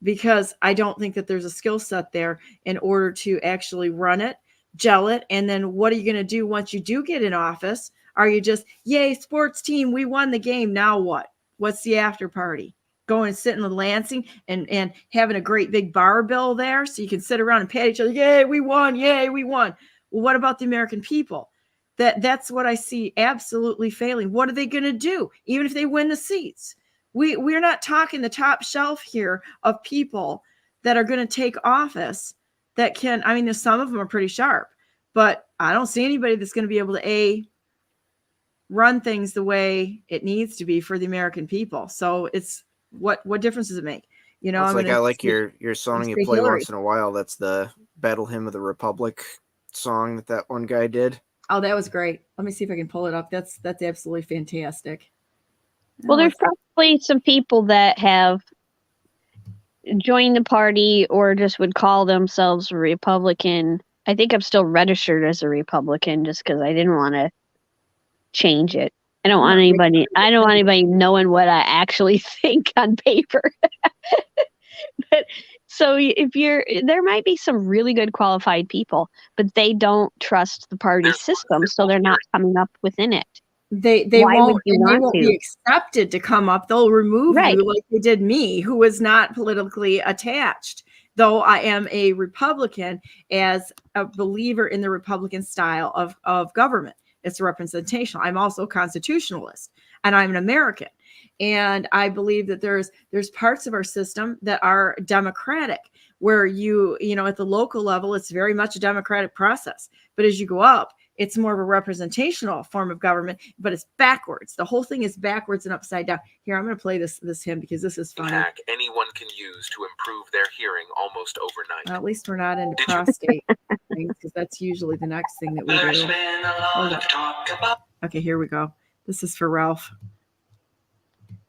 because I don't think that there's a skill set there in order to actually run it, gel it. And then what are you going to do once you do get in office? Are you just, yay, sports team, we won the game. Now what? What's the after party? Going and sitting in Lansing and having a great big bar bill there so you can sit around and pat each other. Yay, we won. Yay, we won. Well, what about the American people? That's what I see absolutely failing. What are they going to do, even if they win the seats? We're not talking the top shelf here of people that are going to take office that can, I mean, some of them are pretty sharp, but I don't see anybody that's going to be able to run things the way it needs to be for the American people. So it's what difference does it make? You know, I like your song you play Hillary once in a while. That's the Battle Hymn of the Republic song that one guy did. Oh, that was great. Let me see if I can pull it up. That's absolutely fantastic. Well, there's probably some people that have joined the party or just would call themselves a Republican. I think I'm still registered as a Republican just because I didn't want to change it. I don't want anybody knowing what I actually think on paper. But so there might be some really good qualified people, but they don't trust the party system, so they're not coming up within it. They won't be accepted to come up. They'll remove you like they did me, who was not politically attached. Though I am a Republican, as a believer in the Republican style of government. It's representational. I'm also a constitutionalist, and I'm an American. And I believe that there's parts of our system that are democratic, where you know, at the local level, it's very much a democratic process. But as you go up, it's more of a representational form of government, but it's backwards. The whole thing is backwards and upside down. Here, I'm going to play this hymn because this is funny. Hack anyone can use to improve their hearing almost overnight. Well, at least we're not into prostate things, because that's usually the next thing that we do. Hold up. Okay, here we go. This is for Ralph.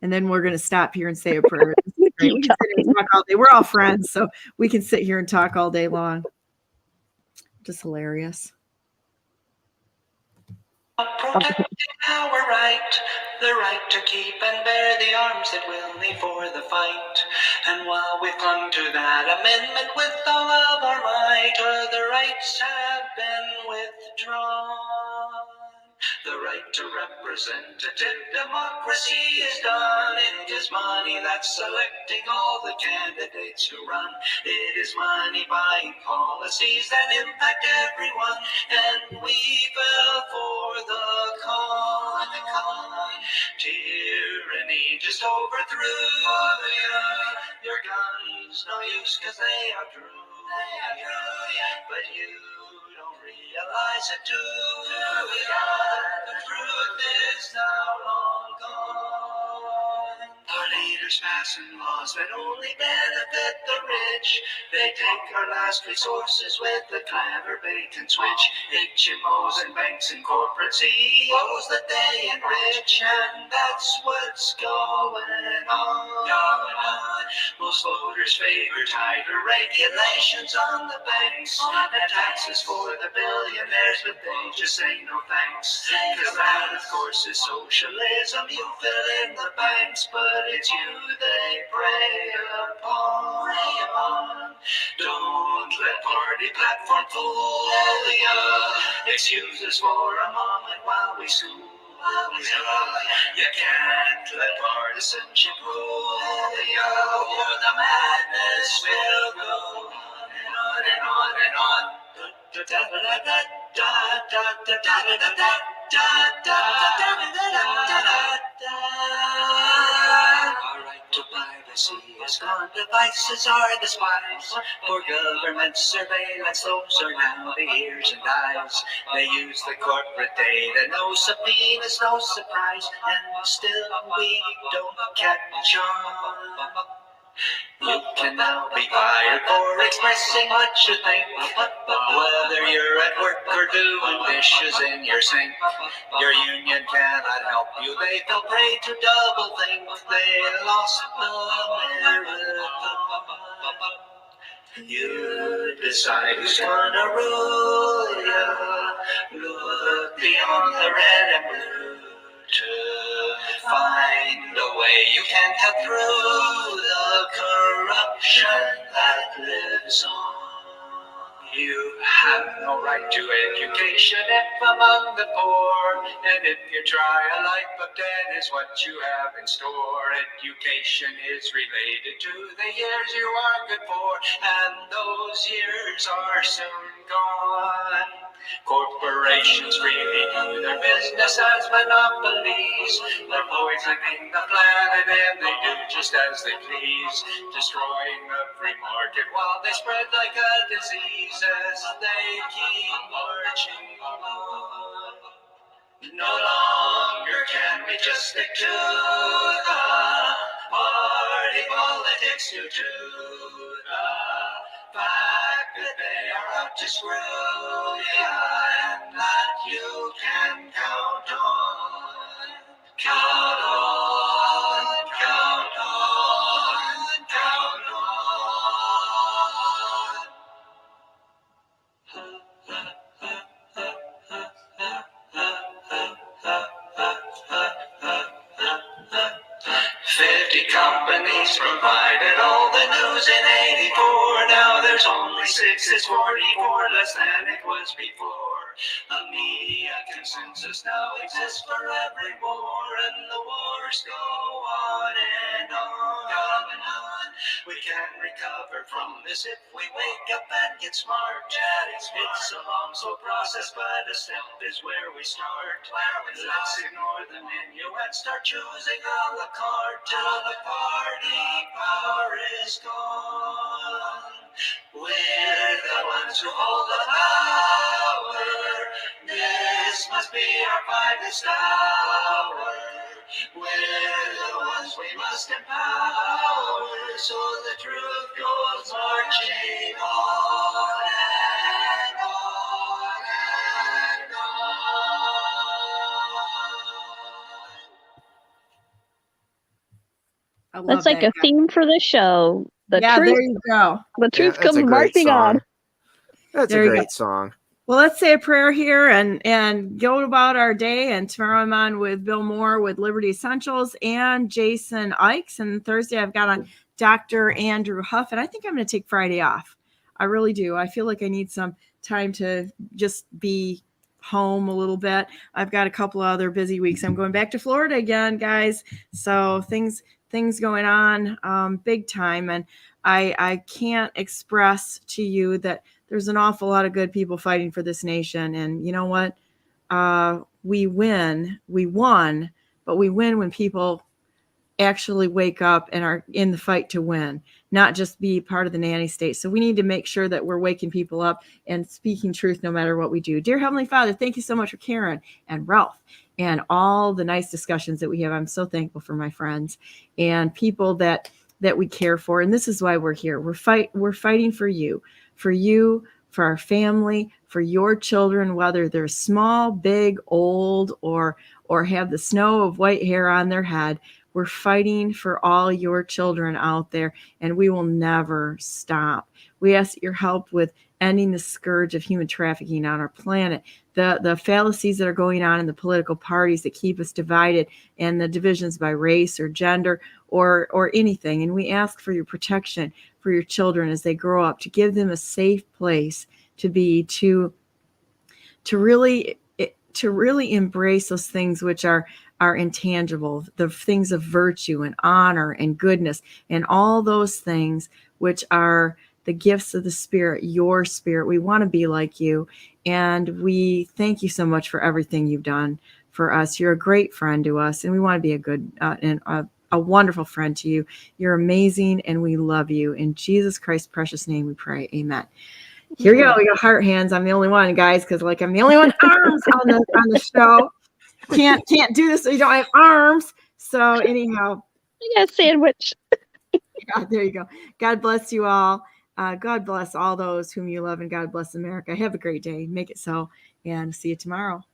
And then we're going to stop here and say a prayer. We can sit here and talk all day. We're all friends, so we can sit here and talk all day long. Just hilarious. Protecting our right, the right to keep and bear the arms that we'll need for the fight. And while we've clung to that amendment with all of our might, the rights have been withdrawn. The right to representative democracy is done. It is money that's selecting all the candidates who run. It is money buying policies that impact everyone. And we fell for the con. Tyranny just overthrew you. Your guns no use cause they are true. But you don't realize it too. The truth is now long gone. Our leaders passing laws that only benefit the rich. They take our last resources with a clever bait and switch. HMOs and banks and corporate CEOs that they enrich. And that's what's going on. Most voters favor tighter regulations on the banks and taxes for the billionaires, but they just say no thanks. Cause that, of course, is socialism. You fill in the banks, but it's you they prey upon. Don't let party platform fool ya. Excuses for a moment while we school ya. You can't let partisanship rule ya, or the madness will go on. and on and on. Our right to privacy is gone. Devices are the spies for government surveillance. Those are now the ears and eyes. They use the corporate data. No subpoenas, no surprise, and still we don't catch on. You can now be fired for expressing what you think, whether you're at work or doing dishes in your sink. Your union cannot help you. They fell prey to double think. They lost the marathon. You decide who's gonna rule ya. Look beyond the red and blue to find a way you can cut through the corruption that lives on. You have no right to education if among the poor, and if you try a life of debt is what you have in store. Education is related to the years you are good for, and those years are soon gone. Corporations freely do their business as monopolies. They're poisoning the planet and they do just as they please, destroying every market while they spread like a disease as they keep marching on. No longer can we just stick to the party politics due to the fact that they are out to screw ya, and that you can count on. Count on, count on, count on. 50 companies provided all the news in '84. Now there's only 6, it's 44, less than it was before. A media consensus now exists for every war, and the wars go on and on and on. We can recover from this if we wake up and get smart. It's a long, slow process, but a step is where we start. Let's ignore the menu and start choosing a la carte till the party power is gone. We're the ones who hold the power. This must be our finest hour. We're the ones we must empower, so the truth goes marching on and on and I love That's like that. a theme for the show. The Yeah, truth, there you go. the truth that's a comes great marching on. song. That's There a you go. great song. Well, let's say a prayer here and go about our day. And tomorrow I'm on with Bill Moore with Liberty Essentials and Jason Ikes. And Thursday I've got on Dr. Andrew Huff. And I think I'm going to take Friday off. I really do. I feel like I need some time to just be home a little bit. I've got a couple of other busy weeks. I'm going back to Florida again, guys. So things going on big time. And I can't express to you that there's an awful lot of good people fighting for this nation. And you know what? We won, but we win when people actually wake up and are in the fight to win, not just be part of the nanny state. So we need to make sure that we're waking people up and speaking truth no matter what we do. Dear Heavenly Father, thank you so much for Karen and Ralph and all the nice discussions that we have. I'm so thankful for my friends and people that we care for. And this is why we're here. We're fighting for you, for our family, for your children, whether they're small, big, old, or have the snow of white hair on their head. We're fighting for all your children out there, and we will never stop. We ask your help with ending the scourge of human trafficking on our planet, the fallacies that are going on in the political parties that keep us divided, and the divisions by race or gender or anything. And we ask for your protection for your children as they grow up, to give them a safe place to be, to really embrace those things which are intangible, the things of virtue and honor and goodness, and all those things which are the gifts of the Spirit, your Spirit. We want to be like you. And we thank you so much for everything you've done for us. You're a great friend to us, and we want to be a good and a wonderful friend to you. You're amazing, and we love you. In Jesus Christ's precious name we pray. Amen. Here we go. We got heart hands. I'm the only one, guys, because like I'm the only one with arms on the show. Can't do this so you don't have arms. So anyhow, I got a sandwich. yeah, there you go. God bless you all. God bless all those whom you love, and God bless America. Have a great day. Make it so, and see you tomorrow.